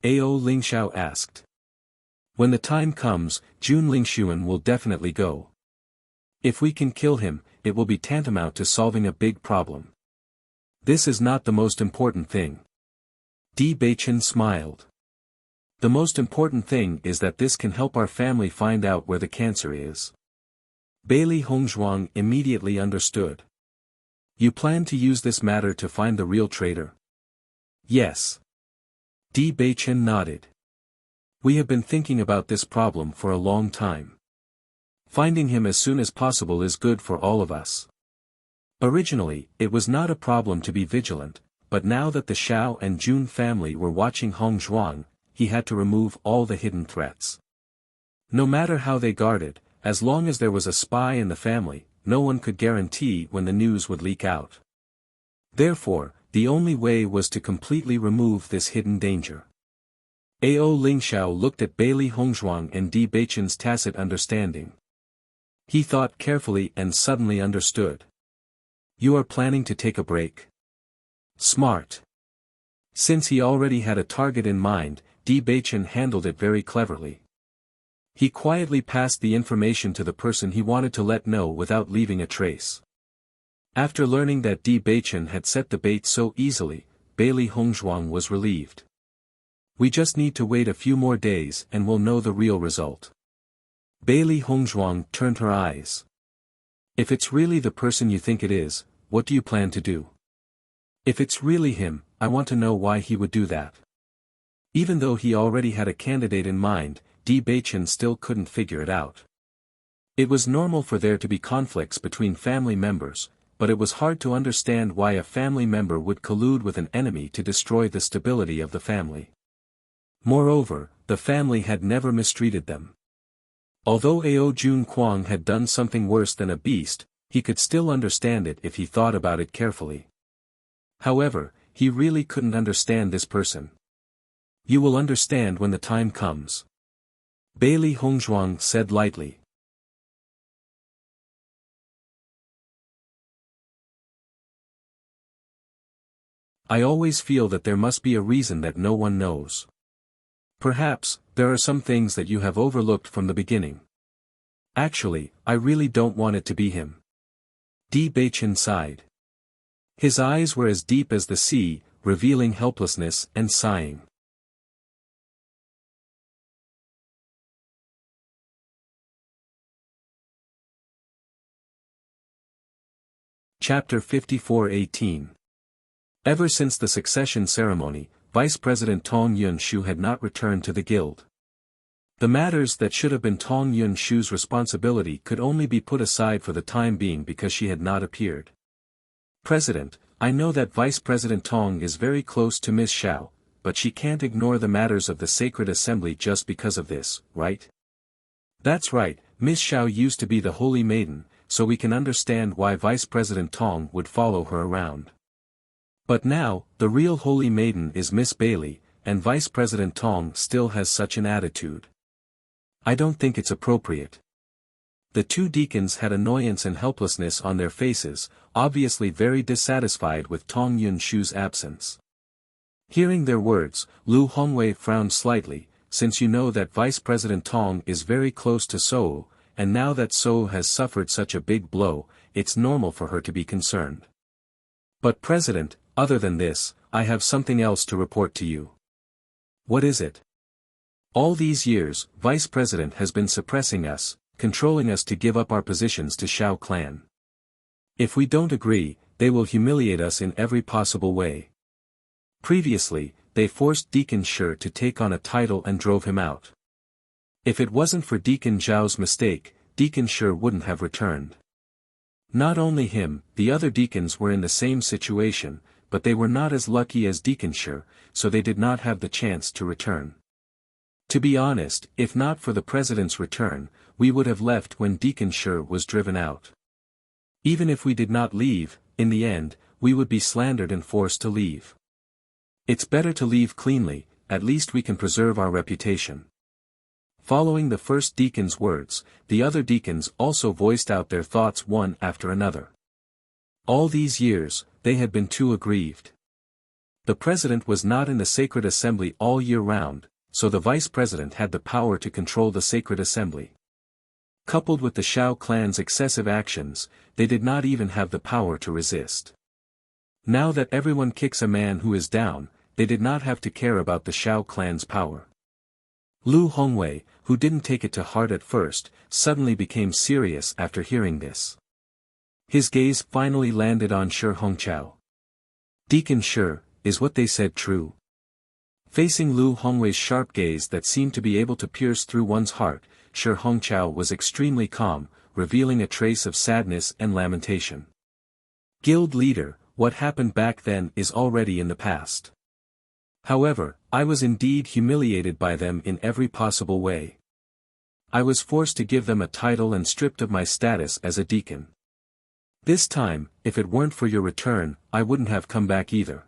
Ao Lingxiao asked. When the time comes, Jun Lingxuan will definitely go. If we can kill him, it will be tantamount to solving a big problem. This is not the most important thing. Di Beichen smiled. The most important thing is that this can help our family find out where the cancer is. Bailey Hongzhuang immediately understood. You plan to use this matter to find the real traitor? Yes. Di Beichen nodded. We have been thinking about this problem for a long time. Finding him as soon as possible is good for all of us. Originally, it was not a problem to be vigilant, but now that the Xiao and Jun family were watching Hongzhuang, he had to remove all the hidden threats. No matter how they guarded, as long as there was a spy in the family, no one could guarantee when the news would leak out. Therefore, the only way was to completely remove this hidden danger. Ao Lingxiao looked at Bailey Hongzhuang and Di Beichen's tacit understanding. He thought carefully and suddenly understood. You are planning to take a break? Smart. Since he already had a target in mind, Di Beichen handled it very cleverly. He quietly passed the information to the person he wanted to let know without leaving a trace. After learning that Di Beichen had set the bait so easily, Bailey Hongzhuang was relieved. We just need to wait a few more days and we'll know the real result. Bailey Hongzhuang turned her eyes. If it's really the person you think it is, what do you plan to do? If it's really him, I want to know why he would do that. Even though he already had a candidate in mind, Di Beichen still couldn't figure it out. It was normal for there to be conflicts between family members, but it was hard to understand why a family member would collude with an enemy to destroy the stability of the family. Moreover, the family had never mistreated them. Although Ao Jun Kwang had done something worse than a beast, he could still understand it if he thought about it carefully. However, he really couldn't understand this person. You will understand when the time comes. Bailey Hongzhuang said lightly. I always feel that there must be a reason that no one knows. Perhaps, there are some things that you have overlooked from the beginning. Actually, I really don't want it to be him. Di Beichen sighed. His eyes were as deep as the sea, revealing helplessness and sighing. Chapter 54:18. Ever since the succession ceremony, Vice President Tong Yunshu had not returned to the guild. The matters that should have been Tong Yunshu's responsibility could only be put aside for the time being because she had not appeared. President, I know that Vice President Tong is very close to Miss Xiao, but she can't ignore the matters of the Sacred Assembly just because of this, right? That's right, Miss Xiao used to be the Holy Maiden, so we can understand why Vice President Tong would follow her around. But now, the real Holy Maiden is Miss Bailey, and Vice President Tong still has such an attitude. I don't think it's appropriate. The two deacons had annoyance and helplessness on their faces, obviously very dissatisfied with Tong Yunshu's absence. Hearing their words, Lu Hongwei frowned slightly, since you know that Vice President Tong is very close to Sou, and now that Sou has suffered such a big blow, it's normal for her to be concerned. But President, other than this, I have something else to report to you. What is it? All these years, Vice President has been suppressing us, controlling us to give up our positions to Xiao clan. If we don't agree, they will humiliate us in every possible way. Previously, they forced Deacon Shi to take on a title and drove him out. If it wasn't for Deacon Zhao's mistake, Deacon Shi wouldn't have returned. Not only him, the other deacons were in the same situation, but they were not as lucky as Deacon Shi, so they did not have the chance to return. To be honest, if not for the president's return, we would have left when Deacon Shi was driven out. Even if we did not leave, in the end, we would be slandered and forced to leave. It's better to leave cleanly, at least we can preserve our reputation. Following the first deacon's words, the other deacons also voiced out their thoughts one after another. All these years, they had been too aggrieved. The president was not in the Sacred Assembly all year round, so the vice president had the power to control the Sacred Assembly. Coupled with the Xiao clan's excessive actions, they did not even have the power to resist. Now that everyone kicks a man who is down, they did not have to care about the Xiao clan's power. Lu Hongwei, who didn't take it to heart at first, suddenly became serious after hearing this. His gaze finally landed on Shi Hongqiao. Deacon Shi, is what they said true? Facing Lu Hongwei's sharp gaze that seemed to be able to pierce through one's heart, Shi Hongqiao was extremely calm, revealing a trace of sadness and lamentation. Guild leader, what happened back then is already in the past. However, I was indeed humiliated by them in every possible way. I was forced to give them a title and stripped of my status as a deacon. This time, if it weren't for your return, I wouldn't have come back either.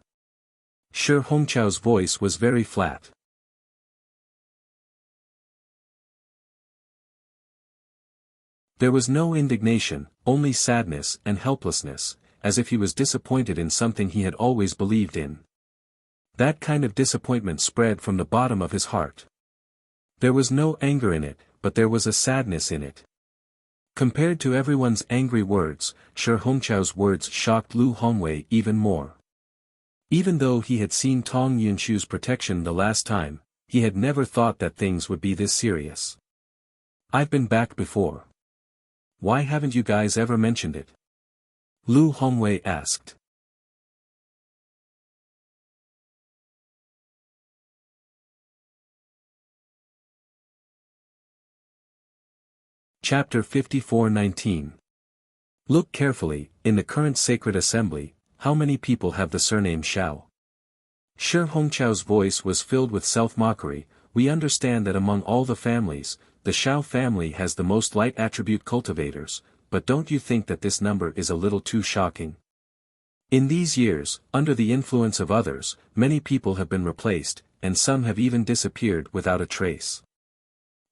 Shi Hongqiao's voice was very flat. There was no indignation, only sadness and helplessness, as if he was disappointed in something he had always believed in. That kind of disappointment spread from the bottom of his heart. There was no anger in it, but there was a sadness in it. Compared to everyone's angry words, Shi Hongqiao's words shocked Lu Hongwei even more. Even though he had seen Tong Yunshu's protection the last time, he had never thought that things would be this serious. I've been back before. Why haven't you guys ever mentioned it? Lu Hongwei asked. Chapter 54:19. Look carefully, in the current Sacred Assembly, how many people have the surname Xiao? Shi Hongqiao's voice was filled with self-mockery. We understand that among all the families, the Xiao family has the most light attribute cultivators, but don't you think that this number is a little too shocking? In these years, under the influence of others, many people have been replaced, and some have even disappeared without a trace.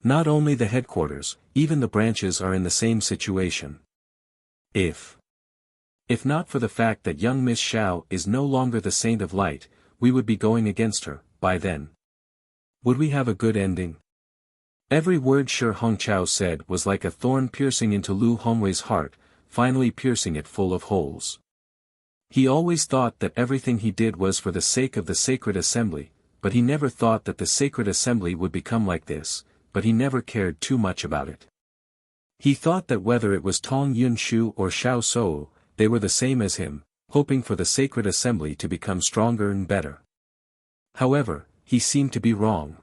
Not only the headquarters, even the branches are in the same situation. If not for the fact that young Miss Xiao is no longer the saint of light, we would be going against her, by then. Would we have a good ending? Every word Shi Hongqiao said was like a thorn piercing into Lu Hongwei's heart, finally piercing it full of holes. He always thought that everything he did was for the sake of the Sacred Assembly, but he never thought that the Sacred Assembly would become like this, but he never cared too much about it. He thought that whether it was Tong Yunshu or Xiao Sou, they were the same as him, hoping for the Sacred Assembly to become stronger and better. However, he seemed to be wrong.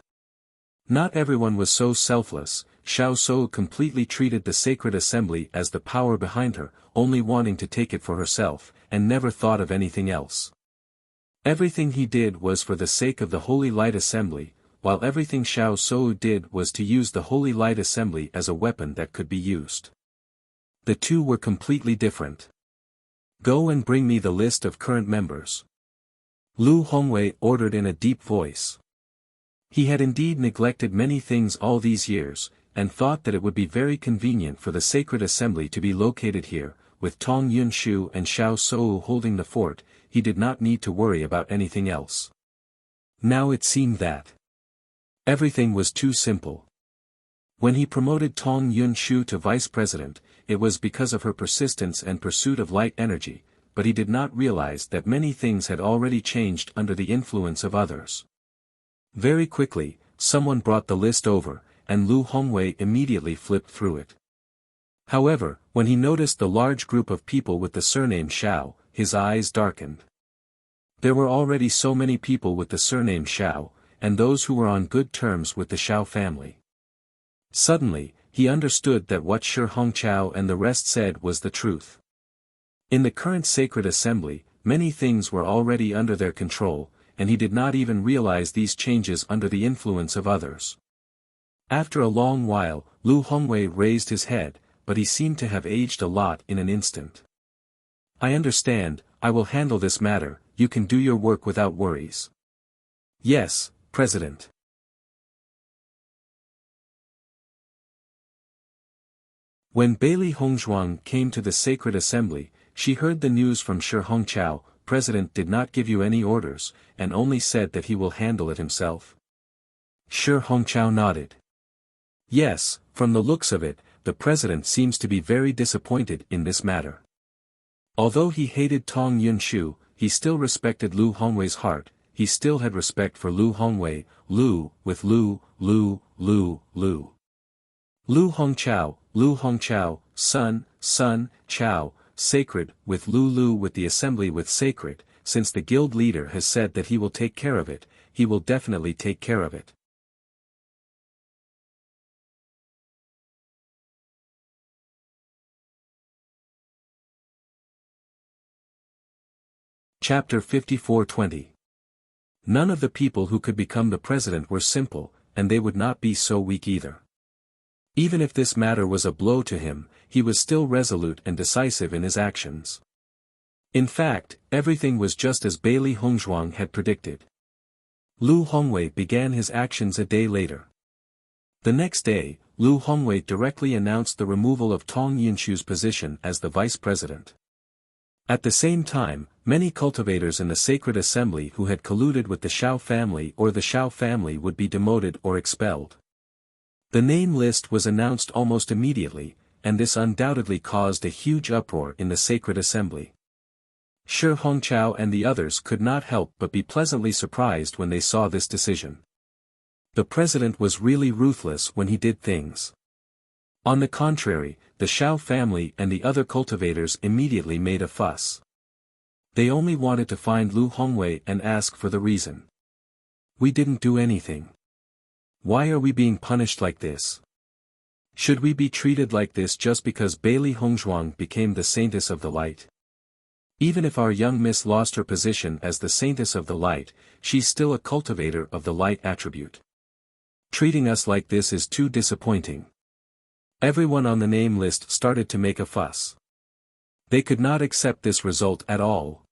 Not everyone was so selfless. Xiao Shou completely treated the sacred assembly as the power behind her, only wanting to take it for herself, and never thought of anything else. Everything he did was for the sake of the Holy Light Assembly, while everything Xiao Shou did was to use the Holy Light Assembly as a weapon that could be used. The two were completely different. Go and bring me the list of current members. Lu Hongwei ordered in a deep voice. He had indeed neglected many things all these years, and thought that it would be very convenient for the sacred assembly to be located here, with Tong Yunshu and Xiao Shou holding the fort. He did not need to worry about anything else. Now it seemed that everything was too simple. When he promoted Tong Yunshu to vice president, it was because of her persistence and pursuit of light energy, but he did not realize that many things had already changed under the influence of others. Very quickly, someone brought the list over, and Lu Hongwei immediately flipped through it. However, when he noticed the large group of people with the surname Xiao, his eyes darkened. There were already so many people with the surname Xiao, and those who were on good terms with the Xiao family. Suddenly, he understood that what Shi Hongqiao and the rest said was the truth. In the current sacred assembly, many things were already under their control, and he did not even realize these changes under the influence of others. After a long while, Lu Hongwei raised his head, but he seemed to have aged a lot in an instant. I understand, I will handle this matter, you can do your work without worries. Yes, President. When Bailey Hongzhuang came to the sacred assembly, she heard the news from Shi Hongqiao. President did not give you any orders, and only said that he will handle it himself. Shi Hongqiao nodded. Yes, from the looks of it, the president seems to be very disappointed in this matter. Although he hated Tong Yunshu, he still respected Lu Hongwei's heart. He still had respect for Lu Hongwei, Lu Hongqiao, Sun, Chao, sacred, with Lu with the assembly with sacred. Since the guild leader has said that he will take care of it, he will definitely take care of it. Chapter 54:20. None of the people who could become the president were simple, and they would not be so weak either. Even if this matter was a blow to him, he was still resolute and decisive in his actions. In fact, everything was just as Bailey Hongzhuang had predicted. Lu Hongwei began his actions a day later. The next day, Lu Hongwei directly announced the removal of Tong Yunshu's position as the vice president. At the same time, many cultivators in the sacred assembly who had colluded with the Xiao family or the Xiao family would be demoted or expelled. The name list was announced almost immediately, and this undoubtedly caused a huge uproar in the sacred assembly. Shi Hongqiao and the others could not help but be pleasantly surprised when they saw this decision. The president was really ruthless when he did things. On the contrary, the Xiao family and the other cultivators immediately made a fuss. They only wanted to find Lu Hongwei and ask for the reason. We didn't do anything. Why are we being punished like this? Should we be treated like this just because Bailey Hongzhuang became the saintess of the light? Even if our young miss lost her position as the saintess of the light, she's still a cultivator of the light attribute. Treating us like this is too disappointing. Everyone on the name list started to make a fuss. They could not accept this result at all.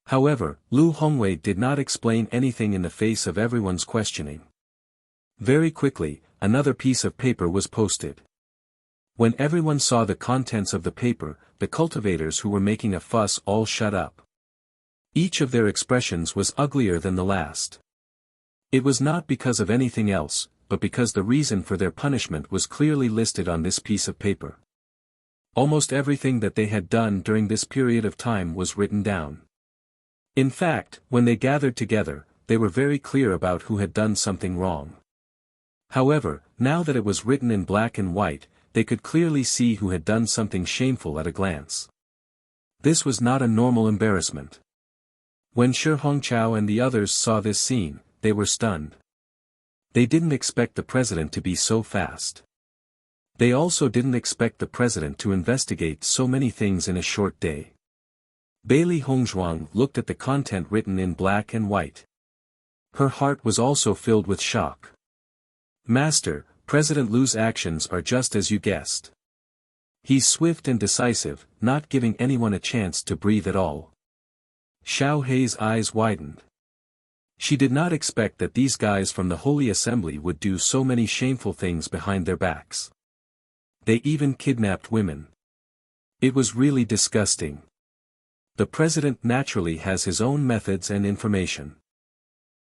However, Lu Hongwei did not explain anything in the face of everyone's questioning. Very quickly, another piece of paper was posted. When everyone saw the contents of the paper, the cultivators who were making a fuss all shut up. Each of their expressions was uglier than the last. It was not because of anything else, but because the reason for their punishment was clearly listed on this piece of paper. Almost everything that they had done during this period of time was written down. In fact, when they gathered together, they were very clear about who had done something wrong. However, now that it was written in black and white, they could clearly see who had done something shameful at a glance. This was not a normal embarrassment. When Shi Hongqiao and the others saw this scene, they were stunned. They didn't expect the president to be so fast. They also didn't expect the president to investigate so many things in a short day. Bailey Hongzhuang looked at the content written in black and white. Her heart was also filled with shock. Master, President Lu's actions are just as you guessed. He's swift and decisive, not giving anyone a chance to breathe at all. Xiao Hei's eyes widened. She did not expect that these guys from the Holy Assembly would do so many shameful things behind their backs. They even kidnapped women. It was really disgusting. The president naturally has his own methods and information.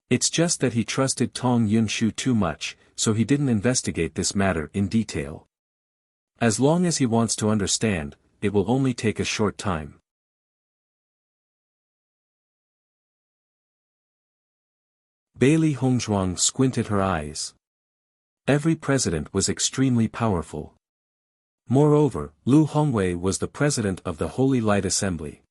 It's just that he trusted Tong Yunshu too much, so he didn't investigate this matter in detail. As long as he wants to understand, it will only take a short time. Bailey Hongzhuang squinted her eyes. Every president was extremely powerful. Moreover, Lu Hongwei was the president of the Holy Light Assembly.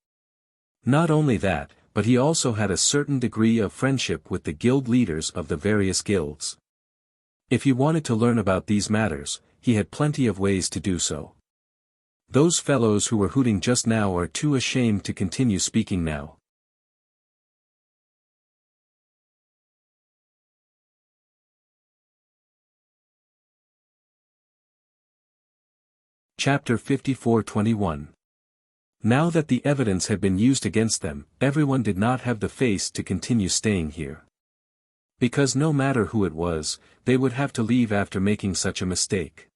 Not only that, but he also had a certain degree of friendship with the guild leaders of the various guilds. If he wanted to learn about these matters, he had plenty of ways to do so. Those fellows who were hooting just now are too ashamed to continue speaking now. Chapter 54:21. Now that the evidence had been used against them, everyone did not have the face to continue staying here. Because no matter who it was, they would have to leave after making such a mistake.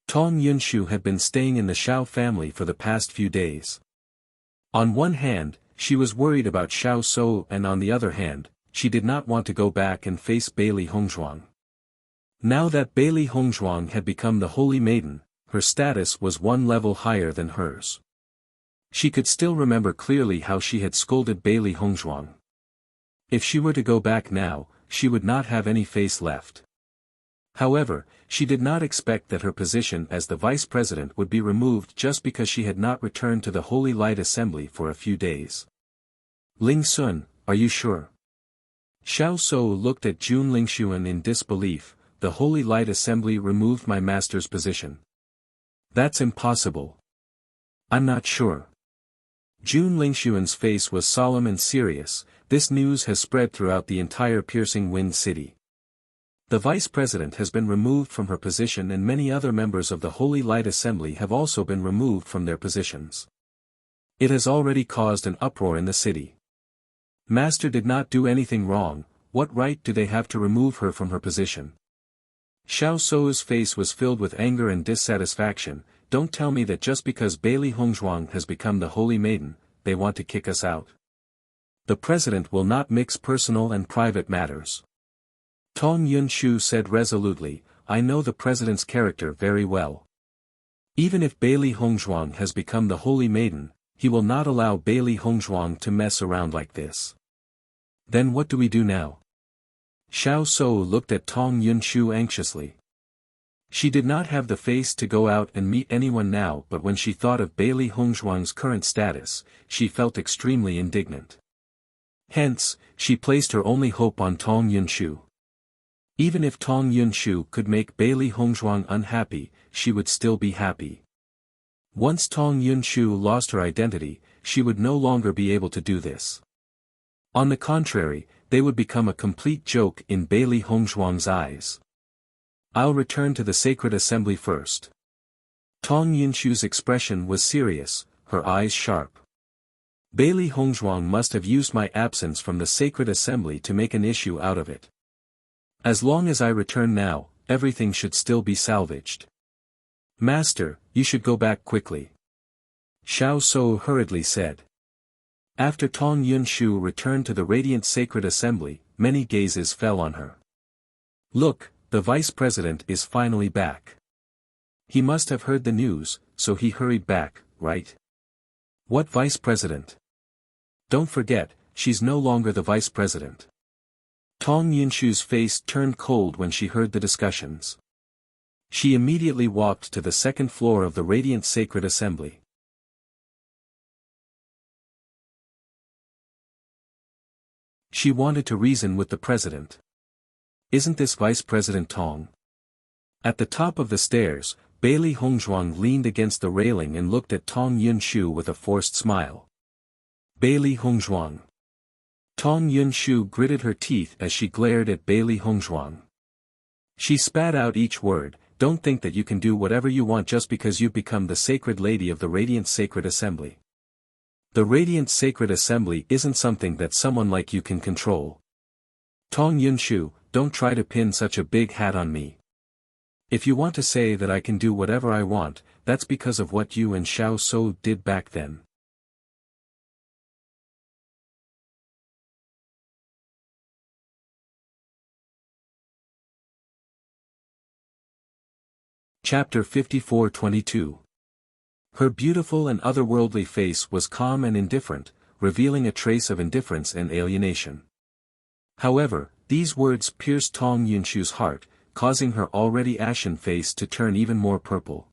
Tong Yunshu had been staying in the Xiao family for the past few days. On one hand, she was worried about Xiao Shou, and on the other hand, she did not want to go back and face Bailey Hongzhuang. Now that Bailey Hongzhuang had become the Holy Maiden, her status was one level higher than hers. She could still remember clearly how she had scolded Bailey Hongzhuang. If she were to go back now, she would not have any face left. However, she did not expect that her position as the vice president would be removed just because she had not returned to the Holy Light Assembly for a few days. Ling Sun, are you sure? Xiao Shou looked at Jun Lingxuan in disbelief. The Holy Light Assembly removed my master's position. That's impossible. I'm not sure. Jun Lingxuan's face was solemn and serious. This news has spread throughout the entire Piercing Wind City. The vice president has been removed from her position, and many other members of the Holy Light Assembly have also been removed from their positions. It has already caused an uproar in the city. Master did not do anything wrong. What right do they have to remove her from her position? Xiao Shou's face was filled with anger and dissatisfaction. Don't tell me that just because Bailey Hongzhuang has become the Holy Maiden, they want to kick us out. The president will not mix personal and private matters. Tong Yunshu said resolutely, I know the president's character very well. Even if Bailey Hongzhuang has become the Holy Maiden, he will not allow Bailey Hongzhuang to mess around like this. Then what do we do now? Xiao Shou looked at Tong Yunshu anxiously. She did not have the face to go out and meet anyone now, but when she thought of Bailey Hongzhuang's current status, she felt extremely indignant. Hence, she placed her only hope on Tong Yunshu. Even if Tong Yunshu could make Bailey Hongzhuang unhappy, she would still be happy. Once Tong Yunshu lost her identity, she would no longer be able to do this. On the contrary, they would become a complete joke in Bailey Hongzhuang's eyes. I'll return to the Sacred Assembly first. Tong Yunshu's expression was serious, her eyes sharp. Bailey Hongzhuang must have used my absence from the Sacred Assembly to make an issue out of it. As long as I return now, everything should still be salvaged. Master, you should go back quickly. Xiao Shou hurriedly said. After Tong Yunshu returned to the Radiant Sacred Assembly, many gazes fell on her. Look, the vice president is finally back. He must have heard the news, so he hurried back, right? What vice president? Don't forget, she's no longer the vice president. Tong Yunshu's face turned cold when she heard the discussions. She immediately walked to the second floor of the Radiant Sacred Assembly. She wanted to reason with the president. isn't this Vice President Tong? At the top of the stairs, Bailey Hongzhuang leaned against the railing and looked at Tong Yunshu with a forced smile. Bailey Hongzhuang. Tong Yunshu gritted her teeth as she glared at Bailey Hongzhuang. She spat out each word, "Don't think that you can do whatever you want just because you've become the sacred lady of the Radiant Sacred Assembly. The Radiant Sacred Assembly isn't something that someone like you can control. Tong Yunshu, don't try to pin such a big hat on me. If you want to say that I can do whatever I want, that's because of what you and Xiao So did back then." Chapter 54-22. Her beautiful and otherworldly face was calm and indifferent, revealing a trace of indifference and alienation. However, these words pierced Tong Yunshu's heart, causing her already ashen face to turn even more purple.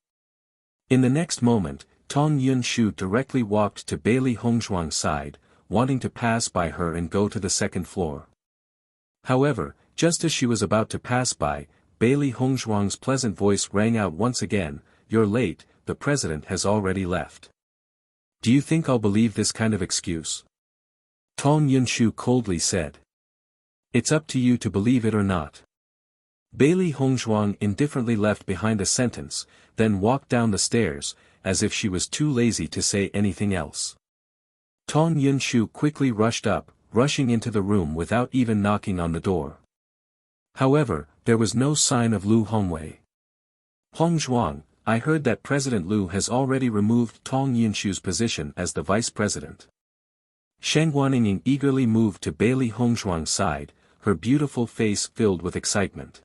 In the next moment, Tong Yunshu directly walked to Bailey Hongzhuang's side, wanting to pass by her and go to the second floor. However, just as she was about to pass by, Bailey Hongzhuang's pleasant voice rang out once again, "You're late, the president has already left." "Do you think I'll believe this kind of excuse?" Tong Yunshu coldly said. "It's up to you to believe it or not." Bailey Hongzhuang indifferently left behind a sentence, then walked down the stairs, as if she was too lazy to say anything else. Tong Yunshu quickly rushed up, rushing into the room without even knocking on the door. However, there was no sign of Lu Hongwei. "Hongzhuang, I heard that President Lu has already removed Tong Yunshu's position as the vice president." Sheng Guanning eagerly moved to Bailey Hongzhuang's side, her beautiful face filled with excitement.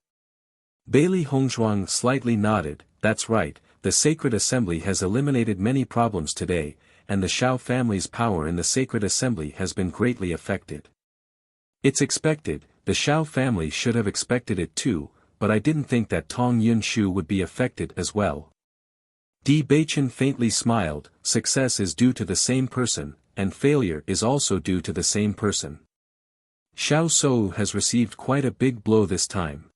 Bailey Hongzhuang slightly nodded, "That's right, the Sacred Assembly has eliminated many problems today, and the Shao family's power in the Sacred Assembly has been greatly affected. It's expected, the Shao family should have expected it too, but I didn't think that Tong Yunshu would be affected as well." Di Beichen faintly smiled, "Success is due to the same person, and failure is also due to the same person. Xiao So has received quite a big blow this time.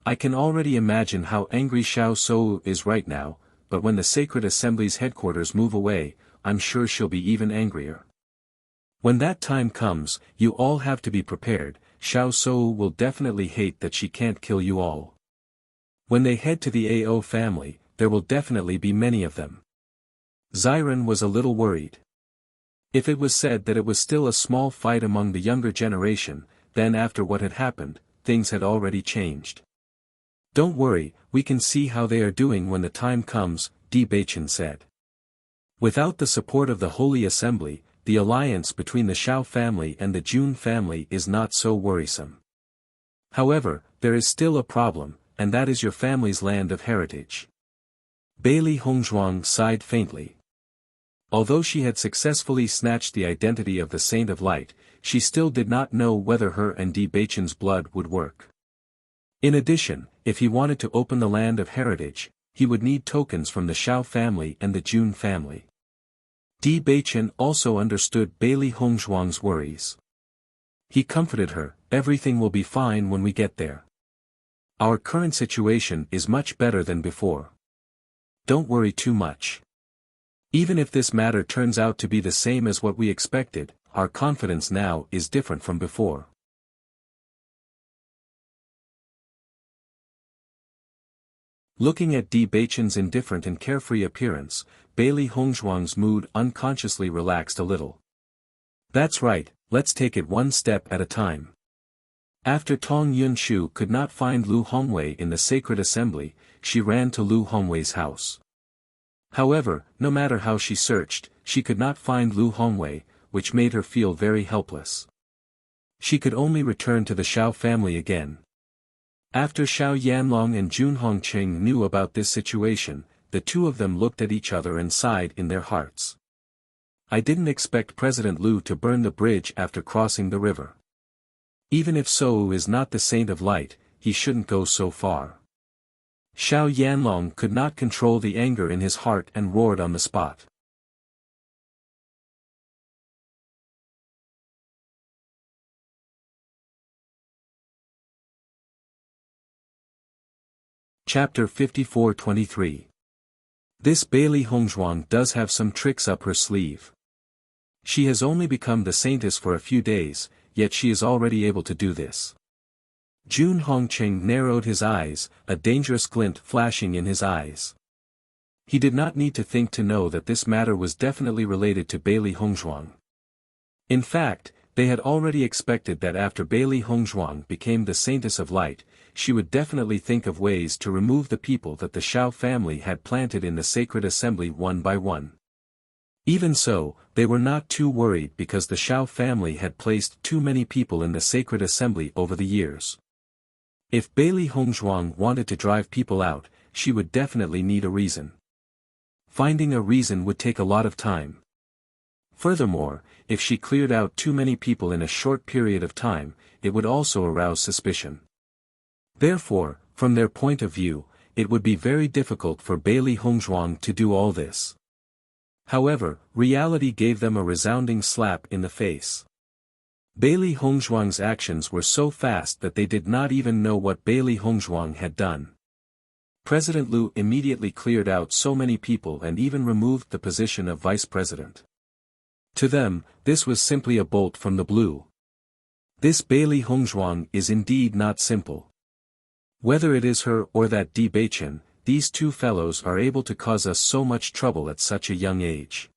I can already imagine how angry Xiao So is right now, but when the Sacred Assembly's headquarters move away, I'm sure she'll be even angrier. When that time comes, you all have to be prepared. Xiao So will definitely hate that she can't kill you all. When they head to the AO family, there will definitely be many of them." Xiren was a little worried. If it was said that it was still a small fight among the younger generation, then after what had happened, things had already changed. "Don't worry, we can see how they are doing when the time comes," Di Beichen said. Without the support of the Holy Assembly, the alliance between the Shao family and the Jun family is not so worrisome. However, there is still a problem, and that is your family's land of heritage. Bailey Hongzhuang sighed faintly. Although she had successfully snatched the identity of the Saint of Light, she still did not know whether her and Di Beichen's blood would work. In addition, if he wanted to open the land of heritage, he would need tokens from the Shao family and the Jun family. Di Beichen also understood Bailey Hongzhuang's worries. He comforted her, "Everything will be fine when we get there. Our current situation is much better than before. Don't worry too much. Even if this matter turns out to be the same as what we expected, our confidence now is different from before." Looking at Di Beichen's indifferent and carefree appearance, Bailey Hongzhuang's mood unconsciously relaxed a little. "That's right, let's take it one step at a time." After Tong Yunshu could not find Lu Hongwei in the Sacred Assembly, she ran to Lu Hongwei's house. However, no matter how she searched, she could not find Lu Hongwei, which made her feel very helpless. She could only return to the Shao family again. After Xiao Yanlong and Jun Hongqing knew about this situation, the two of them looked at each other and sighed in their hearts. "I didn't expect President Lu to burn the bridge after crossing the river. Even if So is not the Saint of Light, he shouldn't go so far." Xiao Yanlong could not control the anger in his heart and roared on the spot. Chapter 54-23. This Bailey Hongzhuang does have some tricks up her sleeve. She has only become the saintess for a few days, yet she is already able to do this. Jun Hongqing narrowed his eyes, a dangerous glint flashing in his eyes. He did not need to think to know that this matter was definitely related to Bailey Hongzhuang. In fact, they had already expected that after Bailey Hongzhuang became the saintess of light, she would definitely think of ways to remove the people that the Shao family had planted in the sacred assembly one by one. Even so, they were not too worried because the Shao family had placed too many people in the sacred assembly over the years. If Bailey Hongzhuang wanted to drive people out, she would definitely need a reason. Finding a reason would take a lot of time. Furthermore, if she cleared out too many people in a short period of time, it would also arouse suspicion. Therefore, from their point of view, it would be very difficult for Bailey Hongzhuang to do all this. However, reality gave them a resounding slap in the face. Bailey Hongzhuang's actions were so fast that they did not even know what Bailey Hongzhuang had done. President Liu immediately cleared out so many people and even removed the position of vice president. To them, this was simply a bolt from the blue. This Bailey Hongzhuang is indeed not simple. Whether it is her or that Di Beichen, these two fellows are able to cause us so much trouble at such a young age.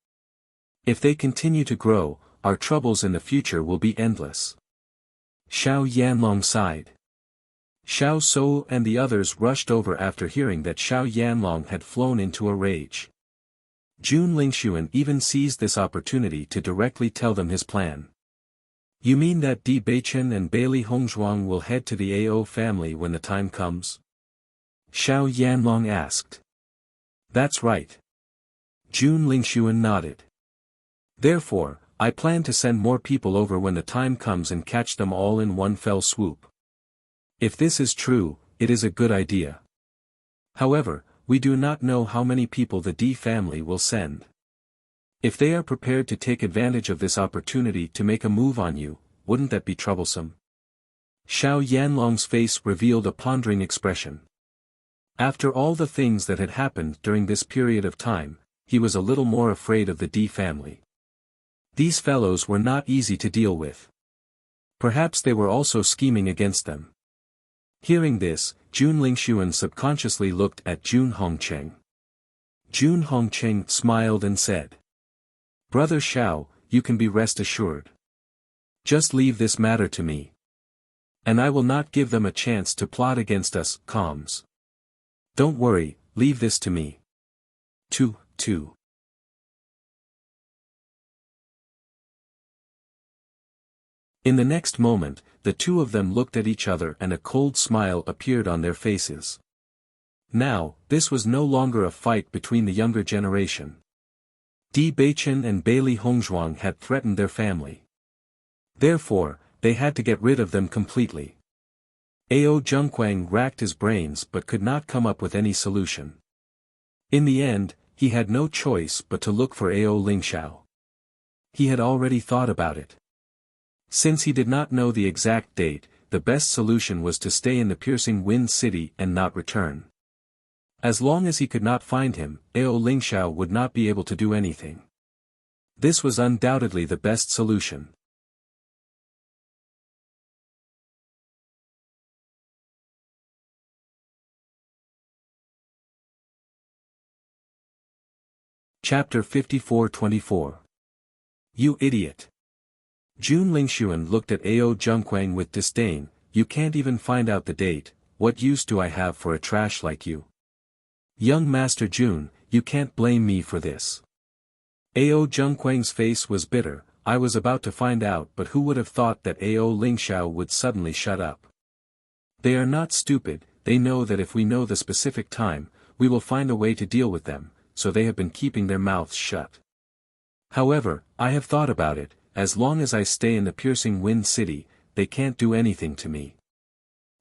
If they continue to grow, our troubles in the future will be endless. Xiao Yanlong sighed. Xiao Sou and the others rushed over after hearing that Xiao Yanlong had flown into a rage. Jun Lingxuan even seized this opportunity to directly tell them his plan. You mean that Di Beichen and Bailey Hongzhuang will head to the AO family when the time comes? Xiao Yanlong asked. That's right. Jun Lingxuan nodded. Therefore, I plan to send more people over when the time comes and catch them all in one fell swoop. If this is true, it is a good idea. However, we do not know how many people the Di family will send. If they are prepared to take advantage of this opportunity to make a move on you, wouldn't that be troublesome? Xiao Yanlong's face revealed a pondering expression. After all the things that had happened during this period of time, he was a little more afraid of the Di family. These fellows were not easy to deal with. Perhaps they were also scheming against them. Hearing this, Jun Lingxuan subconsciously looked at Jun Hongqing. Jun Hongqing smiled and said, Brother Xiao, you can be rest assured. Just leave this matter to me. And I will not give them a chance to plot against us, comms. Don't worry, leave this to me. 2. In the next moment, the two of them looked at each other and a cold smile appeared on their faces. Now, this was no longer a fight between the younger generation. Di Beichen and Bailey Hongzhuang had threatened their family. Therefore, they had to get rid of them completely. Ao Zhengquang racked his brains but could not come up with any solution. In the end, he had no choice but to look for Ao Lingxiao. He had already thought about it. Since he did not know the exact date, the best solution was to stay in the Piercing Wind City and not return. As long as he could not find him, Ao Lingxiao would not be able to do anything. This was undoubtedly the best solution. Chapter 54-24. You idiot. Jun Lingxuan looked at Ao Zhengquang with disdain. You can't even find out the date, what use do I have for a trash like you? Young Master Jun, you can't blame me for this. Ao Zhengquang's face was bitter. I was about to find out, but who would have thought that Ao Lingxiao would suddenly shut up? They are not stupid, they know that if we know the specific time, we will find a way to deal with them, so they have been keeping their mouths shut. However, I have thought about it. As long as I stay in the Piercing Wind City, they can't do anything to me.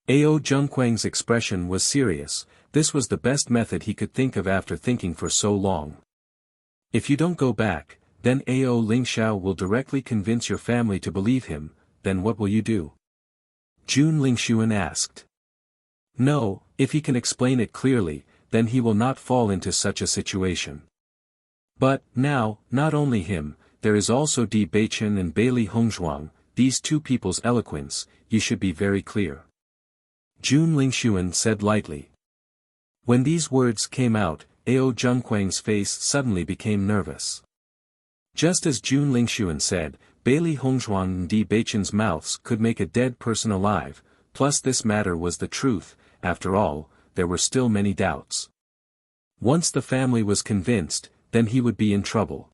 Ao Zhengquang's expression was serious. This was the best method he could think of after thinking for so long. If you don't go back, then Ao Lingxiao will directly convince your family to believe him, then what will you do? Jun Lingxuan asked. No, if he can explain it clearly, then he will not fall into such a situation. But, now, not only him, there is also Di Beichen and Bailey Hongzhuang, these two people's eloquence, you should be very clear. Jun Lingxuan said lightly. When these words came out, Ao Zhengquang's face suddenly became nervous. Just as Jun Lingxuan said, Bailey Hongzhuang and Di Beichen's mouths could make a dead person alive, plus this matter was the truth. After all, there were still many doubts. Once the family was convinced, then he would be in trouble.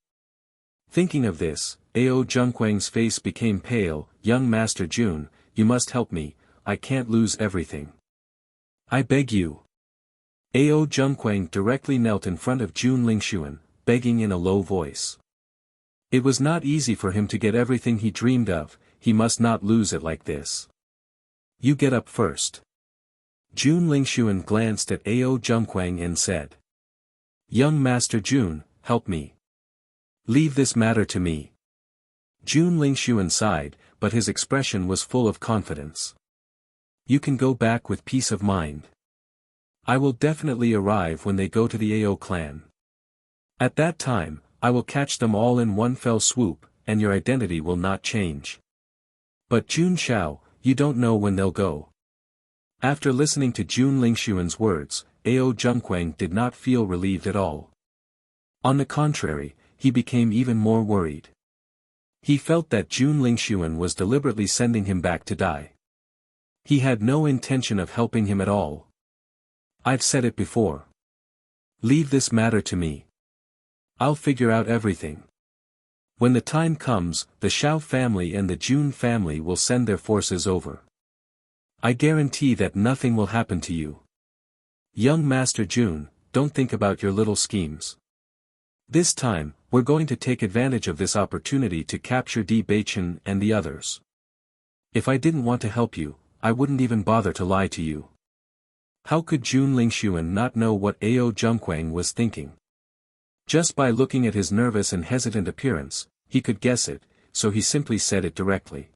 Thinking of this, Ao Zhengquang's face became pale. Young Master Jun, you must help me, I can't lose everything. I beg you. Ao Zhengquang directly knelt in front of Jun Lingxuan, begging in a low voice. It was not easy for him to get everything he dreamed of, he must not lose it like this. You get up first. Jun Lingxuan glanced at Ao Zhengquang and said. Young Master Jun, help me. Leave this matter to me. Jun Lingxuan sighed, but his expression was full of confidence. You can go back with peace of mind. I will definitely arrive when they go to the Ao clan. At that time, I will catch them all in one fell swoop, and your identity will not change. But Jun Xiao, you don't know when they'll go. After listening to Jun Lingxuan's words, Ao Zhengquang did not feel relieved at all. On the contrary, he became even more worried. He felt that Jun Lingxuan was deliberately sending him back to die. He had no intention of helping him at all. I've said it before. Leave this matter to me. I'll figure out everything. When the time comes, the Xiao family and the Jun family will send their forces over. I guarantee that nothing will happen to you. Young Master Jun, don't think about your little schemes. This time, we're going to take advantage of this opportunity to capture Di Beichen and the others. If I didn't want to help you, I wouldn't even bother to lie to you. How could Jun Lingxuan not know what Ao Zhengquang was thinking? Just by looking at his nervous and hesitant appearance, he could guess it, so he simply said it directly.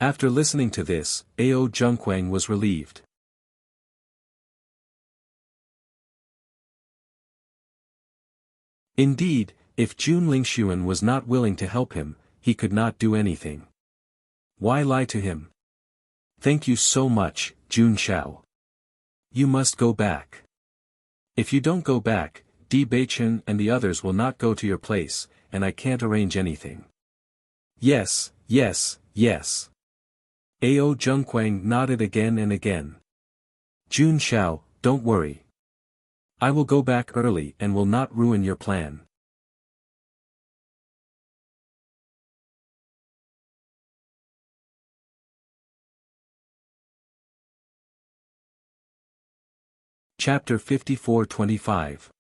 After listening to this, Ao Zhengquang was relieved. Indeed, if Jun Lingxuan was not willing to help him, he could not do anything. Why lie to him? Thank you so much, Jun Xiao. You must go back. If you don't go back, Di Beichen and the others will not go to your place, and I can't arrange anything. Yes, yes, yes. Ao Zhengquang nodded again and again. Jun Xiao, don't worry. I will go back early and will not ruin your plan. Chapter 54-25.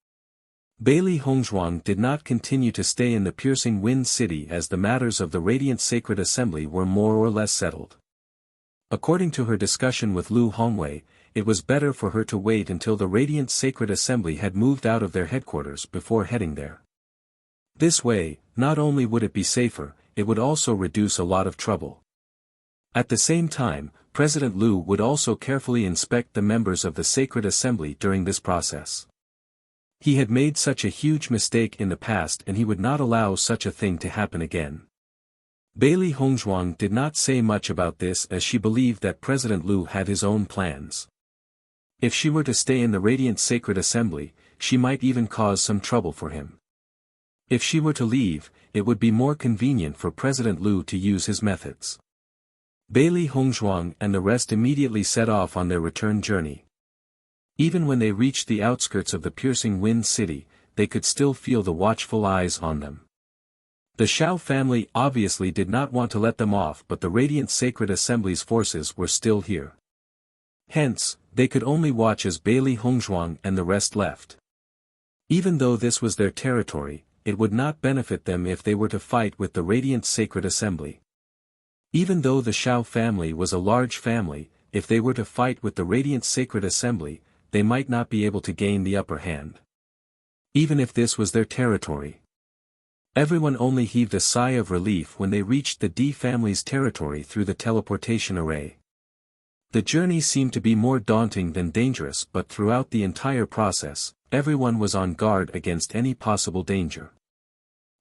Bailey Hongzhuang did not continue to stay in the piercing wind city as the matters of the Radiant Sacred Assembly were more or less settled. According to her discussion with Lu Hongwei, it was better for her to wait until the Radiant Sacred Assembly had moved out of their headquarters before heading there. This way, not only would it be safer, it would also reduce a lot of trouble. At the same time, President Lu would also carefully inspect the members of the Sacred Assembly during this process. He had made such a huge mistake in the past and he would not allow such a thing to happen again. Bailey Hongzhuang did not say much about this as she believed that President Lu had his own plans. If she were to stay in the Radiant Sacred Assembly, she might even cause some trouble for him. If she were to leave, it would be more convenient for President Lu to use his methods. Bailey Hongzhuang and the rest immediately set off on their return journey. Even when they reached the outskirts of the piercing wind city, they could still feel the watchful eyes on them. The Xiao family obviously did not want to let them off, but the Radiant Sacred Assembly's forces were still here. Hence, they could only watch as Bailey Hongzhuang and the rest left. Even though this was their territory, it would not benefit them if they were to fight with the Radiant Sacred Assembly. Even though the Xiao family was a large family, if they were to fight with the Radiant Sacred Assembly, they might not be able to gain the upper hand. Even if this was their territory. Everyone only heaved a sigh of relief when they reached the Di family's territory through the teleportation array. The journey seemed to be more daunting than dangerous, but throughout the entire process, everyone was on guard against any possible danger.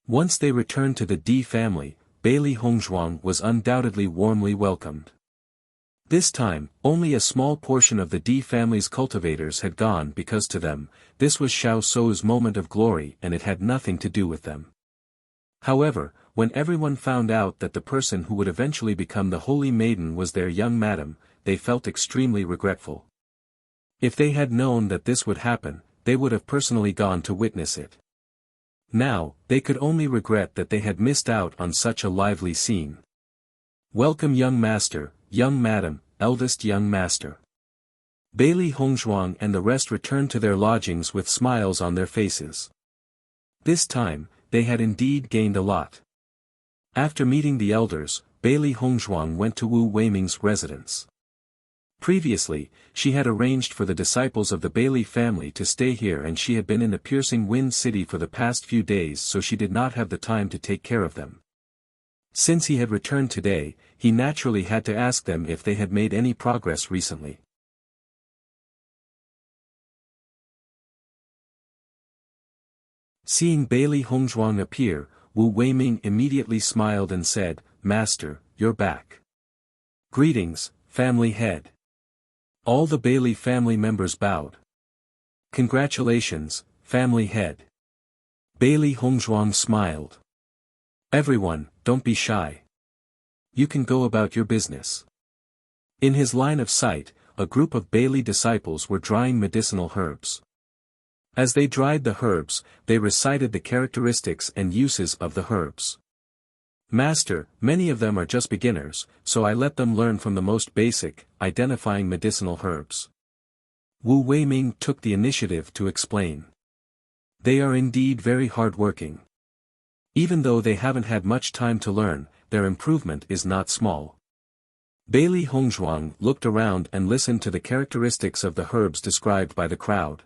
Once they returned to the D family, Bailey Hongzhuang was undoubtedly warmly welcomed. This time, only a small portion of the D family's cultivators had gone because to them, this was Xiao Sou's moment of glory and it had nothing to do with them. However, when everyone found out that the person who would eventually become the holy maiden was their young madam, they felt extremely regretful. If they had known that this would happen, they would have personally gone to witness it. Now, they could only regret that they had missed out on such a lively scene. Welcome young master, young madam, eldest young master. Bailey Hongzhuang and the rest returned to their lodgings with smiles on their faces. This time, they had indeed gained a lot. After meeting the elders, Bailey Hongzhuang went to Wu Weiming's residence. Previously, she had arranged for the disciples of the Bailey family to stay here and she had been in the piercing wind city for the past few days, so she did not have the time to take care of them. Since he had returned today, he naturally had to ask them if they had made any progress recently. Seeing Bailey Hongzhuang appear, Wu Weiming immediately smiled and said, "Master, you're back. Greetings, family head." All the Bailey family members bowed. "Congratulations, family head." Bailey Hongzhuang smiled. "Everyone, don't be shy. You can go about your business." In his line of sight, a group of Bailey disciples were drying medicinal herbs. As they dried the herbs, they recited the characteristics and uses of the herbs. "Master, many of them are just beginners, so I let them learn from the most basic, identifying medicinal herbs." Wu Weiming took the initiative to explain. "They are indeed very hard-working. Even though they haven't had much time to learn, their improvement is not small." Bailey Hongzhuang looked around and listened to the characteristics of the herbs described by the crowd.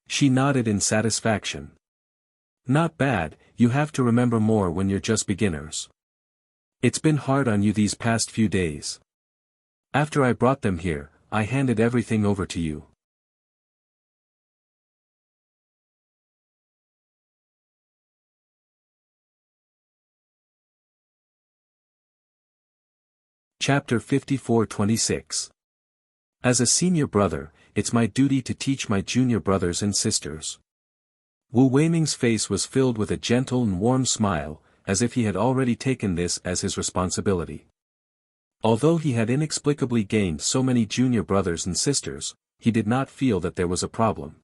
She nodded in satisfaction. "Not bad, you have to remember more when you're just beginners. It's been hard on you these past few days. After I brought them here, I handed everything over to you." Chapter 54-26. As a senior brother, it's my duty to teach my junior brothers and sisters. Wu Weiming's face was filled with a gentle and warm smile, as if he had already taken this as his responsibility. Although he had inexplicably gained so many junior brothers and sisters, he did not feel that there was a problem.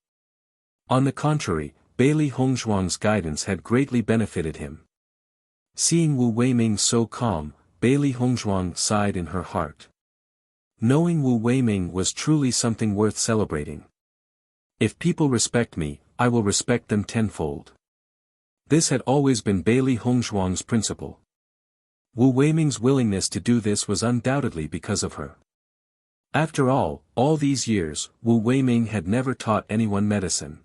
On the contrary, Bailey Hongzhuang's guidance had greatly benefited him. Seeing Wu Weiming so calm, Bailey Hongzhuang sighed in her heart. Knowing Wu Weiming was truly something worth celebrating. If people respect me, I will respect them tenfold. This had always been Bailey Hongzhuang's principle. Wu Weiming's willingness to do this was undoubtedly because of her. After all these years, Wu Weiming had never taught anyone medicine.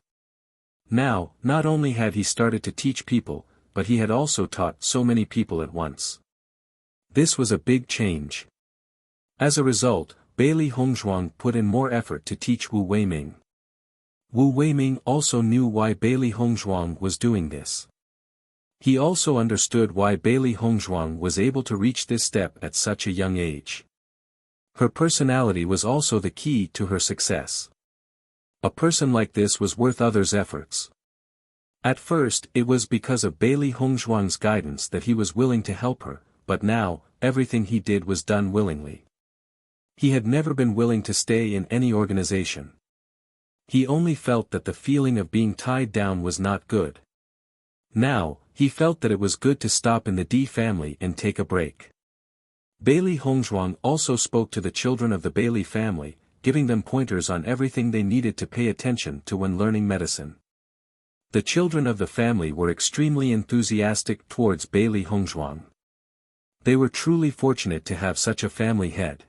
Now, not only had he started to teach people, but he had also taught so many people at once. This was a big change. As a result, Bailey Hongzhuang put in more effort to teach Wu Weiming. Wu Weiming also knew why Bailey Hongzhuang was doing this. He also understood why Bailey Hongzhuang was able to reach this step at such a young age. Her personality was also the key to her success. A person like this was worth others' efforts. At first, it was because of Bailey Hongzhuang's guidance that he was willing to help her, but now, everything he did was done willingly. He had never been willing to stay in any organization. He only felt that the feeling of being tied down was not good. Now, he felt that it was good to stop in the D family and take a break. Bailey Hongzhuang also spoke to the children of the Bailey family, giving them pointers on everything they needed to pay attention to when learning medicine. The children of the family were extremely enthusiastic towards Bailey Hongzhuang. They were truly fortunate to have such a family head.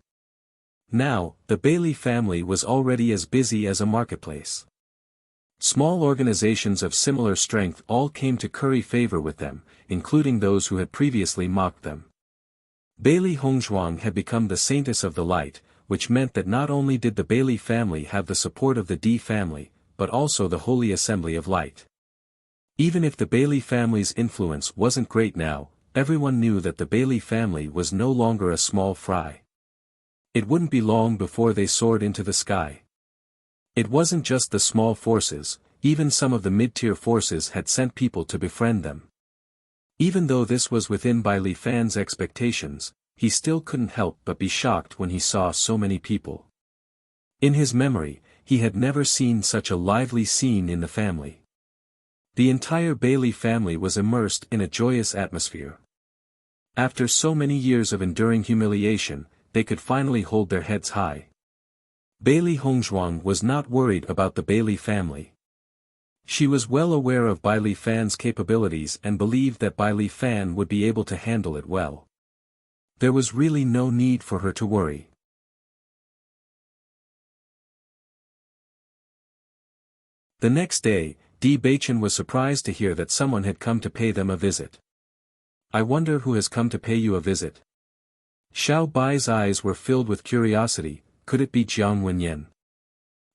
Now, the Bailey family was already as busy as a marketplace. Small organizations of similar strength all came to curry favor with them, including those who had previously mocked them. Bailey Hongzhuang had become the saintess of the light, which meant that not only did the Bailey family have the support of the D family, but also the Holy Assembly of Light. Even if the Bailey family's influence wasn't great now, everyone knew that the Bailey family was no longer a small fry. It wouldn't be long before they soared into the sky. It wasn't just the small forces, even some of the mid-tier forces had sent people to befriend them. Even though this was within Bai Li Fan's expectations, he still couldn't help but be shocked when he saw so many people. In his memory, he had never seen such a lively scene in the family. The entire Bailey family was immersed in a joyous atmosphere. After so many years of enduring humiliation, they could finally hold their heads high. Bailey Hongzhuang was not worried about the Bailey family. She was well aware of Bai Li Fan's capabilities and believed that Bai Li Fan would be able to handle it well. There was really no need for her to worry. The next day, Di Beichen was surprised to hear that someone had come to pay them a visit. "I wonder who has come to pay you a visit?" Xiao Bai's eyes were filled with curiosity. Could it be Jiang Wenyan?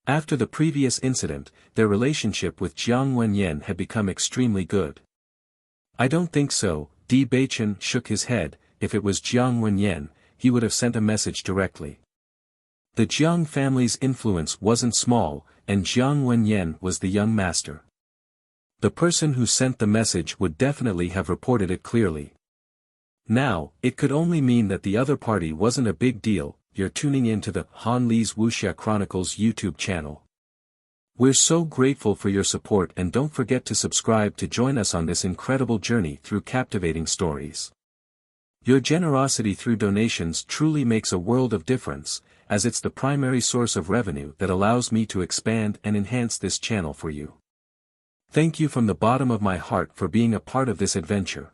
After the previous incident, their relationship with Jiang Wenyan had become extremely good. "I don't think so," Di Beichen shook his head. If it was Jiang Wenyan, he would have sent a message directly. The Jiang family's influence wasn't small, and Jiang Wenyan was the young master. The person who sent the message would definitely have reported it clearly. Now, it could only mean that the other party wasn't a big deal. You're tuning in to the Han Li's Wuxia Chronicles YouTube channel. We're so grateful for your support, and don't forget to subscribe to join us on this incredible journey through captivating stories. Your generosity through donations truly makes a world of difference, as it's the primary source of revenue that allows me to expand and enhance this channel for you. Thank you from the bottom of my heart for being a part of this adventure.